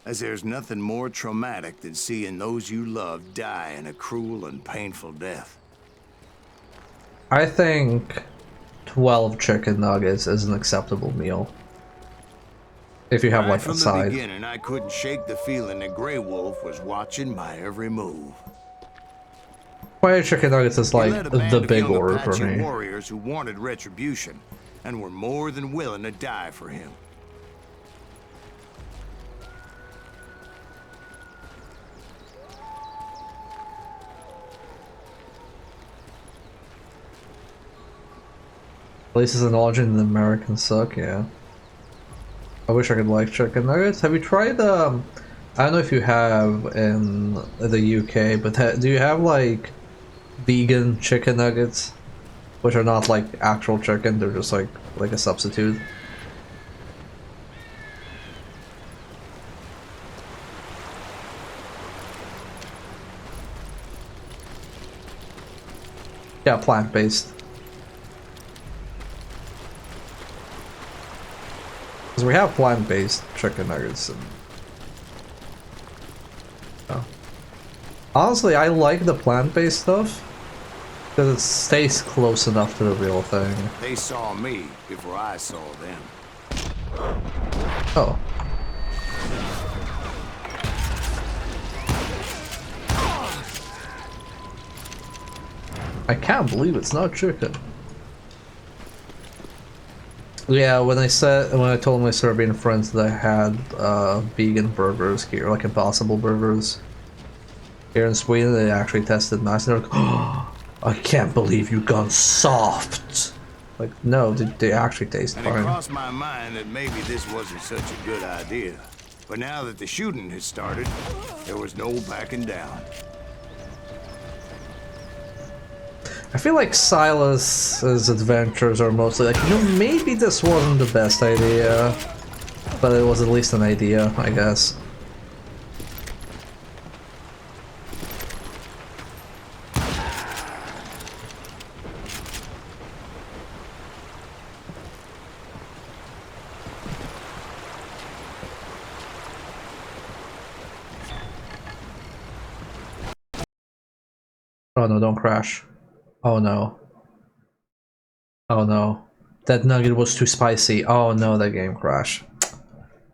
as there's nothing more traumatic than seeing those you love die in a cruel and painful death. I think 12 chicken nuggets is an acceptable meal. If you have Right like from a the side. beginning, I couldn't shake the feeling that Grey Wolf was watching my every move. Fried chicken nuggets is He like led a the band of big young order for Apache me. warriors who wanted retribution and were more than willing to die for him. At least it's an origin the American suck, yeah. I wish I could like chicken nuggets. Have you tried I don't know if you have in the UK, but do you have like vegan chicken nuggets? Which are not like actual chicken, they're just like a substitute. Yeah, plant-based. Because we have plant-based chicken nuggets. And... oh. Honestly, I like the plant-based stuff because it stays close enough to the real thing. They saw me before I saw them. Oh. I can't believe it's not chicken. Yeah, when I told my Serbian friends that I had vegan burgers here, like Impossible burgers here in Sweden, they actually tested nice. And they're like, "Oh, I can't believe you gone soft." Like, no, they actually taste And it fine. crossed my mind that maybe this wasn't such a good idea. But now that the shooting had started, there was no backing down. I feel like Silas's adventures are mostly like, maybe this wasn't the best idea, but it was at least an idea, I guess. Oh no, don't crash. Oh no. Oh no. That nugget was too spicy. Oh no, that game crashed.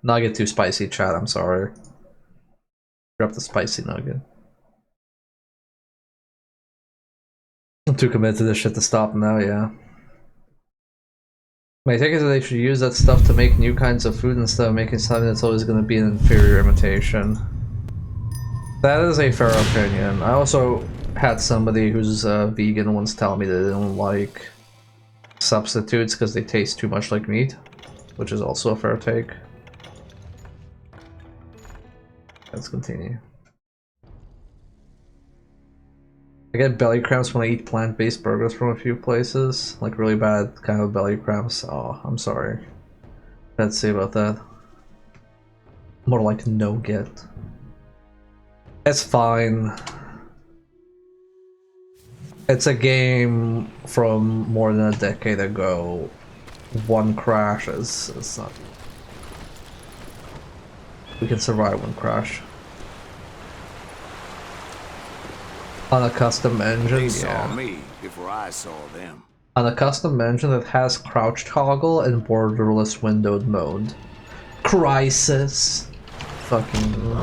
Nugget too spicy, chat, I'm sorry. Drop the spicy nugget. I'm too committed to this shit to stop now, yeah. My take is that they should use that stuff to make new kinds of food instead of making something that's always going to be an inferior imitation. That is a fair opinion. I also had somebody who's vegan once tell me that they don't like substitutes because they taste too much like meat, which is also a fair take. Let's continue. I get belly cramps when I eat plant-based burgers from a few places, like really bad kind of belly cramps. Oh, I'm sorry. Bad to say about that. More like no get. It's fine. It's a game from more than a decade ago. One crash is not... we can survive one crash. On a custom engine, They saw yeah. me before I saw them. On a custom engine that has crouch toggle and borderless windowed mode. Crisis. Fucking...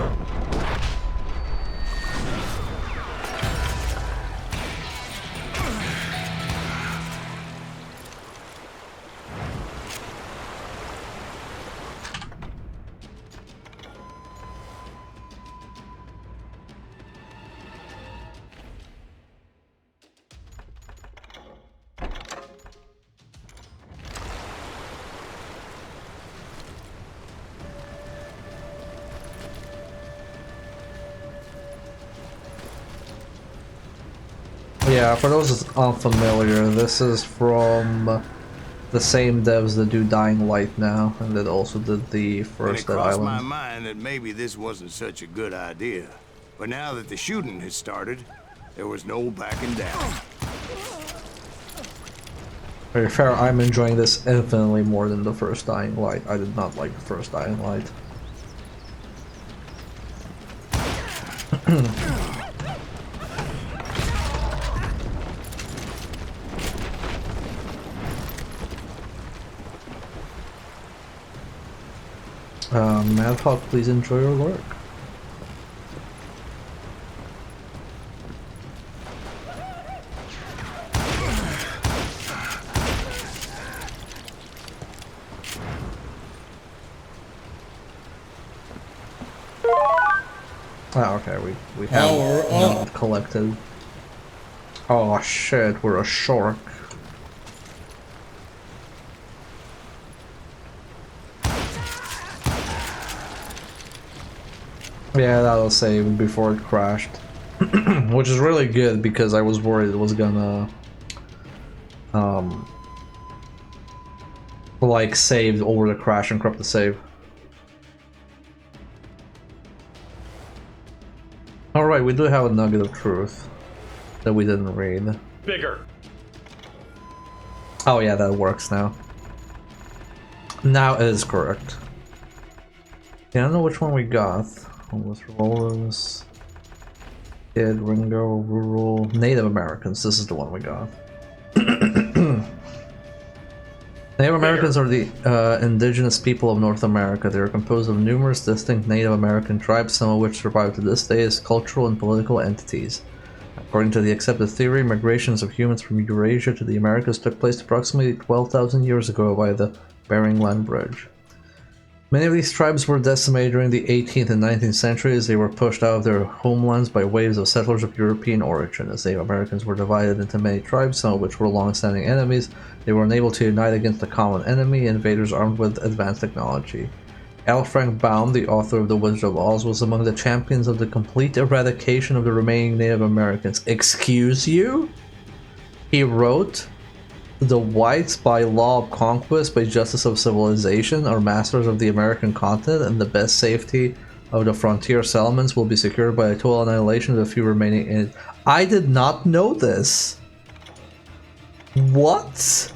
Yeah, for those unfamiliar, this is from the same devs that do Dying Light now, and that also did the And it first Dead crossed my Island. mind that maybe this wasn't such a good idea. But now that the shooting has started, there was no backing down. To be fair, I'm enjoying this infinitely more than the first Dying Light. I did not like the first Dying Light. Madhawk, please enjoy your work. Oh, okay, we have not collected. Oh shit, we're a shark. Yeah, that'll save before it crashed. Which is really good because I was worried it was gonna like save over the crash and corrupt the save. Alright, we do have a nugget of truth that we didn't read. Bigger. Oh yeah, that works now. Now it is correct. Yeah, I don't know which one we got. Homeless rollers. Kid, Ringo, rural, Native Americans. This is the one we got. Native Americans are the indigenous people of North America. They are composed of numerous distinct Native American tribes, some of which survive to this day as cultural and political entities. According to the accepted theory, migrations of humans from Eurasia to the Americas took place approximately 12,000 years ago by the Bering Land Bridge. Many of these tribes were decimated during the 18th and 19th centuries. They were pushed out of their homelands by waves of settlers of European origin. As Native Americans were divided into many tribes, some of which were long-standing enemies, they were unable to unite against a common enemy, invaders armed with advanced technology. L. Frank Baum, the author of The Wizard of Oz, was among the champions of the complete eradication of the remaining Native Americans. Excuse you? He wrote, "The whites, by law of conquest, by justice of civilization, are masters of the American continent, and the best safety of the frontier settlements will be secured by a total annihilation of the few remaining in it." I did not know this. What?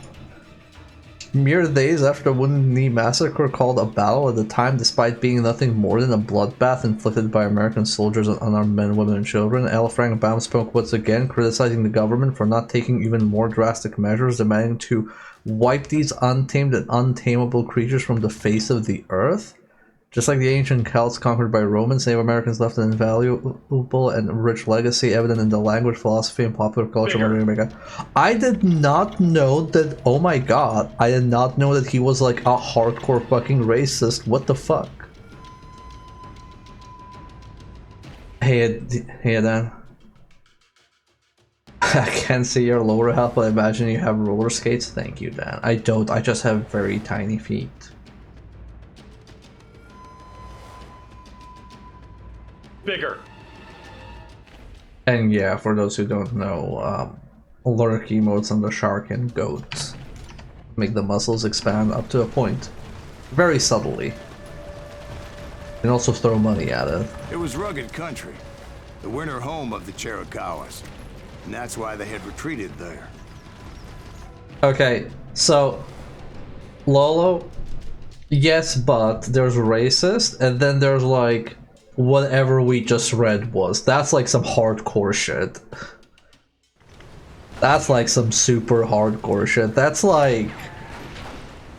Mere days after the Wounded Knee Massacre, called a battle at the time, despite being nothing more than a bloodbath inflicted by American soldiers on unarmed men, women, and children, L. Frank Baum spoke once again, criticizing the government for not taking even more drastic measures, demanding to wipe these untamed and untamable creatures from the face of the earth. Just like the ancient Celts conquered by Romans, Native Americans left an invaluable and rich legacy evident in the language, philosophy, and popular culture. I did not know that, oh my god, I did not know that he was like a hardcore fucking racist. What the fuck? Hey Dan. I can't see your lower half, but I imagine you have roller skates. Thank you, Dan. I don't, I just have very tiny feet. Bigger. And yeah, for those who don't know, lurk emotes on the shark and goat make the muscles expand up to a point. Very subtly. You can also throw money at it. It was rugged country, the winter home of the Chiricahuas, and that's why they had retreated there. Okay, so Lolo, yes, but there's racist, and then there's like whatever we just read was. That's like some hardcore shit. That's like some super hardcore shit. That's like,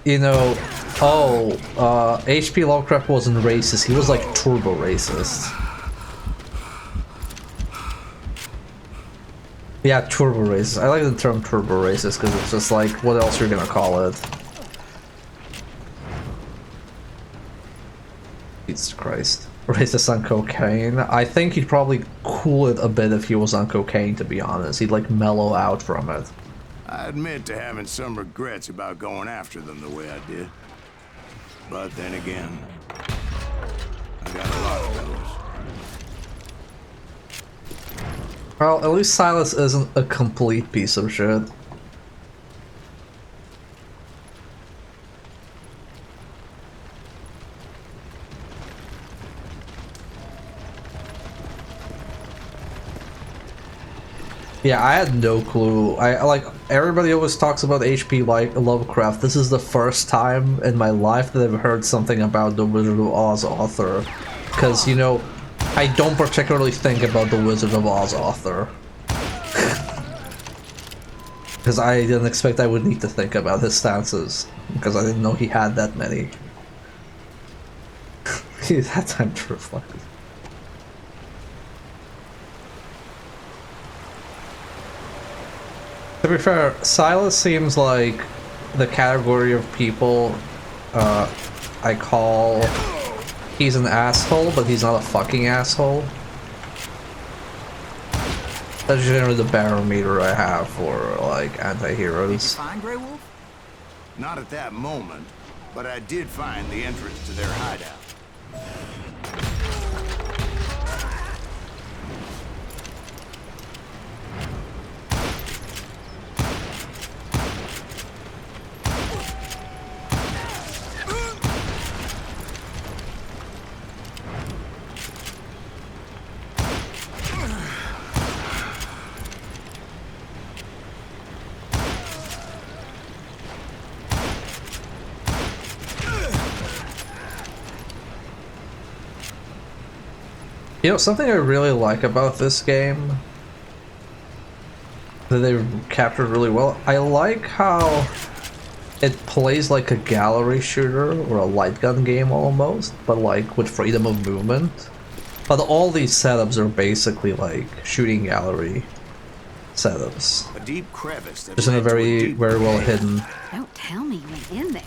you know, oh, H.P. Lovecraft wasn't racist, he was like turbo racist. Yeah, turbo racist. I like the term turbo racist because it's just like, what else you're gonna call it? Jesus Christ. Racist on cocaine. I think he'd probably cool it a bit if he was on cocaine, to be honest. He'd like mellow out from it. I admit to having some regrets about going after them the way I did. But then again, I got a lot of those. Well, at least Silas isn't a complete piece of shit. Yeah, I had no clue. I like everybody always talks about H.P. like Lovecraft. This is the first time in my life that I've heard something about the Wizard of Oz author. Because, you know, I don't particularly think about the Wizard of Oz author. Because I didn't expect I would need to think about his stances. Because I didn't know he had that many. He had time to reflect. To be fair, Silas seems like the category of people I call he's an asshole, but he's not a fucking asshole. That's generally the barometer I have for like anti-heroes. Did you find Grey Wolf? Not at that moment, but I did find the entrance to their hideout. You know, something I really like about this game that they captured really well, I like how it plays like a gallery shooter or a light gun game almost, but like with freedom of movement. But all these setups are basically like shooting gallery setups. A deep crevice that Just in a led to very well cave. hidden. Don't tell me you went in there.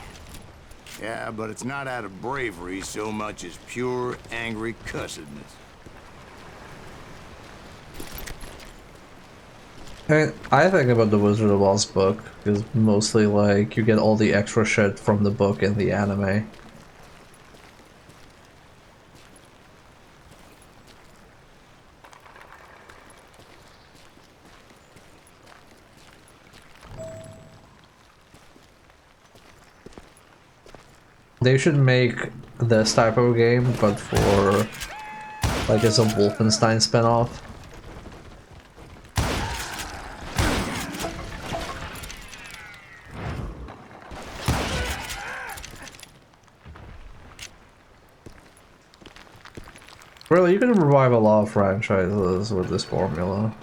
Yeah, but it's not out of bravery so much as pure angry cussedness. I think about the Wizard of Oz book is mostly like you get all the extra shit from the book in the anime. They should make this type of game, but for like as a Wolfenstein spinoff. Really, you can revive a lot of franchises with this formula.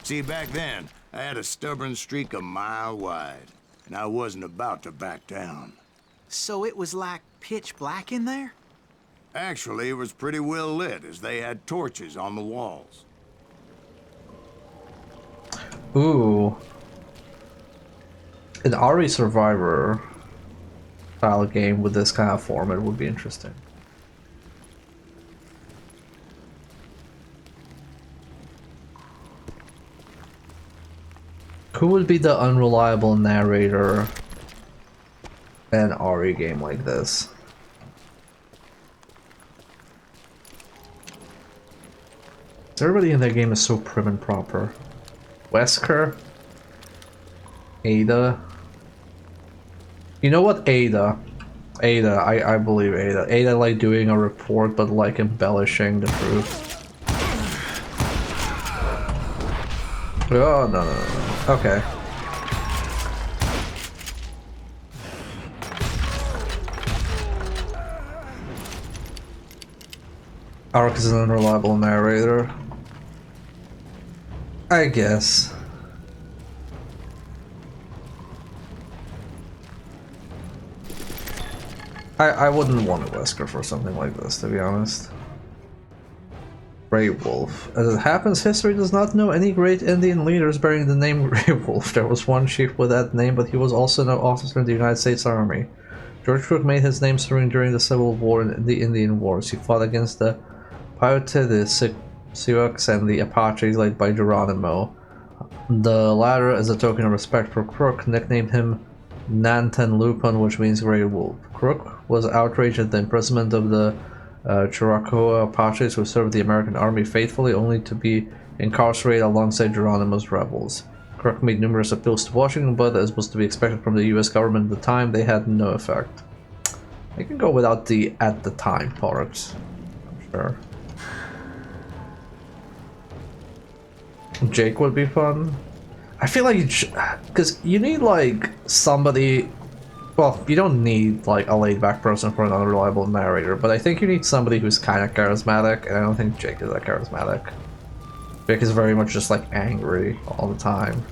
See, back then, I had a stubborn streak a mile wide, and I wasn't about to back down. So it was like pitch black in there? Actually, it was pretty well lit, as they had torches on the walls. Ooh. An RE Survivor style game with this kind of format would be interesting. Who would be the unreliable narrator in an RE game like this? Everybody in that game is so prim and proper. Wesker? Ada? You know what, Ada? Ada, I believe Ada. Ada like doing a report but like embellishing the truth. Oh, no. Okay. Ark is an unreliable narrator. I guess. I wouldn't want a Wesker for something like this, to be honest. Grey Wolf. As it happens, history does not know any great Indian leaders bearing the name Grey Wolf. There was one chief with that name, but he was also no officer in the United States Army. George Crook made his name serving during the Civil War and the Indian Wars. He fought against the Paiute, the Sioux, and the Apaches led by Geronimo. The latter, as a token of respect for Crook, nicknamed him Nanten Lupon, which means Grey Wolf. Crook was outraged at the imprisonment of the Chiracoa Apaches who served the American Army faithfully, only to be incarcerated alongside Geronimo's rebels. Crook made numerous appeals to Washington, but as was to be expected from the US government at the time, they had no effect. I can go without the "at the time" part, I'm sure. Jake would be fun. I feel like because you need like somebody. Well, you don't need like a laid-back person for an unreliable narrator, but I think you need somebody who's kind of charismatic, and I don't think Jake is that charismatic. Jake is very much just like angry all the time.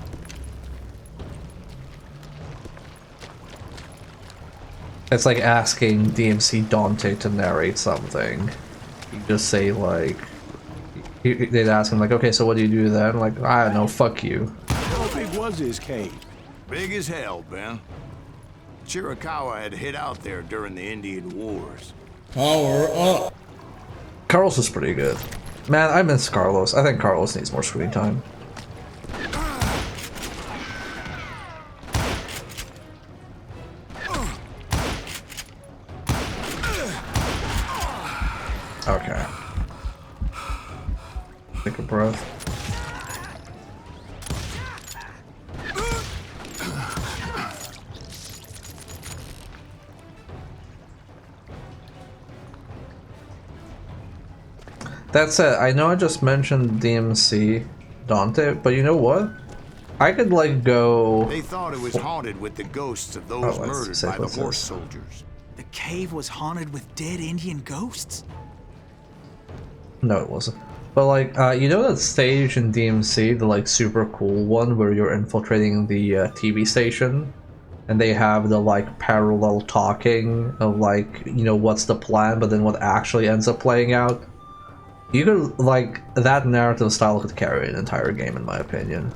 It's like asking DMC Dante to narrate something. You just say like, they'd ask him like, okay, so what do you do then? Like, I don't know, fuck you. How big was his cave? Big as hell, Ben. Chiricahua had hid out there during the Indian Wars. Power up. Carlos was pretty good. Man, I miss Carlos. I think Carlos needs more screen time. Okay. Take a breath. That said, I know I just mentioned DMC Dante, but you know what? I could like go... They thought it was haunted with the ghosts of those murdered by the horse soldiers. The cave was haunted with dead Indian ghosts? No, it wasn't. But like, you know that stage in DMC, the like super cool one where you're infiltrating the TV station? And they have the like parallel talking of like, you know, what's the plan, but then what actually ends up playing out? You could, like, that narrative style could carry an entire game, in my opinion.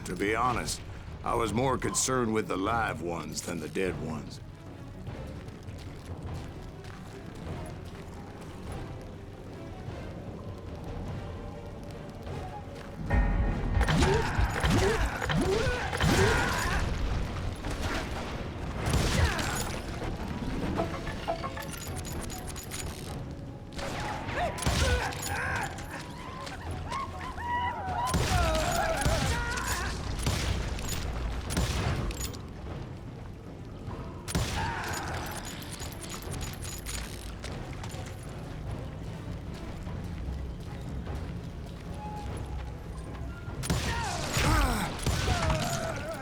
To be honest, I was more concerned with the live ones than the dead ones.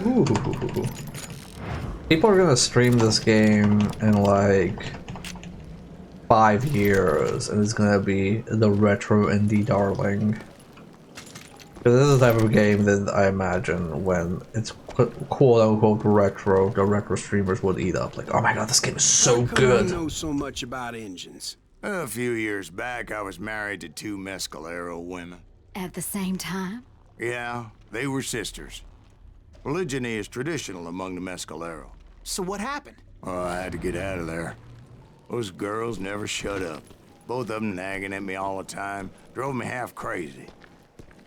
Ooh. People are gonna stream this game in like 5 years, and it's gonna be the retro indie darling. This is the type of game that I imagine when it's quote-unquote retro, the retro streamers would eat up. Like, oh my god, this game is so good. I know so much about engines. A few years back, I was married to 2 Mescalero women. At the same time? Yeah, they were sisters. Polygyny is traditional among the Mescalero. So what happened? Oh, I had to get out of there. Those girls never shut up. Both of them nagging at me all the time. Drove me half crazy.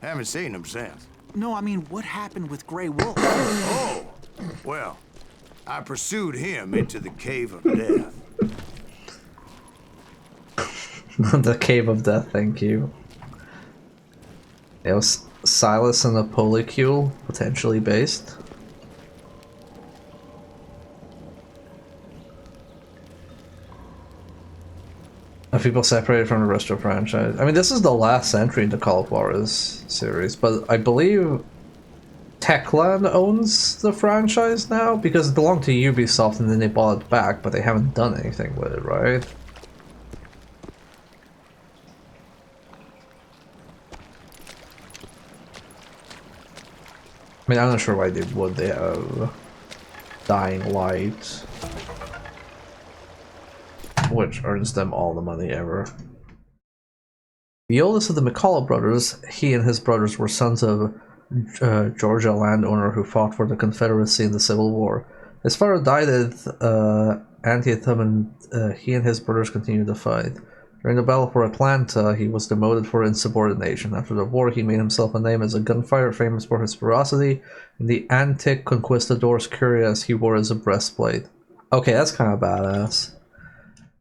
Haven't seen them since. No, I mean, what happened with Grey Wolf? Oh, well, I pursued him into the Cave of Death. The Cave of Death, thank you. It was Silas and a Polycule, potentially based. Of people separated from the rest of the franchise. I mean, this is the last entry in the Call of Juarez series, but I believe Techland owns the franchise now, because it belonged to Ubisoft and then they bought it back, but they haven't done anything with it, right? I mean, I'm not sure why they would. They have Dying Light, which earns them all the money ever. The oldest of the McCullough brothers, he and his brothers were sons of Georgia landowner who fought for the Confederacy in the Civil War. His father died at Antietam, and he and his brothers continued the fight. During the Battle for Atlanta, he was demoted for insubordination. After the war, he made himself a name as a gunfighter famous for his ferocity and the antique conquistador's cuirass he wore as a breastplate. Okay, that's kind of badass.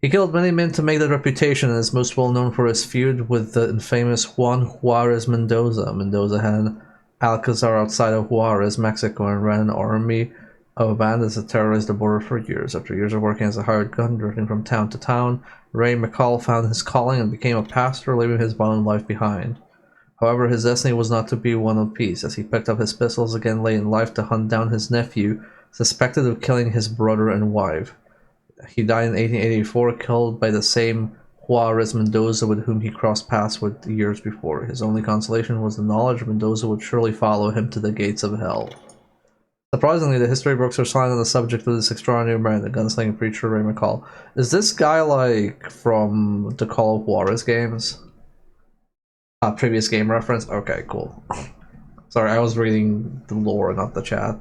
He killed many men to make that reputation and is most well known for his feud with the infamous Juan Juarez Mendoza. Mendoza had Alcazar outside of Juarez, Mexico, and ran an army of bandits that terrorized the border for years. After years of working as a hired gun, drifting from town to town, Ray McCall found his calling and became a pastor, leaving his violent life behind. However, his destiny was not to be one of peace, as he picked up his pistols again late in life to hunt down his nephew, suspected of killing his brother and wife. He died in 1884, killed by the same Juarez Mendoza with whom he crossed paths with years before. His only consolation was the knowledge Mendoza would surely follow him to the gates of hell. Surprisingly, the history books are silent on the subject of this extraordinary man, the gunslinger preacher Ray McCall. Is this guy like from the Call of Juarez games? Previous game reference? Okay, cool. Sorry, I was reading the lore, not the chat.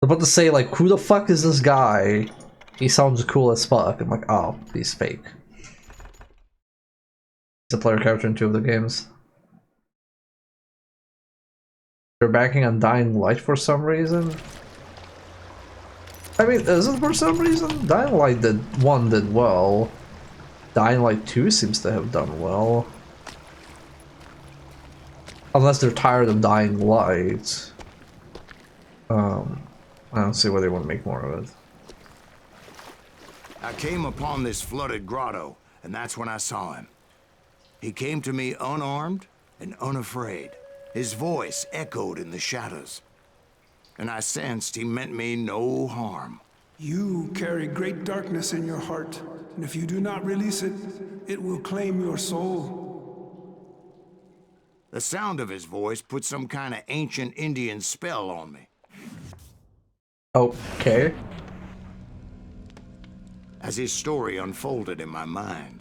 I'm about to say, like, who the fuck is this guy? He sounds cool as fuck. I'm like, oh, he's fake. He's a player character in 2 of the games. They're banking on Dying Light for some reason. I mean, is it for some reason? Dying Light 1 did well. Dying Light 2 seems to have done well. Unless they're tired of Dying Light. I don't see why they want to make more of it. I came upon this flooded grotto, and that's when I saw him. He came to me unarmed and unafraid. His voice echoed in the shadows, and I sensed he meant me no harm. You carry great darkness in your heart, and if you do not release it, it will claim your soul. The sound of his voice put some kind of ancient Indian spell on me. Okay. As his story unfolded in my mind.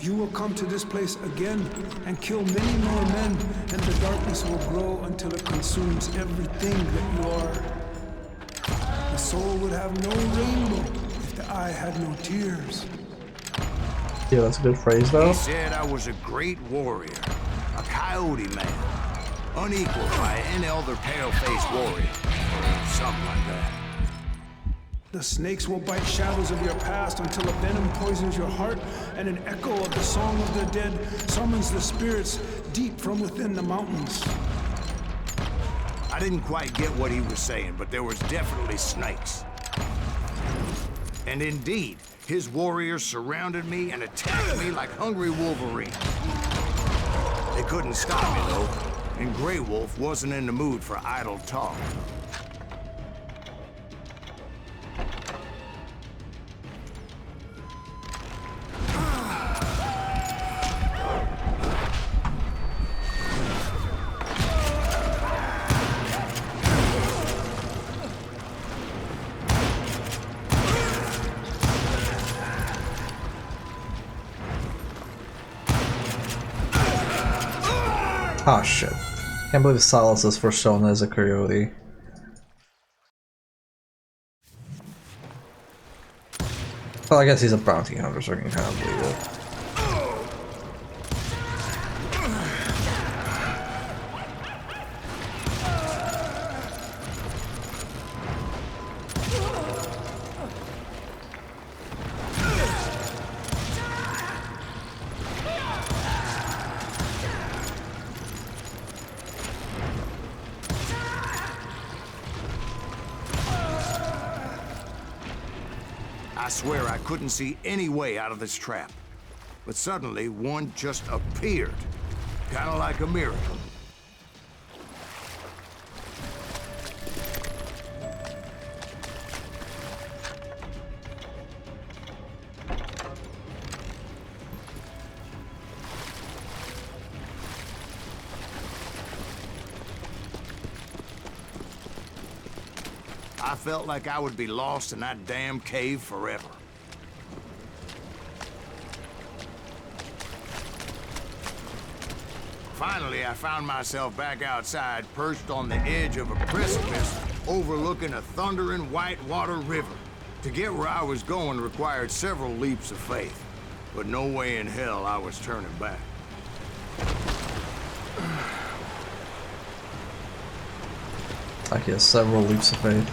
You will come to this place again and kill many more men, and the darkness will grow until it consumes everything that you are. The soul would have no rainbow if the eye had no tears. Yeah, that's a good phrase, though. He said I was a great warrior, a coyote man, unequaled by any other pale-faced warrior, something like that. The snakes will bite shadows of your past until a venom poisons your heart, and an echo of the song of the dead summons the spirits deep from within the mountains. I didn't quite get what he was saying, but there was definitely snakes. And indeed, his warriors surrounded me and attacked me like hungry wolverines. They couldn't stop me, though, and Grey Wolf wasn't in the mood for idle talk. Ah, shit. Can't believe Silas is persona as a coyote. Well, I guess he's a bounty hunter, so I can kind of believe it. I swear I couldn't see any way out of this trap. But suddenly, one just appeared. Kind of like a miracle. I felt like I would be lost in that damn cave forever. Finally, I found myself back outside, perched on the edge of a precipice, overlooking a thundering whitewater river. To get where I was going required several leaps of faith, but no way in hell I was turning back. I guess several leaps of faith.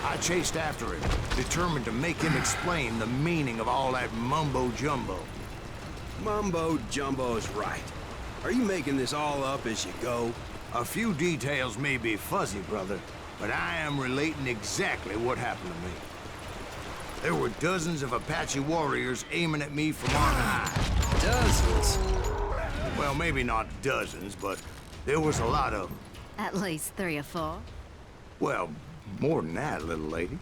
I chased after him, determined to make him explain the meaning of all that mumbo-jumbo. Mumbo-jumbo's right. Are you making this all up as you go? A few details may be fuzzy, brother, but I am relating exactly what happened to me. There were dozens of Apache warriors aiming at me from on high. Dozens? Well, maybe not dozens, but there was a lot of them. At least 3 or 4. Well, more than that, little lady.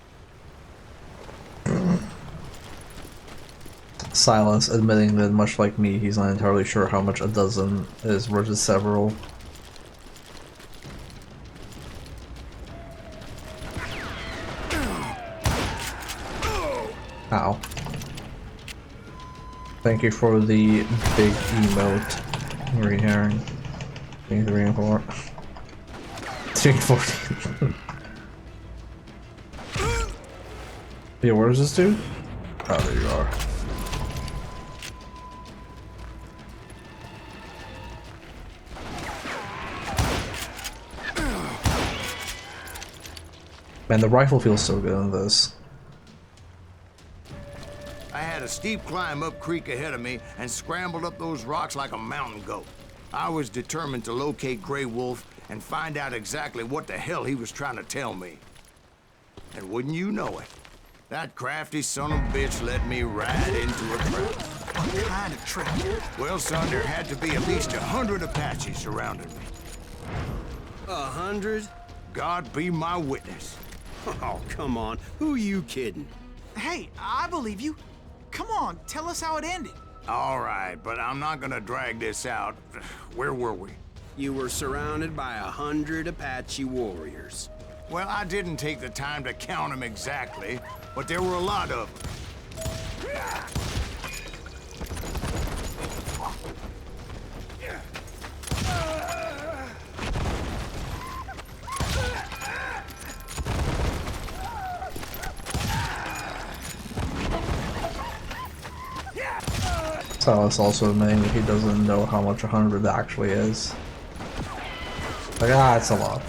Silence, admitting that much like me, he's not entirely sure how much a dozen is versus several. Ow. Thank you for the big emote. Green herring. 3 and 4. 3 and 14. Yeah, where is this dude? Oh, there you are. Man, the rifle feels so good in this. I had a steep climb up creek ahead of me and scrambled up those rocks like a mountain goat. I was determined to locate Grey Wolf and find out exactly what the hell he was trying to tell me. And wouldn't you know it, that crafty son of a bitch led me right into a trap. What kind of trap? Well, son, there had to be at least 100 Apaches surrounding me. 100? God be my witness. Oh, come on. Who you kidding? Hey, I believe you. Come on, tell us how it ended. All right, but I'm not gonna drag this out. Where were we? You were surrounded by 100 Apache warriors. Well, I didn't take the time to count them exactly, but there were a lot of them. Silas also admitting that he doesn't know how much 100 actually is. Like, it's a lot.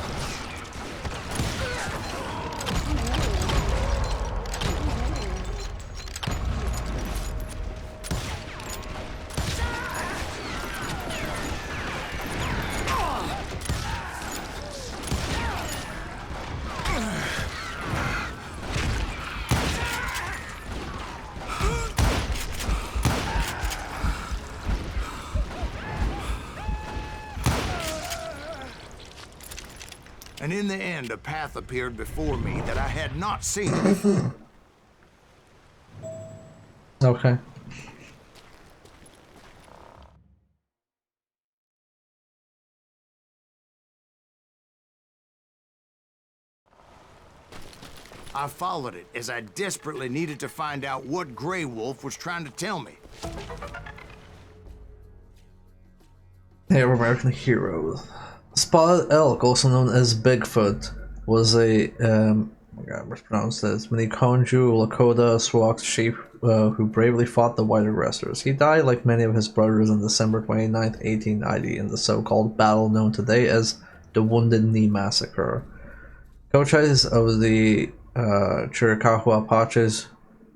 And in the end, a path appeared before me that I had not seen before. Okay. I followed it as I desperately needed to find out what Grey Wolf was trying to tell me. Hey, we're American heroes. Spotted elk, also known as Bigfoot, was a I gotta mispronounce this. Miniconju Lakota Sioux chief who bravely fought the white aggressors. He died, like many of his brothers, on December 29, 1890, in the so-called battle known today as the Wounded Knee Massacre. Cochise of the Chiricahua Apaches,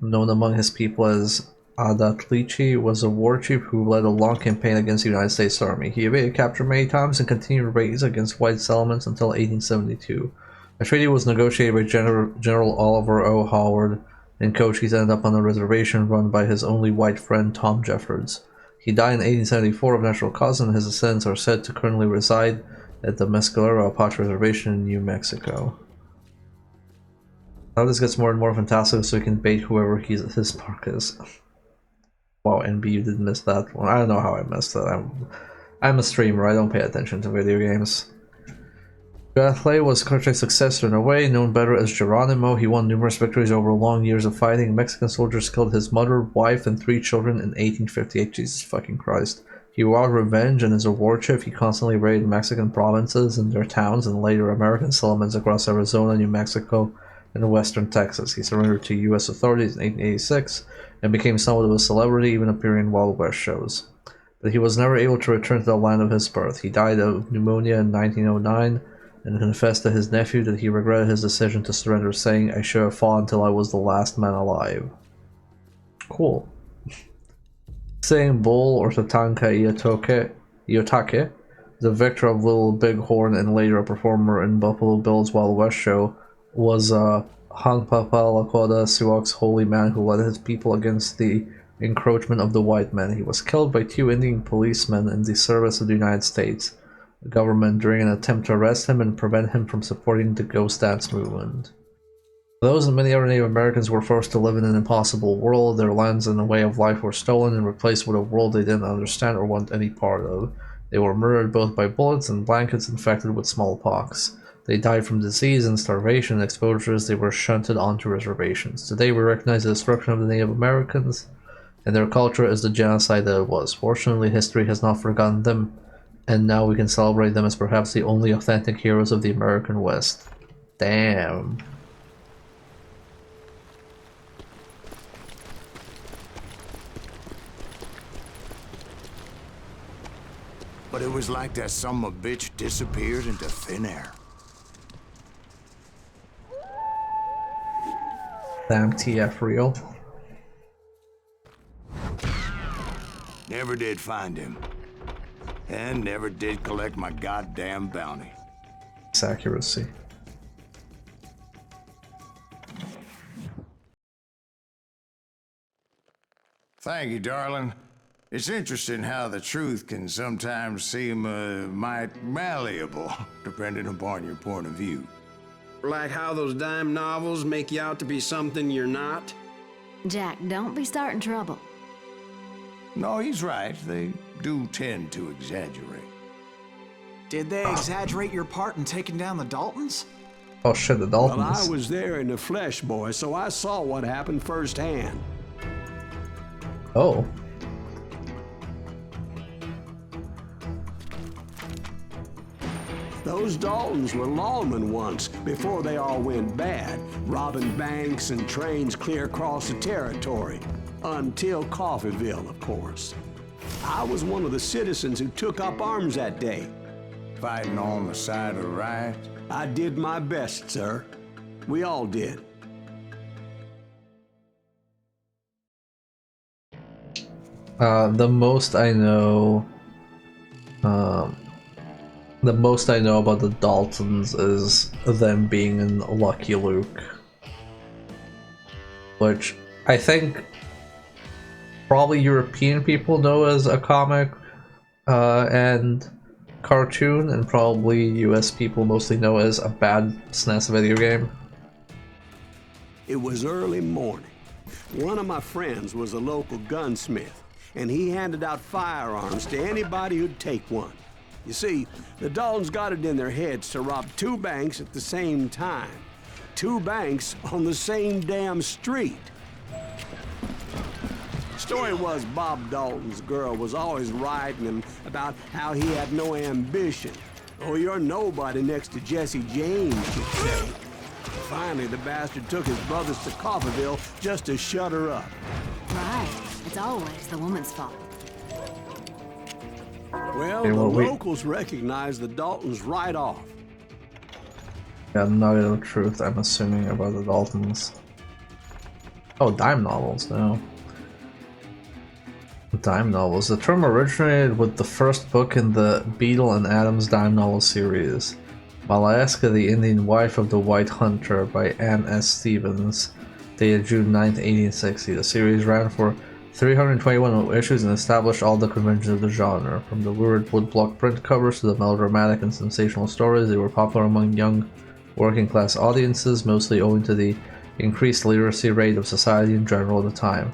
known among his people as Adatlichi, was a war chief who led a long campaign against the United States Army. He evaded capture many times and continued raids against white settlements until 1872. A treaty was negotiated by General Oliver O. Howard, and Cochise ended up on a reservation run by his only white friend Tom Jeffords. He died in 1874 of natural causes, and his descendants are said to currently reside at the Mescalero Apache Reservation in New Mexico. Now this gets more and more fantastic, so we can bait whoever his mark is. Wow, NB, you did miss that one. I don't know how I missed that. I'm a streamer, I don't pay attention to video games. Gatley was Cochise's successor in a way, known better as Geronimo. He won numerous victories over long years of fighting. Mexican soldiers killed his mother, wife, and 3 children in 1858. Jesus fucking Christ. He vowed revenge, and as a war chief, he constantly raided Mexican provinces and their towns, and later American settlements across Arizona, New Mexico, and western Texas. He surrendered to U.S. authorities in 1886 and became somewhat of a celebrity, even appearing in Wild West shows. But he was never able to return to the land of his birth. He died of pneumonia in 1909 and confessed to his nephew that he regretted his decision to surrender, saying, "I should have fought until I was the last man alive." Cool. Sitting Bull, or Tatanka Iyotake, the victor of Little Big Horn and later a performer in Buffalo Bill's Wild West show, was Hangpapa Lakota Siwak's holy man who led his people against the encroachment of the white men. He was killed by 2 Indian policemen in the service of the United States government during an attempt to arrest him and prevent him from supporting the Ghost Dance movement. Those and many other Native Americans were forced to live in an impossible world. Their lands and way of life were stolen and replaced with a world they didn't understand or want any part of. They were murdered both by bullets and blankets infected with smallpox. They died from disease and starvation and exposures. They were shunted onto reservations. Today we recognize the destruction of the Native Americans and their culture as the genocide that it was. Fortunately, history has not forgotten them, and now we can celebrate them as perhaps the only authentic heroes of the American West. Damn. But it was like that son of a bitch disappeared into thin air. Damn, TF real. Never did find him. And never did collect my goddamn bounty. It's accuracy. Thank you, darling. It's interesting how the truth can sometimes seem might malleable, depending upon your point of view. Like how those dime novels make you out to be something you're not? Jack, don't be starting trouble. No, he's right. They do tend to exaggerate. Did they exaggerate your part in taking down the Daltons? Oh shit, the Daltons. Well, I was there in the flesh, boy, so I saw what happened firsthand. Oh. Those Daltons were lawmen once, before they all went bad, robbing banks and trains clear across the territory. Until Coffeeville, of course. I was one of the citizens who took up arms that day. Fighting on the side of the riot? I did my best, sir. We all did. The most I know about the Daltons is them being in Lucky Luke, which I think probably European people know as a comic and cartoon, and probably US people mostly know as a bad SNES video game. It was early morning. One of my friends was a local gunsmith, and he handed out firearms to anybody who'd take one. You see, the Daltons got it in their heads to rob 2 banks at the same time. 2 banks on the same damn street. Story was Bob Dalton's girl was always writing him about how he had no ambition. Oh, you're nobody next to Jesse James, she'd say. Finally, the bastard took his brothers to Coffeeville just to shut her up. Right. It's always the woman's fault. Well, the locals recognized the Daltons right off. Yeah, nugget of truth, I'm assuming, about the Daltons. Oh, dime novels, no. Dime novels. The term originated with the first book in the Beadle and Adams dime novel series, Alaska, the Indian Wife of the White Hunter by Anne S. Stevens, dated June 9, 1860. The series ran for 321 issues and established all the conventions of the genre. From the lurid woodblock print covers to the melodramatic and sensational stories, they were popular among young working-class audiences, mostly owing to the increased literacy rate of society in general at the time.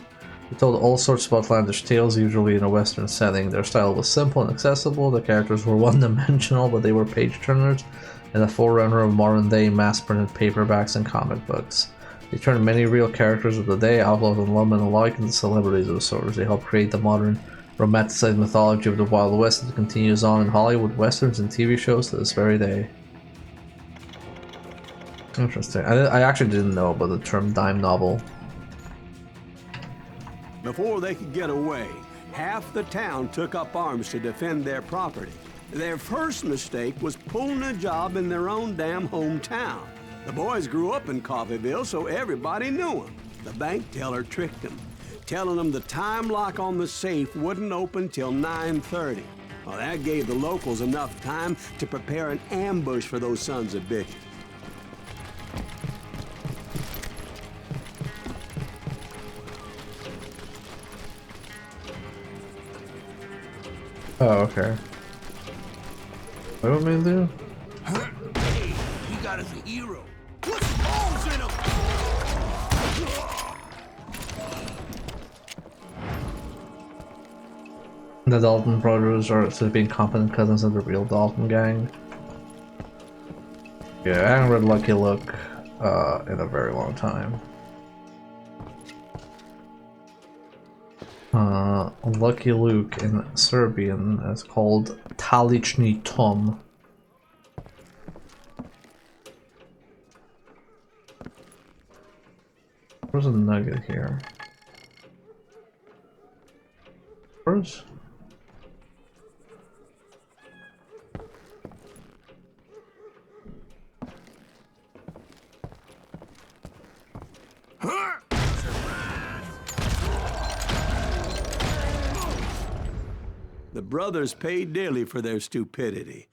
They told all sorts of outlandish tales, usually in a western setting. Their style was simple and accessible, the characters were one-dimensional, but they were page-turners, and a forerunner of modern-day mass-printed paperbacks and comic books. They turned many real characters of the day, outlaws and lawmen alike, into celebrities of sorts. They helped create the modern romanticized mythology of the Wild West that continues on in Hollywood westerns and TV shows to this very day. Interesting. I actually didn't know about the term dime novel. Before they could get away, half the town took up arms to defend their property. Their first mistake was pulling a job in their own damn hometown. The boys grew up in Coffeyville, so everybody knew them. The bank teller tricked them, telling them the time lock on the safe wouldn't open till 9:30. Well, that gave the locals enough time to prepare an ambush for those sons of bitches. Oh, okay. What do I mean, do? Hey, we got us a hero. Put some bombs in him! The Dalton brothers are said to be incompetent cousins of the real Dalton gang. Yeah, I haven't read Lucky Luke in a very long time. Lucky Luke in Serbian is called Talichni Tom. Where's a nugget here? Where's... The brothers paid dearly for their stupidity,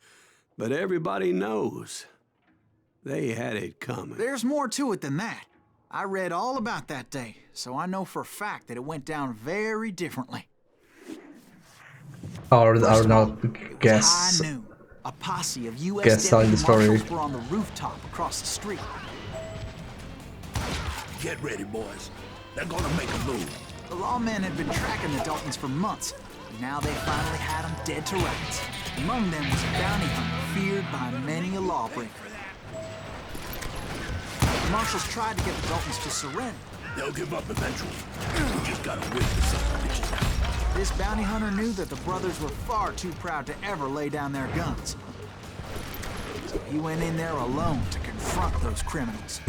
but everybody knows they had it coming. There's more to it than that. I read all about that day, so I know for a fact that it went down very differently. Or not guess. High noon. A posse of U.S. Guess telling the story. marshals were on the rooftop across the street. Get ready, boys. They're gonna make a move. The lawmen had been tracking the Daltons for months. Now they finally had them dead to rights. Among them was a bounty hunter feared by many a lawbreaker. The marshals tried to get the Daltons to surrender. They'll give up eventually. We just gotta wait for some bitches out. This bounty hunter knew that the brothers were far too proud to ever lay down their guns. So he went in there alone to confront those criminals.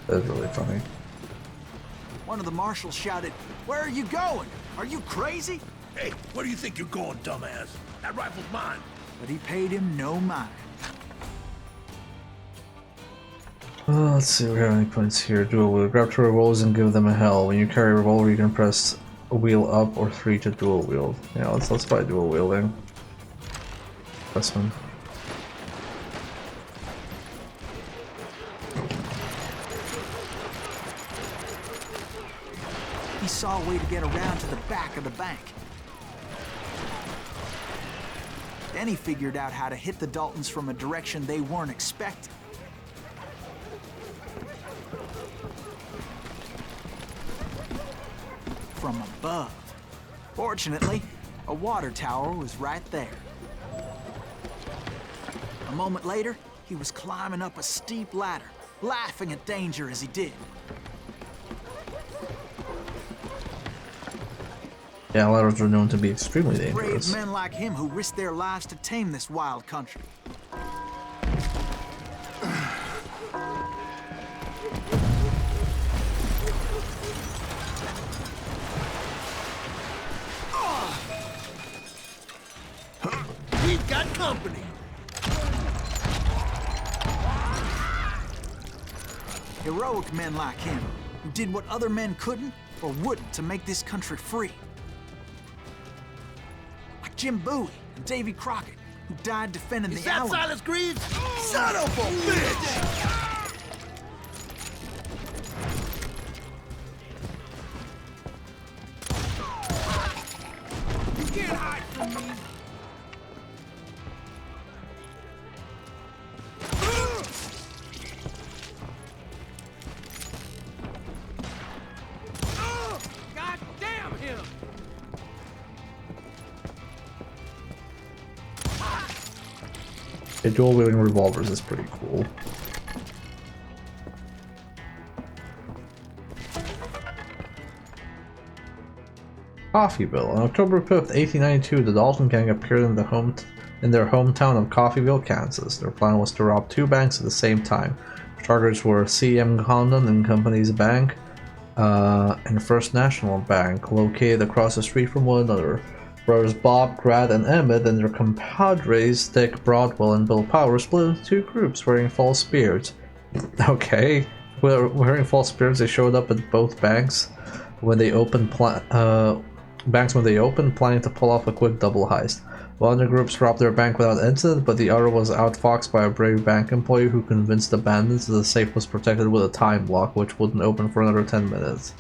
That's really funny. One of the marshals shouted, "Where are you going? Are you crazy?" Hey, where do you think you're going, dumbass? That rifle's mine. But he paid him no mind. Let's see, we have any points here. Dual wheel. Grab two revolvers and give them a hell. When you carry a revolver, you can press a wheel up or 3 to dual wield. Yeah, let's buy dual wielding. This one. He saw a way to get around to the back of the bank. Then he figured out how to hit the Daltons from a direction they weren't expecting. From above. Fortunately, a water tower was right there. A moment later, he was climbing up a steep ladder, laughing at danger as he did. Yeah, ladders are known to be extremely Brave dangerous. men like him who risked their lives to tame this wild country. We've got company. Heroic men like him, who did what other men couldn't or wouldn't to make this country free. Like Jim Bowie and Davy Crockett, who died defending Is the that Alamo. Silas Greaves? Son of a bitch! You can't hide from me. God damn him! Yeah, dual wielding revolvers is pretty cool. Coffeeville. On October 5th, 1892, the Dalton gang appeared in their hometown of Coffeeville, Kansas. Their plan was to rob 2 banks at the same time. Targets were C.M. Condon and Company's Bank and First National Bank, located across the street from one another. Brothers Bob, Grad, and Emmett and their compadres Dick Broadwell and Bill Power split into 2 groups wearing false beards. Okay, wearing false beards, they showed up at both banks when they opened, planning to pull off a quick double heist. One of the groups robbed their bank without incident, but the other was outfoxed by a brave bank employee who convinced the bandits that the safe was protected with a time lock, which wouldn't open for another 10 minutes.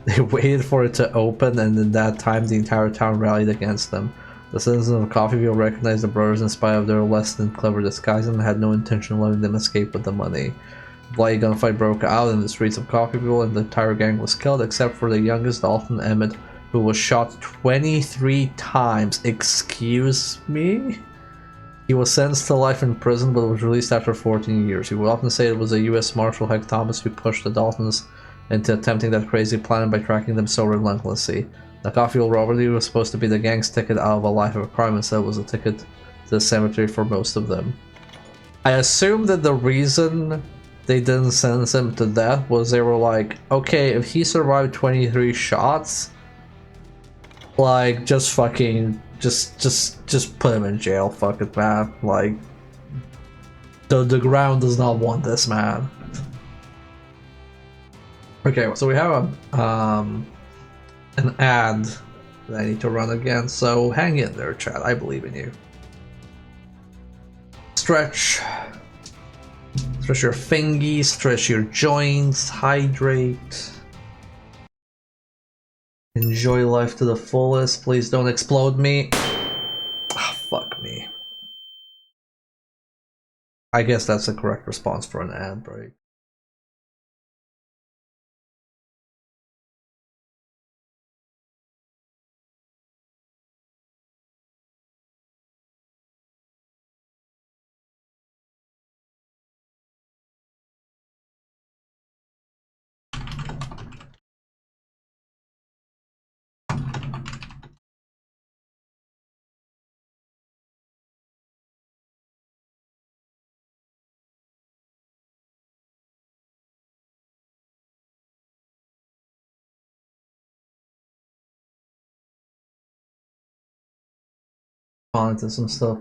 They waited for it to open, and in that time the entire town rallied against them. The citizens of Coffeeville recognized the brothers in spite of their less than clever disguise and had no intention of letting them escape with the money. A bloody gunfight broke out in the streets of Coffeeville, and the entire gang was killed except for the youngest, Dalton Emmett, who was shot 23 times. Excuse me? He was sentenced to life in prison but was released after 14 years. He would often say it was a U.S. Marshal Heck Thomas who pushed the Daltons into attempting that crazy plan by tracking them so relentlessly. The Coffeeville robbery was supposed to be the gang's ticket out of a life of crime, instead it was a ticket to the cemetery for most of them. I assume that the reason they didn't sentence him to death was they were like, okay, if he survived 23 shots, like, just fucking, just put him in jail, fuck it, man. Like, the ground does not want this man. Okay, so we have an ad that I need to run again, so hang in there, chat. I believe in you. Stretch your fingies, stretch your joints, hydrate. Enjoy life to the fullest. Please don't explode me. Ah, fuck me. I guess that's the correct response for an ad break. On into some stuff.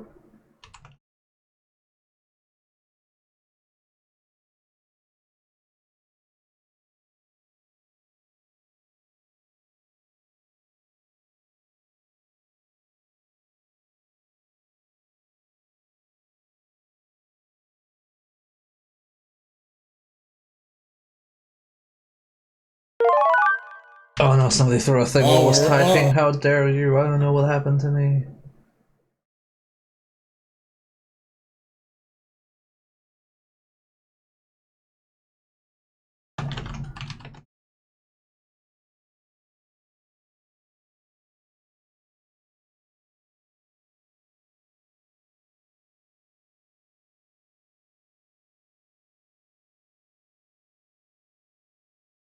Oh no, somebody threw a thing while I was typing. How dare you? I don't know what happened to me.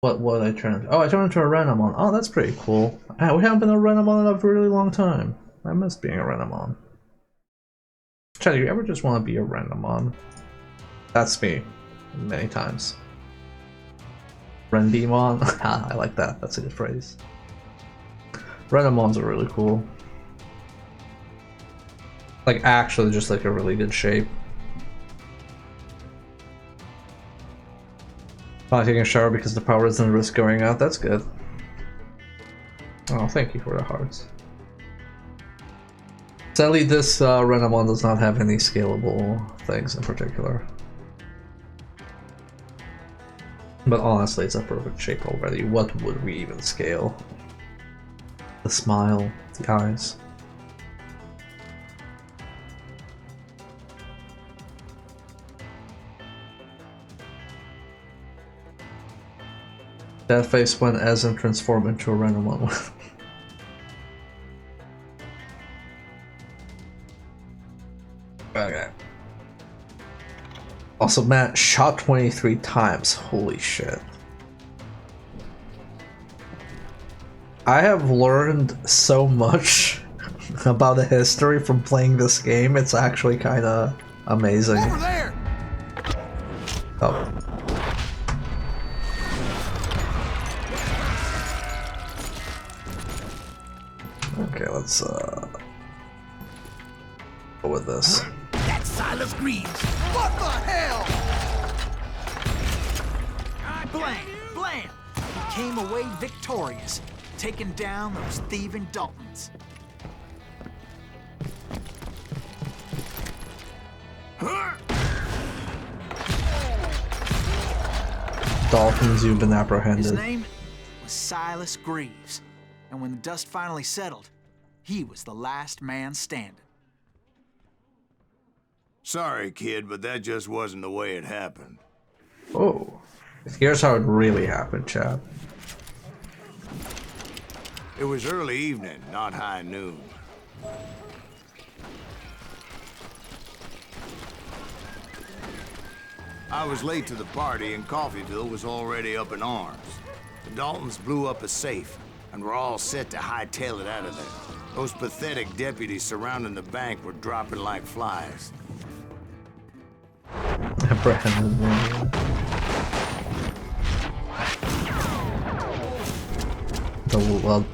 What did I turn? Oh, I turned into a Renamon. Oh, that's pretty cool. We haven't been a Renamon in a really long time. I miss being a Renamon. Chad, do you ever just want to be a Renamon? That's me. Many times. Rendemon? I like that. That's a good phrase. Renamons are really cool. Like, actually just like a really good shape. Not taking a shower because the power doesn't risk going out. That's good. Oh, thank you for the hearts. Sadly, this Renamon does not have any scalable things in particular. But honestly, it's a perfect shape already. What would we even scale? The smile, the eyes. That face when Ezen transformed into a Renamon. Okay. Also, Matt shot 23 times. Holy shit. I have learned so much about the history from playing this game. It's actually kind of amazing. Over there! Oh. Okay, let's go with this. That's Silas Greaves. What the hell? Blam! Blam! He came away victorious, taking down those thieving Daltons. Dolphins, you've been apprehended. His name was Silas Greaves, and when the dust finally settled, he was the last man standing. Sorry, kid, but that just wasn't the way it happened. Oh. Here's how it really happened, chap. It was early evening, not high noon. I was late to the party and Coffeyville was already up in arms. The Daltons blew up a safe and were all set to hightail it out of there. Those pathetic deputies surrounding the bank were dropping like flies. Apprehended.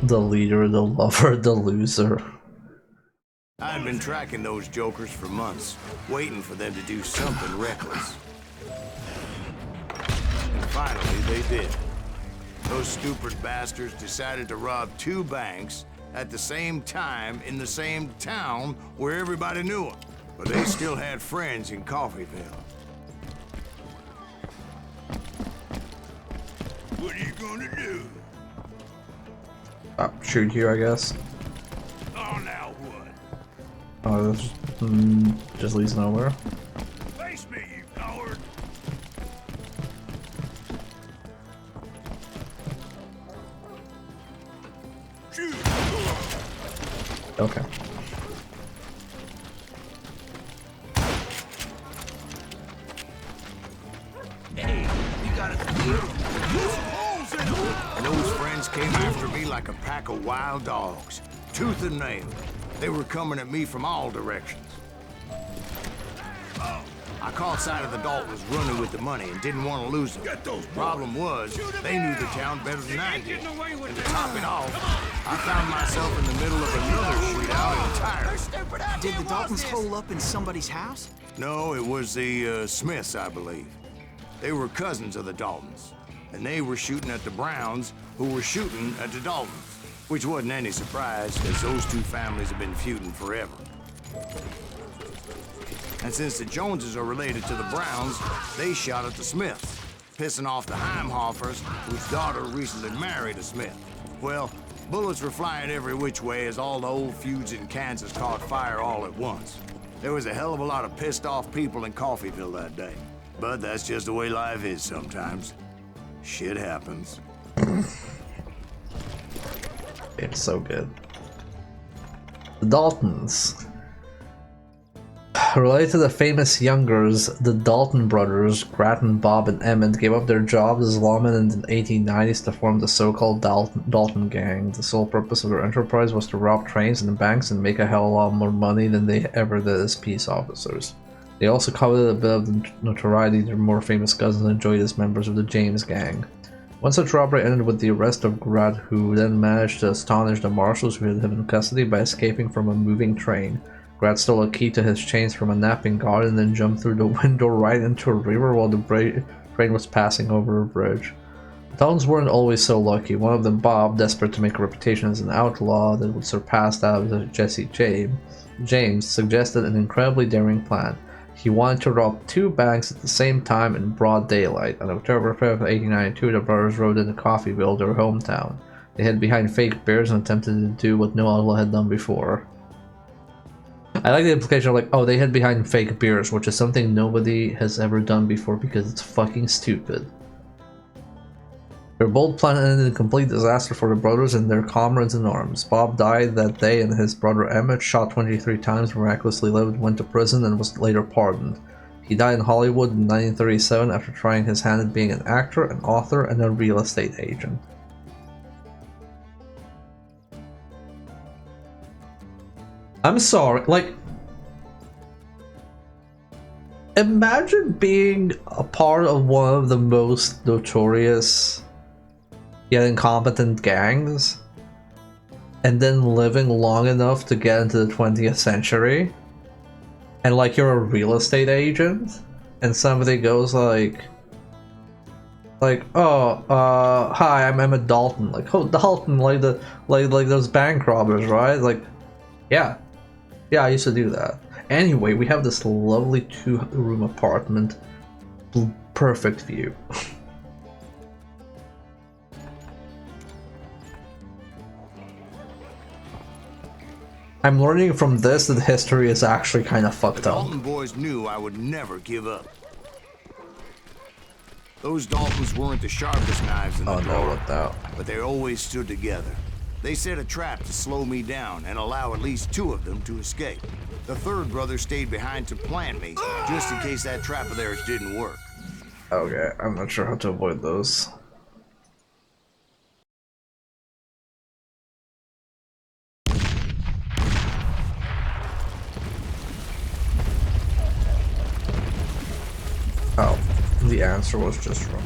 The leader, the lover, the loser. I'd been tracking those jokers for months, waiting for them to do something reckless. And finally, they did. Those stupid bastards decided to rob 2 banks at the same time in the same town where everybody knew them. But they still had friends in Coffeyville. What are you gonna do? Shoot you, I guess. Oh, now what? Oh, this just leads nowhere. Face me, you coward! Shoot! Okay. Hey, you got a clear? And those friends came after me like a pack of wild dogs, tooth and nail. They were coming at me from all directions. I caught sight of the Daltons running with the money and didn't want to lose them. Problem was, they knew the town better than I did. And to top it off, I found myself in the middle of another shootout entirely. Did the Daltons hole up in somebody's house? No, it was the Smiths, I believe. They were cousins of the Daltons, and they were shooting at the Browns, who were shooting at the Daltons, which wasn't any surprise, because those 2 families have been feuding forever. And since the Joneses are related to the Browns, they shot at the Smiths, pissing off the Heimhoffers, whose daughter recently married a Smith. Well, bullets were flying every which way as all the old feuds in Kansas caught fire all at once. There was a hell of a lot of pissed off people in Coffeyville that day. But that's just the way life is sometimes. Shit happens. It's so good. The Daltons. Related to the famous Youngers, the Dalton brothers, Grattan, Bob, and Emmett, gave up their jobs as lawmen in the 1890s to form the so-called Dalton Gang. The sole purpose of their enterprise was to rob trains and banks and make a hell of a lot more money than they ever did as peace officers. They also coveted a bit of the notoriety their more famous cousins enjoyed as members of the James Gang. One such robbery ended with the arrest of Grat, who then managed to astonish the marshals who had him in custody by escaping from a moving train. Grat stole a key to his chains from a napping guard and then jumped through the window right into a river while the train was passing over a bridge. The Daltons weren't always so lucky. One of them, Bob, desperate to make a reputation as an outlaw that would surpass that of Jesse James, suggested an incredibly daring plan. He wanted to rob 2 banks at the same time in broad daylight. On October 5th, 1892, the brothers rode into Coffeyville, their hometown. They hid behind fake bears and attempted to do what no outlaw had done before. I like the implication of like, oh, they hid behind fake beers, which is something nobody has ever done before because it's fucking stupid. Their bold plan ended in complete disaster for the brothers and their comrades in arms. Bob died that day and his brother Emmett, shot 23 times, miraculously lived, went to prison, and was later pardoned. He died in Hollywood in 1937 after trying his hand at being an actor, an author, and a real estate agent. I'm sorry, like, imagine being a part of one of the most notorious yet incompetent gangs and then living long enough to get into the 20th century and like you're a real estate agent and somebody goes like, oh, hi, I'm Emma Dalton. Like, oh, Dalton, like those bank robbers, right? Like, yeah, I used to do that. Anyway, we have this lovely 2-room apartment, perfect view. I'm learning from this that history is actually kind of fucked The up. Dalton boys knew I would never give up. Those Daltons weren't the sharpest knives in the drawer, but they always stood together. They set a trap to slow me down and allow at least 2 of them to escape. The 3rd brother stayed behind to plant me, just in case that trap of theirs didn't work. Okay, I'm not sure how to avoid those. Oh, the answer was just wrong.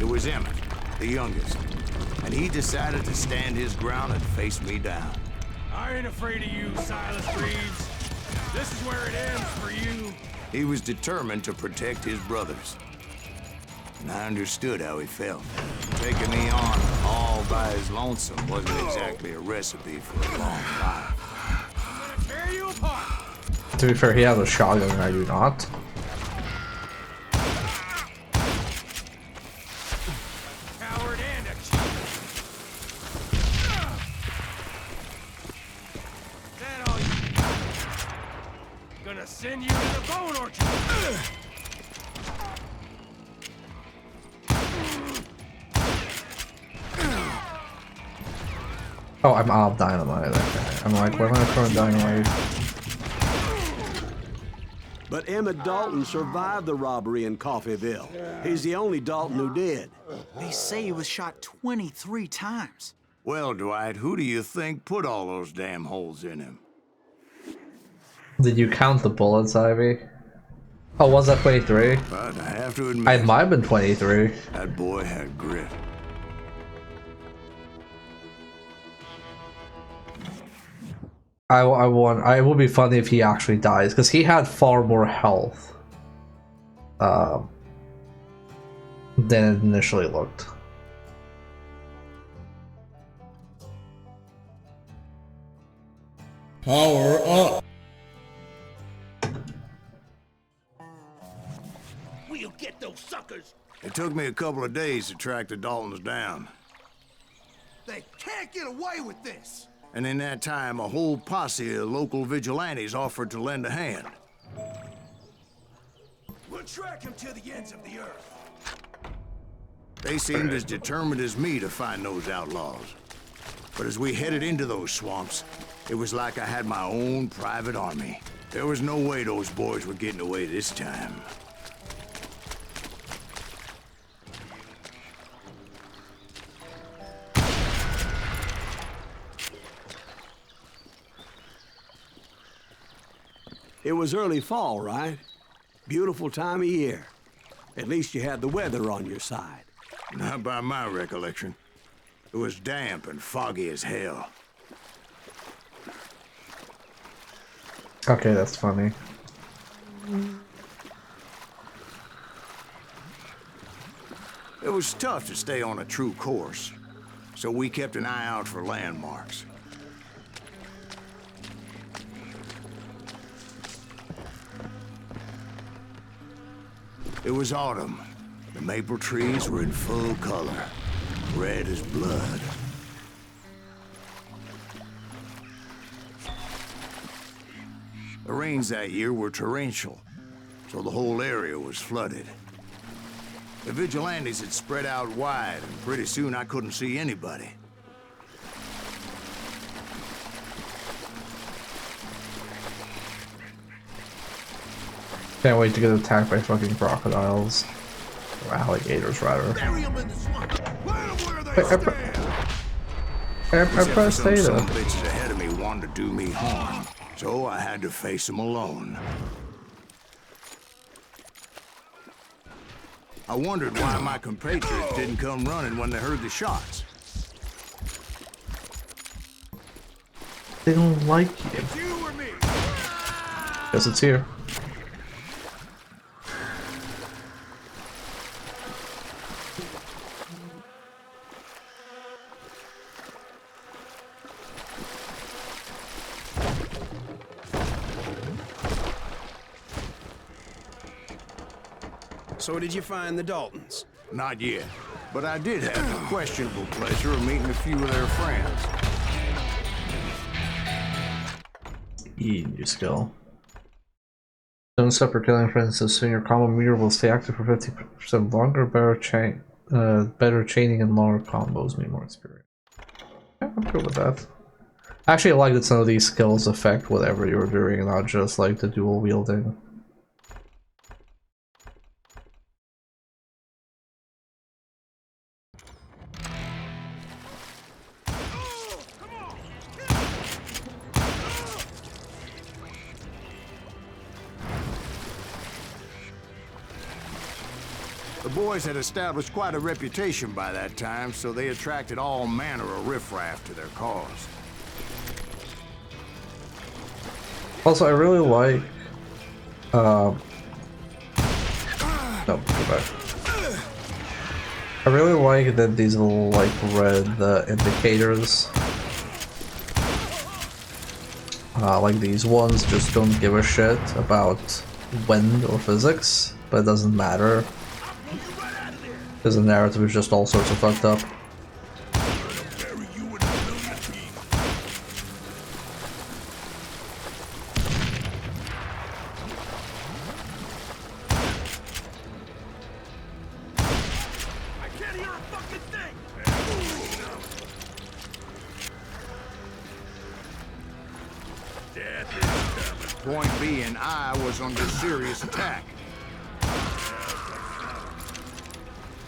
It was Emmett, the youngest, and he decided to stand his ground and face me down. I ain't afraid of you, Silas Reeves. This is where it ends for you. He was determined to protect his brothers. And I understood how he felt. Taking me on all by his lonesome wasn't exactly a recipe for a long life. I'm gonna tear you apart. To be fair, he has a shotgun and I do not. Coward and a cheat. That all you? Gonna send you to the bone orchard. Oh, I'm out of dynamite. Okay. I'm like, where am I throwing dynamite? But Emmett Dalton survived the robbery in Coffeyville. He's the only Dalton who did. They say he was shot 23 times. Well, Dwight, who do you think put all those damn holes in him? Did you count the bullets, Ivy? Oh, was that 23? But I have to admit, I might have been 23. that boy had grit. I it would be funny if he actually dies, because he had far more health than it initially looked. Power up. We'll get those suckers. It took me a couple of days to track the Daltons down. They can't get away with this. And in that time, a whole posse of local vigilantes offered to lend a hand. We'll track him to the ends of the earth. They seemed as determined as me to find those outlaws. But as we headed into those swamps, it was like I had my own private army. There was no way those boys were getting away this time. It was early fall, right? Beautiful time of year. At least you had the weather on your side. Not by my recollection. It was damp and foggy as hell. Okay, that's funny. It was tough to stay on a true course, so we kept an eye out for landmarks. It was autumn. The maple trees were in full color, red as blood. The rains that year were torrential, so the whole area was flooded. The vigilantes had spread out wide, and pretty soon I couldn't see anybody. Can't wait to get attacked by fucking crocodiles. Or alligators, rather. Bury 'em in the swamp. Let 'em where they Wait, stand. I pressed Some theta. bitches ahead of me wanted to do me harm, so I had to face them alone. I wondered why my compatriots didn't come running when they heard the shots. They don't like you. It's you or me. Guess it's here. So did you find the Daltons? Not yet, but I did have the questionable pleasure of meeting a few of their friends. New skill. Don't stop for killing friends, so soon your combo meter will stay active for 50% longer. Better chaining and longer combos mean more experience. Yeah, I'm good with that. Actually, I like that some of these skills affect whatever you're doing, not just like the dual wielding. The boys had established quite a reputation by that time, so they attracted all manner of riffraff to their cause. Also, I really like. No, go back. I really like that these little like red indicators, like these ones, just don't give a shit about wind or physics, but it doesn't matter because the narrative is just all sorts of fucked up. Point being, I was under serious attack.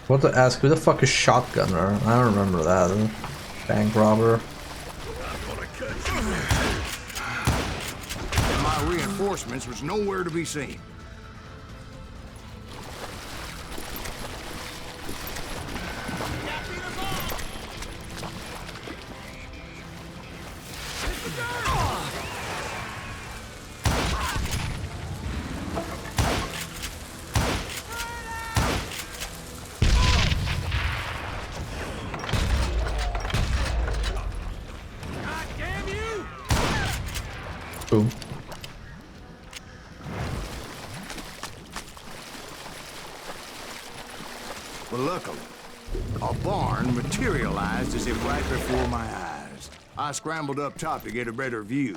What to ask? Who the fuck is Shotgunner? I don't remember that. Bank robber. And my reinforcements was nowhere to be seen. Boom. But luckily, a barn materialized as if right before my eyes. I scrambled up top to get a better view.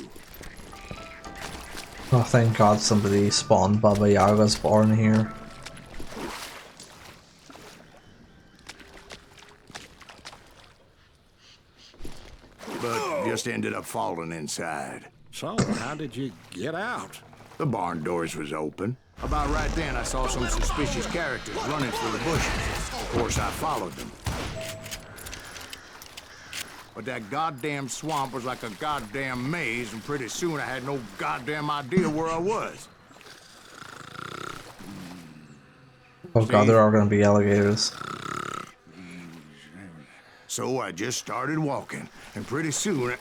Oh, thank God somebody spawned Baba Yaga's barn here. But just ended up falling inside. So, how did you get out? The barn doors was open. About right then, I saw some suspicious characters running through the bushes. Of course, I followed them. But that goddamn swamp was like a goddamn maze, and pretty soon I had no goddamn idea where I was. Oh God, there are gonna be alligators. So I just started walking, and pretty soon...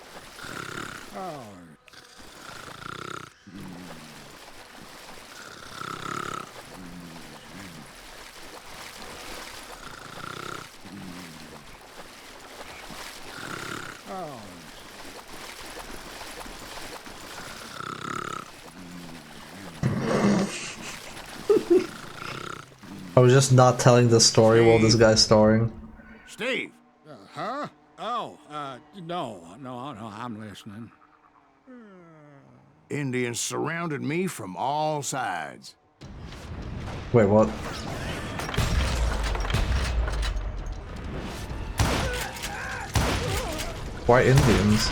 I was just not telling the story while this guy's storing. Steve! Huh? Oh, no, I'm listening. Indians surrounded me from all sides. Wait, what? Why Indians?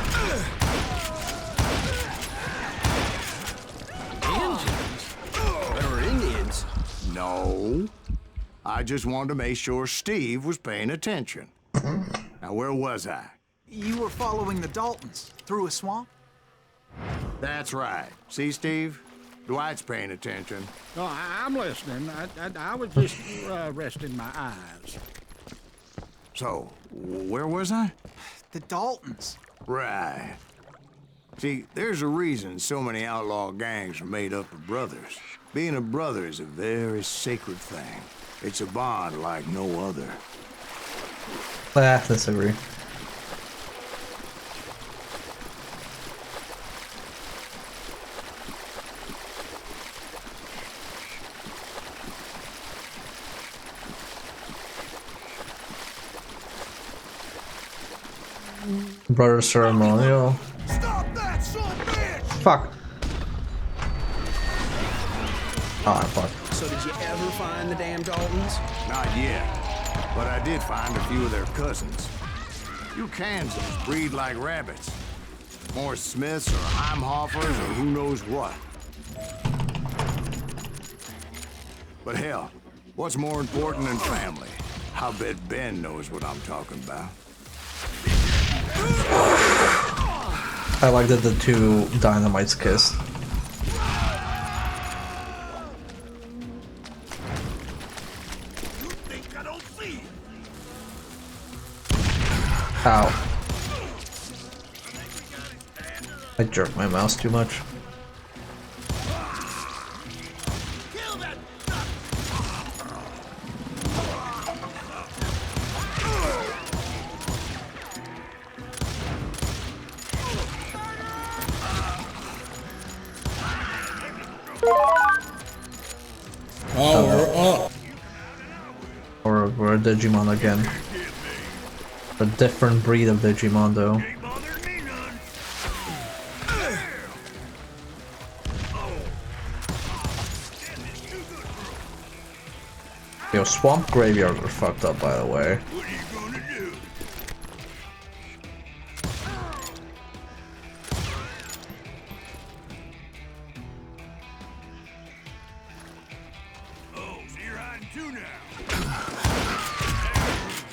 There were I just wanted to make sure Steve was paying attention. Now, where was I? You were following the Daltons through a swamp? That's right. See, Steve? Dwight's paying attention. Oh, I'm listening. I was just resting my eyes. So, where was I? The Daltons. Right. See, there's a reason so many outlaw gangs are made up of brothers. Being a brother is a very sacred thing. It's a bond like no other. I disagree. Brother ceremonial. Stop that, son of a bitch! Fuck. Ah, fuck. So did you ever find the damn Daltons? Not yet. But I did find a few of their cousins. You Kansans breed like rabbits. More Smiths or Heimhoffers or who knows what. But hell, what's more important than family? I'll bet Ben knows what I'm talking about. I like that the two dynamites kissed. You think I don't see? Ow. I jerked my mouse too much. Kill that! Or we're a Digimon again. A different breed of Digimon though. Yo, swamp graveyards are fucked up, by the way. What are you gonna do? Oh, so you're hiding too now.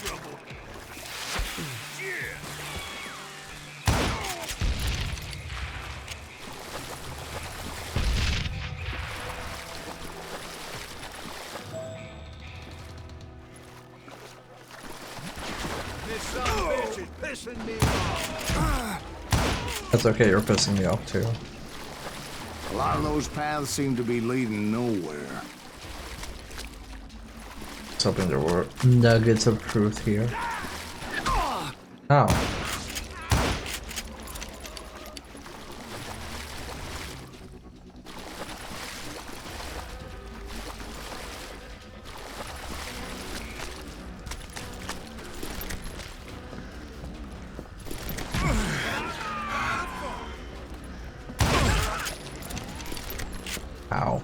Trouble. Yeah. This son of a bitch is pissing me off. That's okay, you're pissing me off too. A lot of those paths seem to be leading nowhere. I was hoping there were nuggets of truth here. Ow. Ow.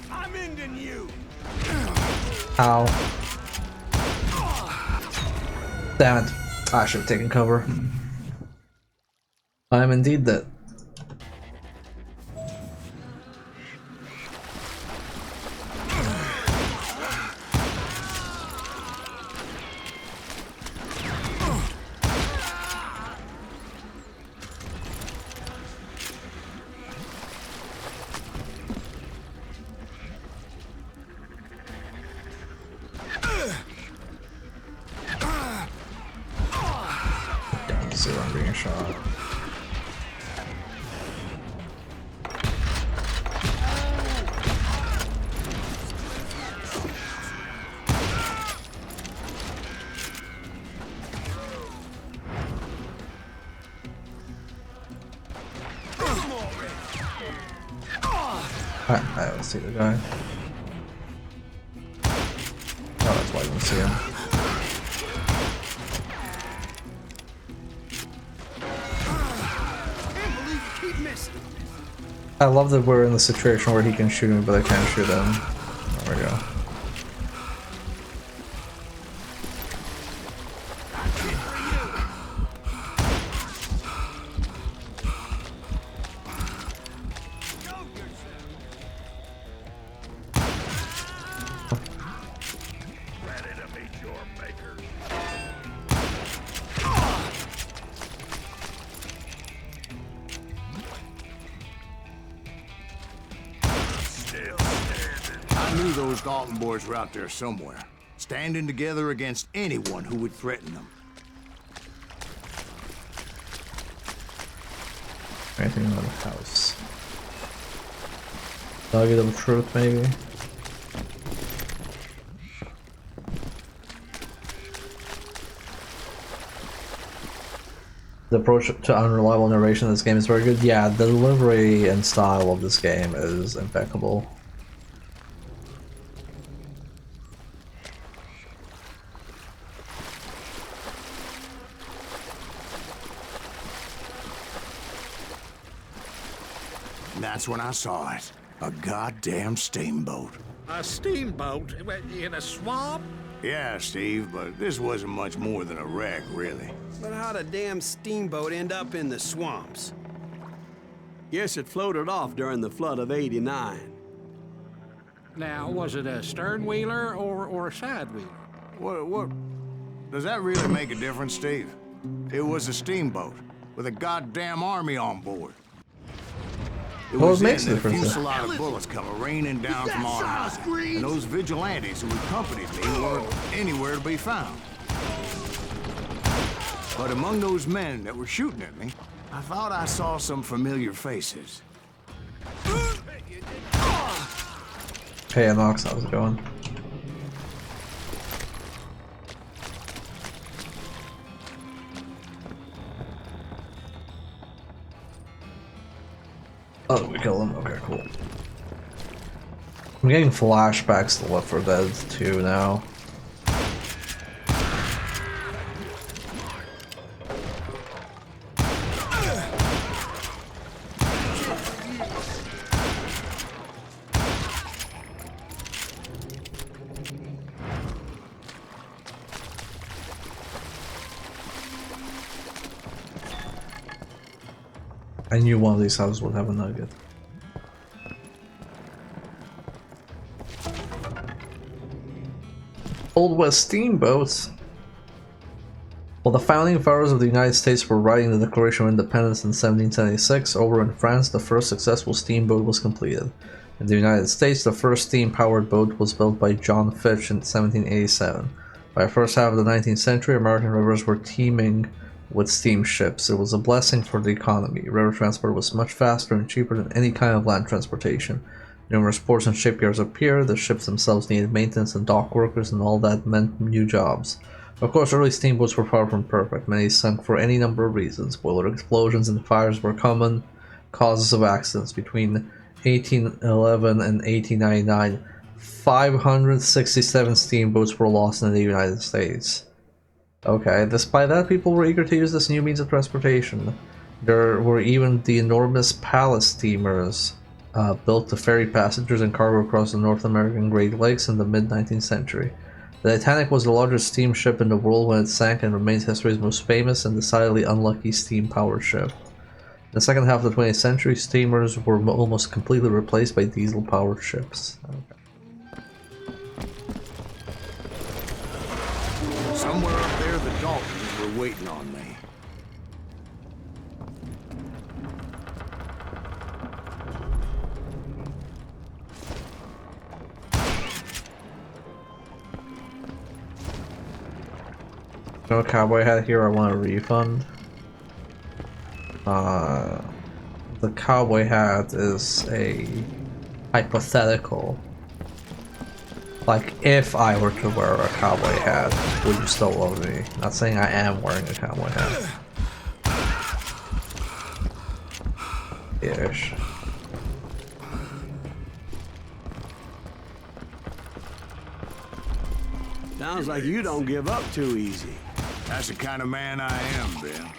I'm ending you. Ow. Damn it. I should have taken cover. I am indeed dead. See where I'm being shot. I don't see the guy. Oh, that's why I didn't see him. I love that we're in the situation where he can shoot me, but I can't shoot him. There we go. I knew those Dalton boys were out there somewhere, standing together against anyone who would threaten them. Anything in the house? Nugget of truth, maybe? The approach to unreliable narration in this game is very good. Yeah, the delivery and style of this game is impeccable. And that's when I saw it. A goddamn steamboat. A steamboat in a swamp? Yeah, Steve, but this wasn't much more than a wreck, really. But how'd a damn steamboat end up in the swamps? Yes, it floated off during the flood of '89. Now, was it a stern wheeler or a side wheeler? What? Does that really make a difference, Steve? It was a steamboat with a goddamn army on board. It Well, was it makes then a that a difference. fusillade of bullets come raining down from on high, and those vigilantes who accompanied me weren't anywhere to be found. But among those men that were shooting at me, I thought I saw some familiar faces. Hey, Anox, how's it going? Oh, we kill him? Okay, cool. I'm getting flashbacks to Left 4 Dead 2 now. I knew one of these houses would have a nugget. Old West steamboats. While the founding fathers of the United States were writing the Declaration of Independence in 1776, over in France the first successful steamboat was completed. In the United States, the first steam-powered boat was built by John Fitch in 1787. By the first half of the 19th century, American rivers were teeming with steamships. It was a blessing for the economy. River transport was much faster and cheaper than any kind of land transportation. Numerous ports and shipyards appeared, the ships themselves needed maintenance and dock workers, and all that meant new jobs. Of course, early steamboats were far from perfect. Many sunk for any number of reasons. Boiler explosions and fires were common causes of accidents. Between 1811 and 1899, 567 steamboats were lost in the United States. Okay, despite that, people were eager to use this new means of transportation. There were even the enormous Palace steamers built to ferry passengers and cargo across the North American Great Lakes in the mid-19th century. The Titanic was the largest steamship in the world when it sank and remains history's most famous and decidedly unlucky steam-powered ship. In the second half of the 20th century, steamers were almost completely replaced by diesel-powered ships. Okay. Somewhere up there, the Daltons were waiting on me. No cowboy hat here, I want a refund. The cowboy hat is a hypothetical. Like, if I were to wear a cowboy hat, would you still love me? Not saying I am wearing a cowboy hat. Ish. Sounds like you don't give up too easy. That's the kind of man I am, Ben.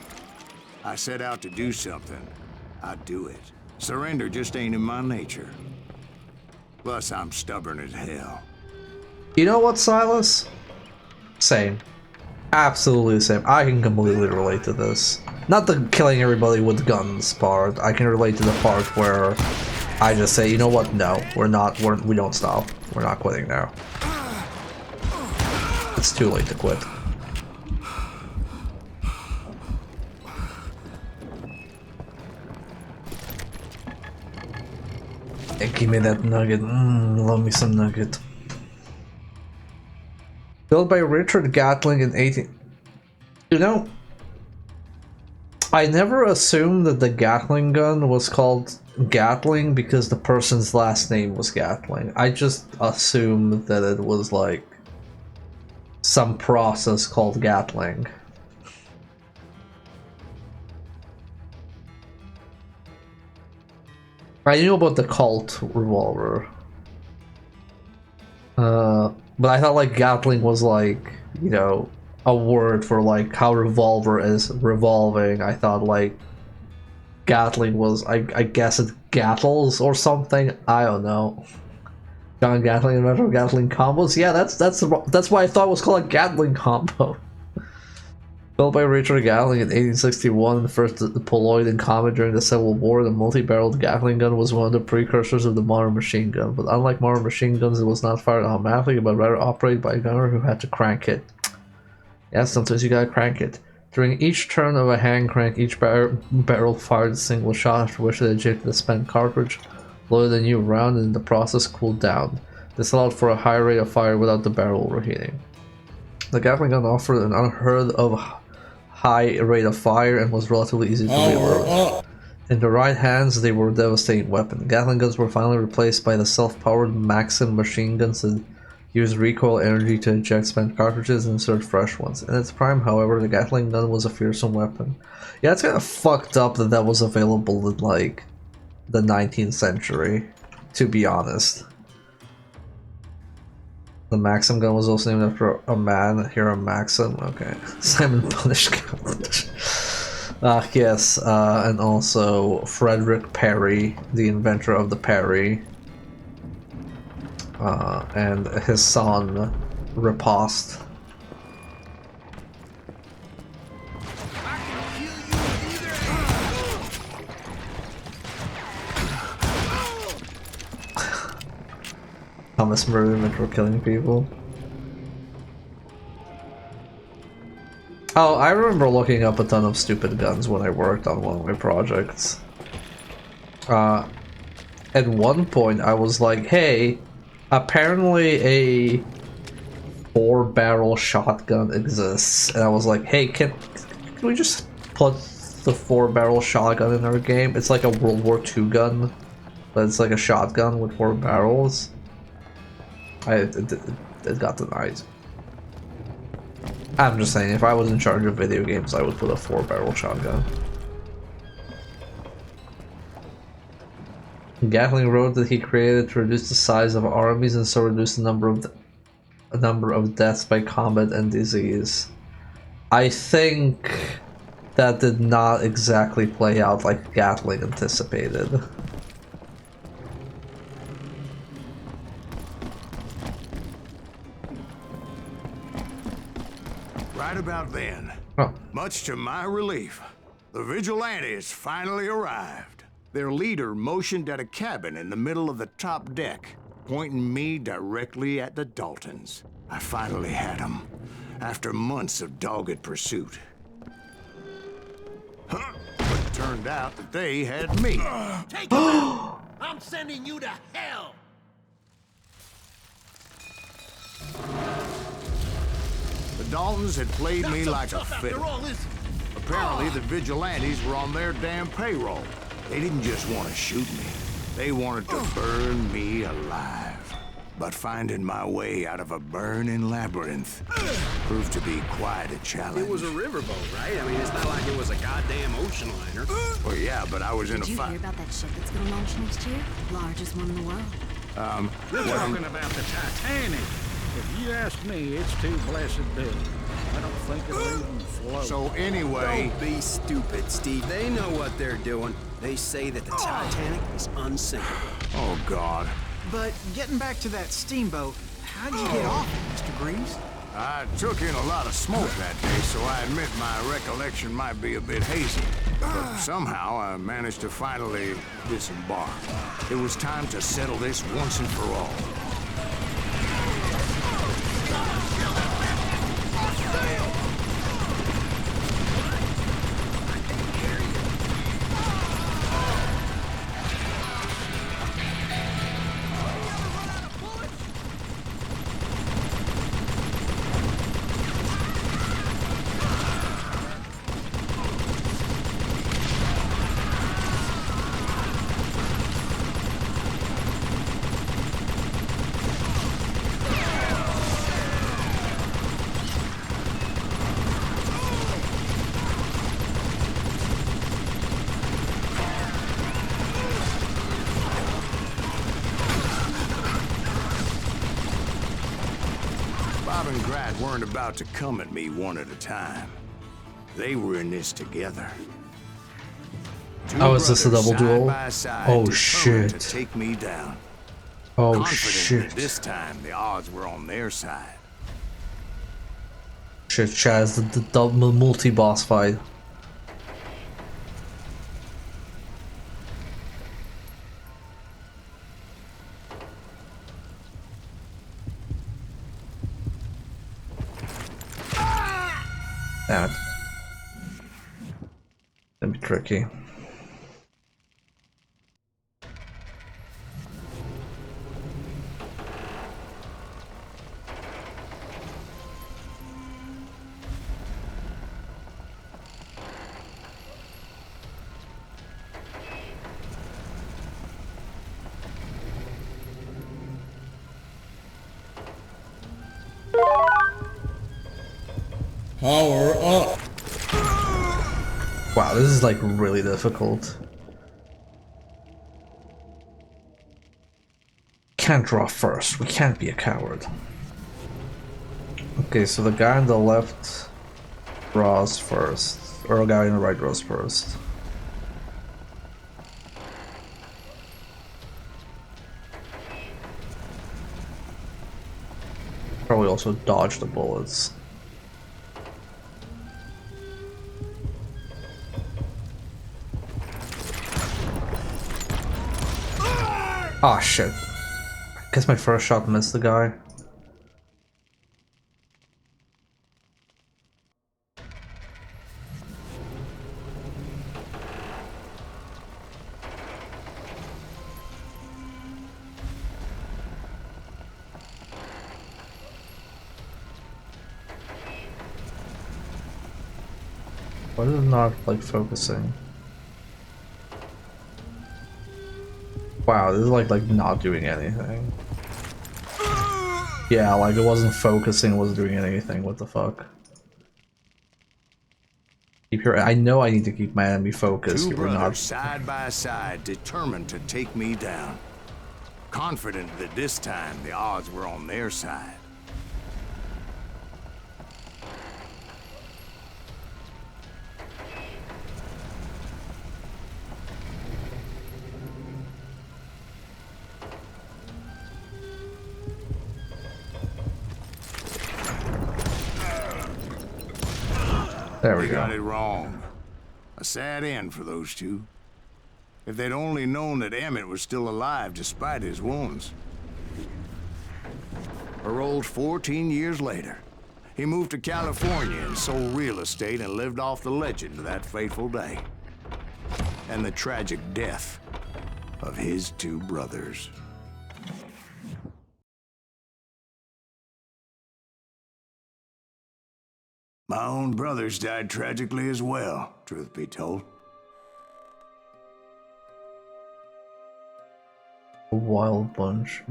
I set out to do something. I do it. Surrender just ain't in my nature. Plus, I'm stubborn as hell. You know what, Silas? Same. Absolutely same. I can completely relate to this. Not the killing everybody with guns part. I can relate to the part where I just say, you know what? No, we don't stop. We're not quitting now. It's too late to quit. Hey, give me that nugget. Love me some nugget. Built by Richard Gatling in 18... You know, I never assumed that the Gatling gun was called Gatling because the person's last name was Gatling. I just assumed that it was like some process called Gatling. I knew about the Colt revolver. But I thought like Gatling was like, you know, a word for like how revolver is revolving. I thought like Gatling was, I guess it Gattles or something. I don't know. John Gatling and Metro Gatling combos. Yeah, that's why I thought it was called a Gatling combo. Built by Richard Gatling in 1861, the first deployed in combat during the Civil War, the multi-barreled Gatling gun was one of the precursors of the modern machine gun. But unlike modern machine guns, it was not fired automatically, but rather operated by a gunner who had to crank it. Yeah, sometimes you gotta crank it. During each turn of a hand crank, each barrel fired a single shot, after which it ejected the spent cartridge, loaded a new round, and in the process cooled down. This allowed for a high rate of fire without the barrel overheating. The Gatling gun offered an unheard of high rate of fire and was relatively easy to reload. In the right hands, they were a devastating weapon. Gatling guns were finally replaced by the self-powered Maxim machine guns that used recoil energy to eject spent cartridges and insert fresh ones. In its prime, however, the Gatling gun was a fearsome weapon. Yeah, it's kind of fucked up that that was available in, like, the 19th century, to be honest. The Maxim gun was also named after a man, Hiram Maxim. Okay. Simon Punish Cavendish. Yes, and also Frederick Perry, the inventor of the Perry. And his son, Riposte. Thomas Mervyn for killing people. Oh, I remember looking up a ton of stupid guns when I worked on one of my projects. At one point I was like, hey, apparently a 4-barrel shotgun exists. And I was like, hey, can we just put the 4-barrel shotgun in our game? It's like a World War II gun, but it's like a shotgun with 4 barrels. It got denied. I'm just saying, if I was in charge of video games, I would put a 4-barrel shotgun. Gatling wrote that he created to reduce the size of armies and so reduce the number of deaths by combat and disease. I think that did not exactly play out like Gatling anticipated. Right about then, much to my relief, the vigilantes finally arrived. Their leader motioned at a cabin in the middle of the top deck, pointing me directly at the Daltons. I finally had them, after months of dogged pursuit. But it turned out that they had me. Take him out! I'm sending you to hell! The Daltons had played me like a fiddle. Apparently, the vigilantes were on their damn payroll. They didn't just want to shoot me. They wanted to burn me alive. But finding my way out of a burning labyrinth proved to be quite a challenge. It was a riverboat, right? I mean, it's not like it was a goddamn ocean liner. Well, yeah, but I was in a fight. Did you hear about that ship that's gonna launch next year? Largest one in the world. You're talking about the Titanic. If you ask me, it's too blessed big. I don't think it'll even float. So anyway... Don't be stupid, Steve. They know what they're doing. They say that the Titanic is unsinkable. Oh, God. But getting back to that steamboat, how'd you get off it, Mr. Greaves? I took in a lot of smoke that day, so I admit my recollection might be a bit hazy. But somehow I managed to finally disembark. It was time to settle this once and for all. Bob and Grat weren't about to come at me one at a time. They were in this together. Oh, is this a double duel? Oh, determined shit. to take me down. Oh, Confident shit. that this time the odds were on their side. Shit, Chaz, the double multi-boss fight. Damn it. That'd be tricky. Power up. Wow, this is like really difficult. Can't draw first. We can't be a coward. Okay, so the guy on the left draws first, or the guy on the right draws first. Probably also dodge the bullets. Ah, shit. I guess my first shot missed the guy. Why is it not, like, focusing? Wow, this is like not doing anything. Yeah, like it wasn't focusing, it wasn't doing anything. What the fuck? Keep your. I know I need to keep my enemy focused. Two We're brothers not. side by side, determined to take me down. Confident that this time the odds were on their side. There we They go. got it wrong. A sad end for those two. If they'd only known that Emmett was still alive despite his wounds. Paroled 14 years later, he moved to California and sold real estate and lived off the legend of that fateful day. And the tragic death of his two brothers. My own brothers died tragically as well, truth be told. A wild bunch.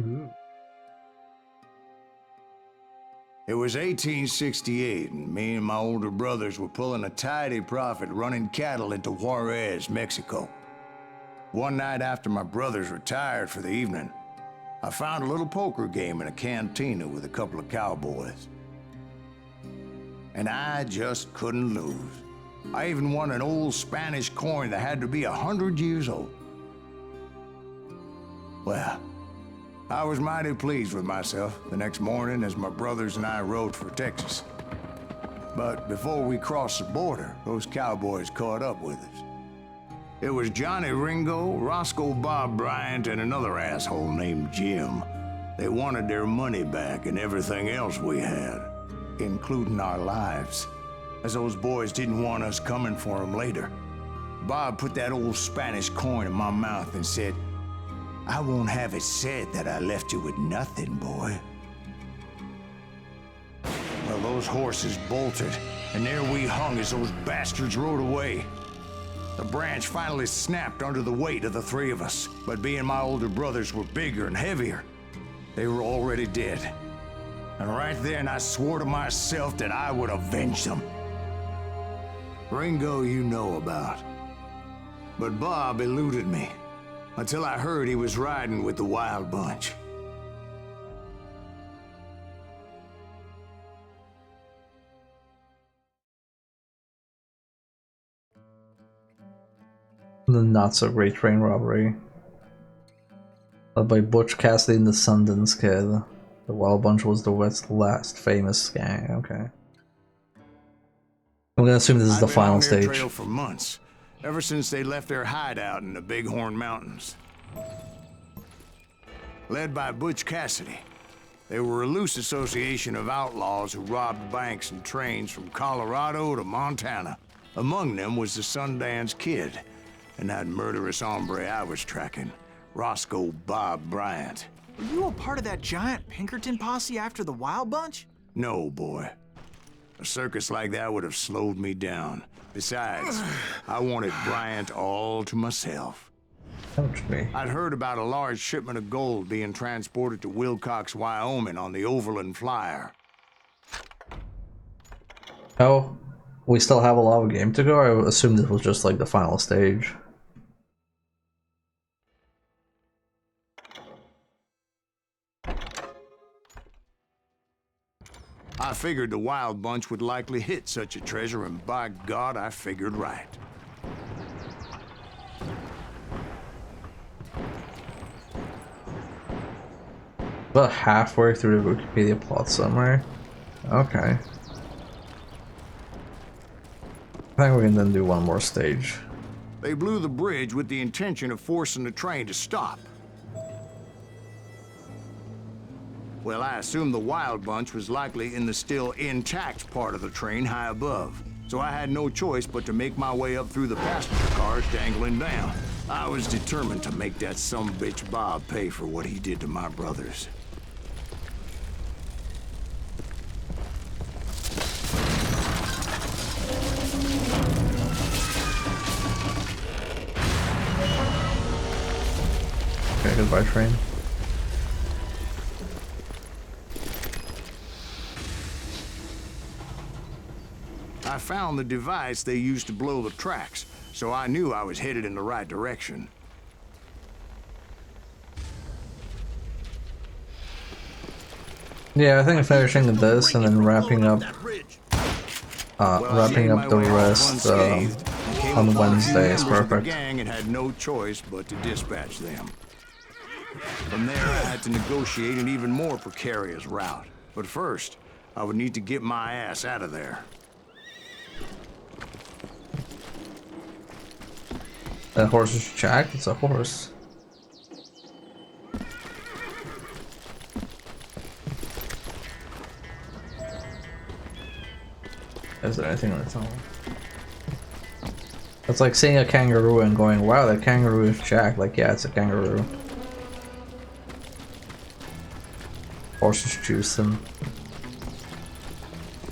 It was 1868, and me and my older brothers were pulling a tidy profit running cattle into Juarez, Mexico. One night after my brothers retired for the evening, I found a little poker game in a cantina with a couple of cowboys. and I just couldn't lose. I even won an old Spanish coin that had to be 100 years old. Well, I was mighty pleased with myself the next morning as my brothers and I rode for Texas. But before we crossed the border, those cowboys caught up with us. It was Johnny Ringo, Roscoe Bob Bryant, and another asshole named Jim. They wanted their money back and everything else we had, including our lives, as those boys didn't want us coming for them later. Bob put that old Spanish coin in my mouth and said, "I won't have it said that I left you with nothing, boy." Well, those horses bolted, and there we hung as those bastards rode away. The branch finally snapped under the weight of the three of us, but being my older brothers were bigger and heavier, they were already dead. And right then I swore to myself that I would avenge them. Ringo you know about. But Bob eluded me, until I heard he was riding with the Wild Bunch. The not-so-great train robbery. Led by Butch Cassidy and the Sundance Kid. The Wild Bunch was the West's last famous gang. Okay. I'm gonna assume this is the final I'd been on their stage. trail for months, ever since they left their hideout in the Bighorn Mountains. Led by Butch Cassidy, they were a loose association of outlaws who robbed banks and trains from Colorado to Montana. Among them was the Sundance Kid, and that murderous hombre I was tracking, Roscoe Bob Bryant. Were you a part of that giant Pinkerton posse after the Wild Bunch? No, boy. A circus like that would have slowed me down. Besides, I wanted Bryant all to myself. Ouch me. I'd heard about a large shipment of gold being transported to Wilcox, Wyoming on the Overland Flyer. Oh, we still have a lot of game to go? I assumed this was just like the final stage. I figured the Wild Bunch would likely hit such a treasure, and by God, I figured right. About halfway through the Wikipedia plot summary. Okay. I think we can then do one more stage. They blew the bridge with the intention of forcing the train to stop. Well, I assumed the Wild Bunch was likely in the still intact part of the train high above. So I had no choice but to make my way up through the passenger cars dangling down. I was determined to make that sumbitch Bob pay for what he did to my brothers. Okay, goodbye train. I found the device they used to blow the tracks, so I knew I was headed in the right direction. Yeah, I think finishing this and then wrapping up the rest on Wednesday is perfect. Gang and had no choice but to dispatch them. From there, I had to negotiate an even more precarious route. But first, I would need to get my ass out of there. That horse is jacked? It's a horse. Is there anything on its own? It's like seeing a kangaroo and going, wow, that kangaroo is jacked. Like, yeah, it's a kangaroo. Horse is juicing.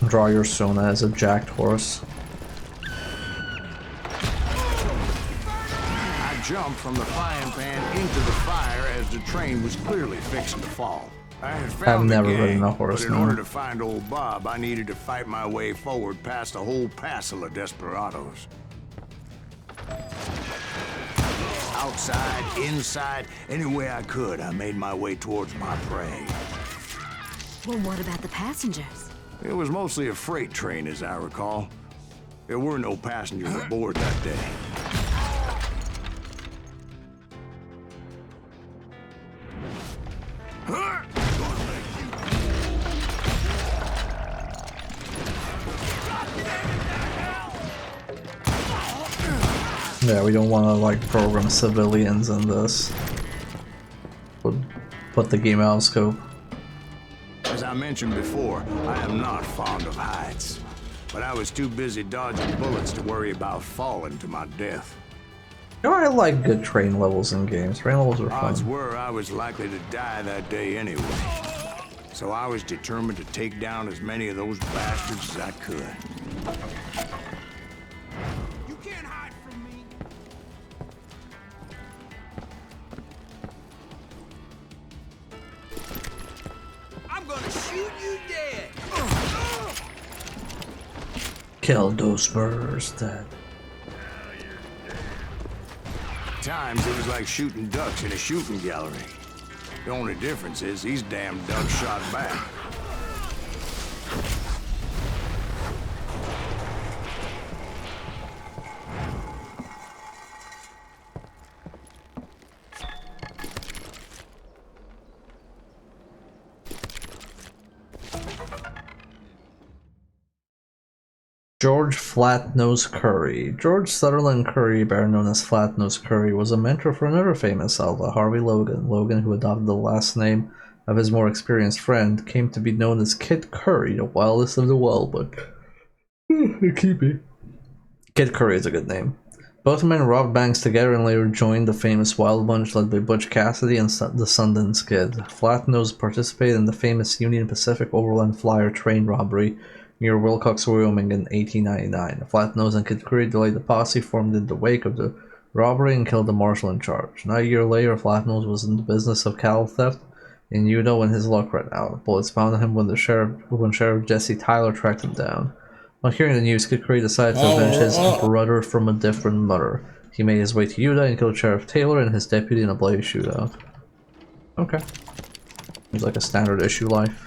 Draw your Sona as a jacked horse. I jumped from the frying pan into the fire as the train was clearly fixing to fall. I had found I've never the gang, ridden a horse, but in no. order to find old Bob, I needed to fight my way forward past a whole passel of desperados. Outside, inside, any way I could, I made my way towards my prey. Well, what about the passengers? It was mostly a freight train, as I recall. There were no passengers aboard that day. Yeah, we don't want to like program civilians in this. Would put the game out of scope. As I mentioned before, I am not fond of heights. But I was too busy dodging bullets to worry about falling to my death. You know, I like good train levels in games. Train levels are Odds fun. were I was likely to die that day anyway. So I was determined to take down as many of those bastards as I could. You can't hide from me. I'm gonna shoot you dead. Kill those birds dead. At times it was like shooting ducks in a shooting gallery. The only difference is these damn ducks shot back. George Flatnose Curry. George Sutherland Curry, better known as Flatnose Curry, was a mentor for another famous outlaw, Harvey Logan. Logan, who adopted the last name of his more experienced friend, came to be known as Kid Curry, the wildest of the wild, but keepy. Kid Curry is a good name. Both men robbed banks together and later joined the famous Wild Bunch led by Butch Cassidy and the Sundance Kid. Flatnose participated in the famous Union Pacific Overland Flyer train robbery near Wilcox, Wyoming in 1899. Flatnose and Kid Curry delayed the posse formed in the wake of the robbery and killed the marshal in charge. Now a year later, Flatnose was in the business of cattle theft in Utah when his luck ran out. Bullets found him when Sheriff Jesse Tyler tracked him down. On hearing the news, Kid Curry decided to avenge his brother from a different mother. He made his way to Utah and killed Sheriff Taylor and his deputy in a bloody shootout. Okay. Seems like a standard issue life.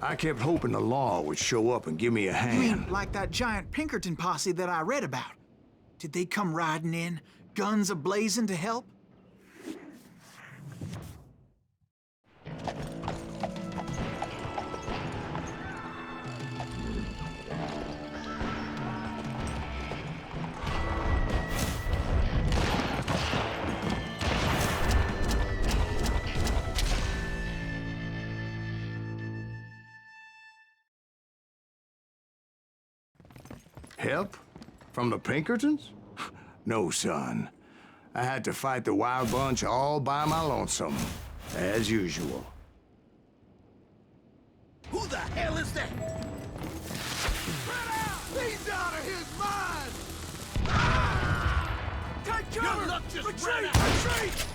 I kept hoping the law would show up and give me a hand. You mean like that giant Pinkerton posse that I read about? Did they come riding in, guns a-blazing to help? Help? From the Pinkertons? No, son. I had to fight the Wild Bunch all by my lonesome, as usual. Who the hell is that? Spread out! He's out of his mind! Take cover! Your luck just retreat! Retreat!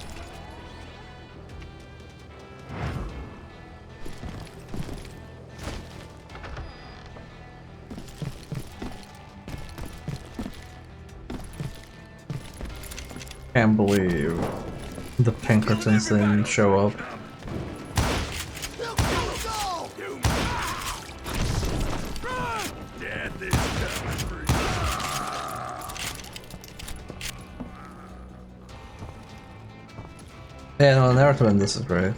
Can't believe the Pinkertons didn't show up. Yeah, no, the narrative in this is great.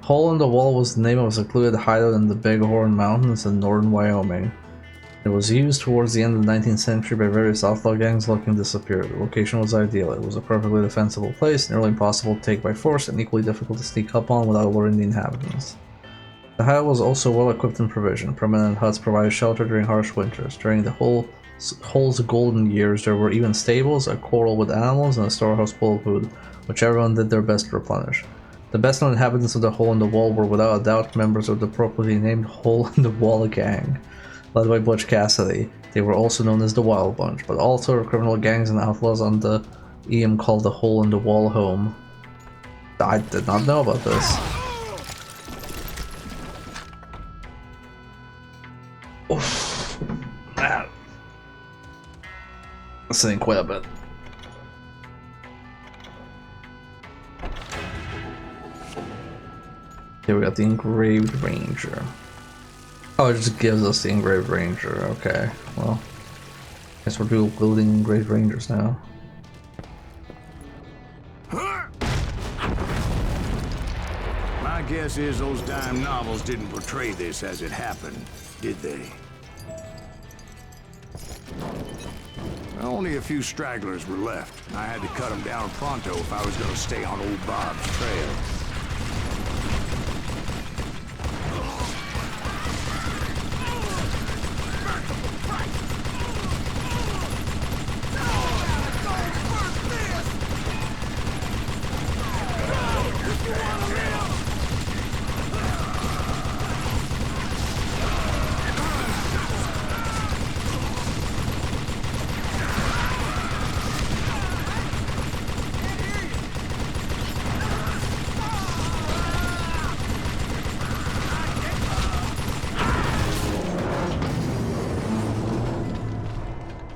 Hole in the Wall was the name of a secluded hideout in the Bighorn Mountains in northern Wyoming. It was used towards the end of the 19th century by various outlaw gangs looking to disappear. The location was ideal. It was a perfectly defensible place, nearly impossible to take by force, and equally difficult to sneak up on without alerting the inhabitants. The hideout was also well equipped in provision. Permanent huts provided shelter during harsh winters. During the Hole's golden years, there were even stables, a corral with animals, and a storehouse full of food, which everyone did their best to replenish. The best known inhabitants of the Hole in the Wall were without a doubt members of the appropriately named Hole in the Wall gang, led by Butch Cassidy. They were also known as the Wild Bunch, but all sort of criminal gangs and outlaws on the called the Hole in the Wall home. I did not know about this. Oof. Man. That's saying quite a bit. Here we got the engraved ranger. Oh, it just gives us the engraved ranger. Okay, well, I guess we're building engraved rangers now. My guess is those dime novels didn't portray this as it happened, did they? Only a few stragglers were left. I had to cut them down pronto if I was going to stay on old Bob's trail.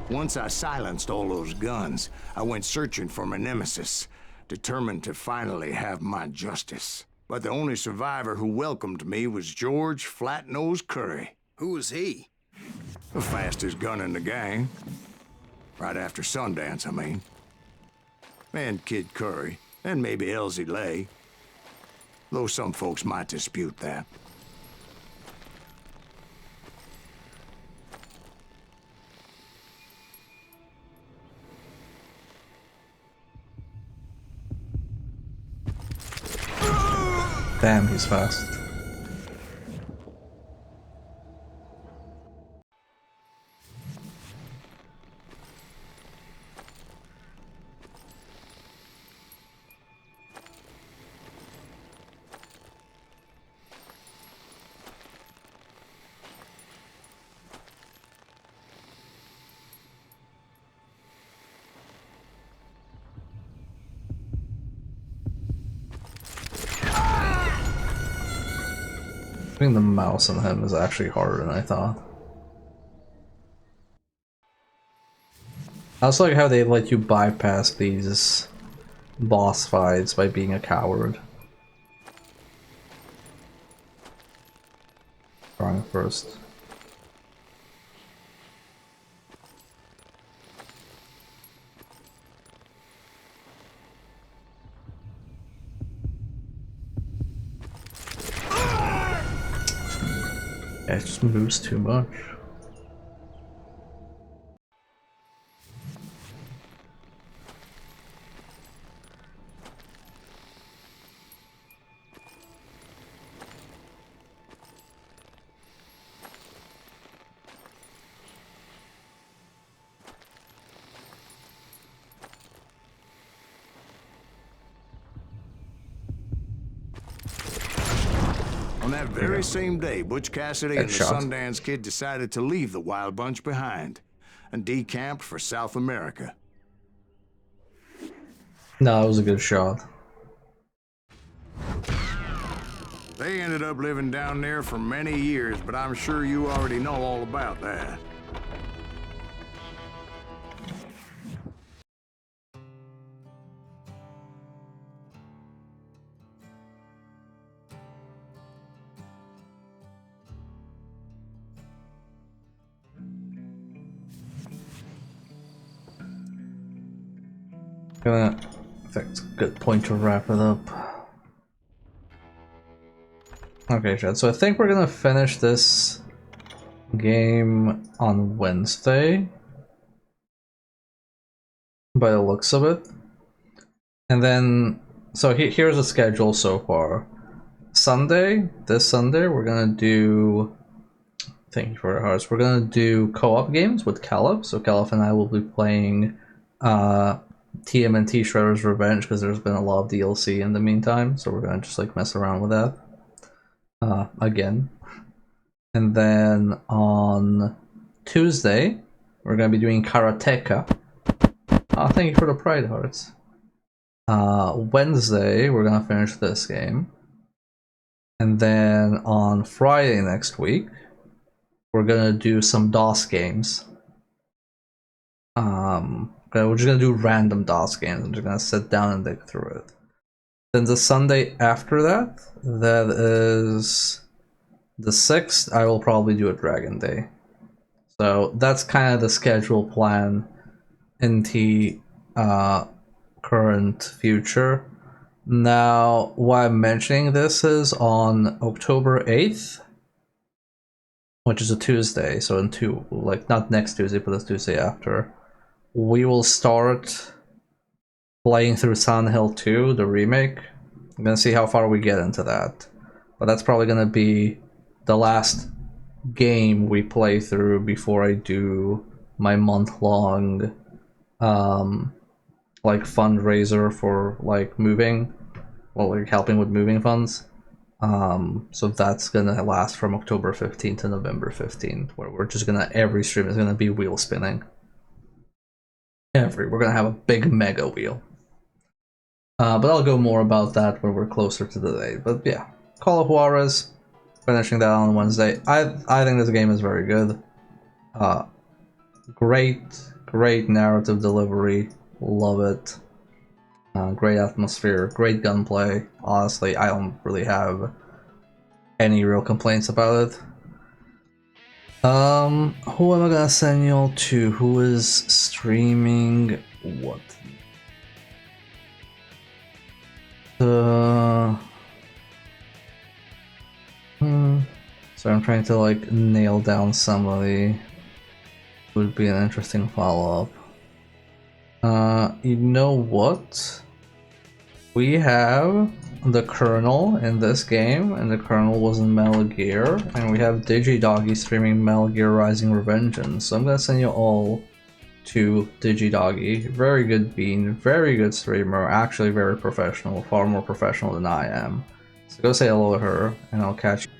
Once I silenced all those guns, I went searching for my nemesis, determined to finally have my justice. But the only survivor who welcomed me was George Flat-Nosed Curry. Who was he? The fastest gun in the gang. Right after Sundance, I mean. And Kid Curry, and maybe Elsie Lay. Though some folks might dispute that. Damn, he's fast. Putting the mouse on him is actually harder than I thought. I also like how they let you bypass these boss fights by being a coward. Trying first. Yeah, it just moves too much. On that very same day, Butch Cassidy and the Sundance Kid decided to leave the Wild Bunch behind and decamped for South America. No, it was a good shot. They ended up living down there for many years, but I'm sure you already know all about that. I think it's a good point to wrap it up. Okay, Chad, so I think we're gonna finish this game on Wednesday, by the looks of it. And then, so here's the schedule so far. Sunday, this Sunday, we're gonna do, thank you for your hearts, we're gonna do co-op games with Caleb. So Caleb and I will be playing TMNT Shredder's Revenge, because there's been a lot of DLC in the meantime, so we're gonna just like mess around with that again. And then on Tuesday we're gonna be doing Karateka. Thank you for the pride hearts. Wednesday, we're gonna finish this game. And then on Friday next week, we're gonna do some DOS games. We're just gonna do random DOS games. I'm just gonna sit down and dig through it. Then the Sunday after that, that is the 6th, I will probably do a Dragon Day. So that's kind of the schedule plan in the current future. Now, why I'm mentioning this is on October 8th, which is a Tuesday, so in not next Tuesday, but the Tuesday after, we will start playing through Silent Hill 2, the remake. I'm gonna see how far we get into that. But that's probably gonna be the last game we play through before I do my month-long like fundraiser for like moving, well, like helping with moving funds. So that's gonna last from October 15th to November 15th, where we're just gonna, every stream is gonna be wheel spinning. We're gonna have a big mega wheel. But I'll go more about that when we're closer to the date. But yeah, Call of Juarez, finishing that on Wednesday. I think this game is very good. Great narrative delivery. Love it. Great atmosphere, great gunplay. Honestly, I don't really have any real complaints about it. Who am I gonna send y'all to? Who is streaming what? So I'm trying to like nail down somebody. Would be an interesting follow-up. You know what? We have the Colonel in this game, and the Colonel was in Metal Gear, and we have DigiDoggy streaming Metal Gear Rising Revengeance. So I'm gonna send you all to DigiDoggy. Very good bean, very good streamer, actually very professional, far more professional than I am. So go say hello to her, and I'll catch you.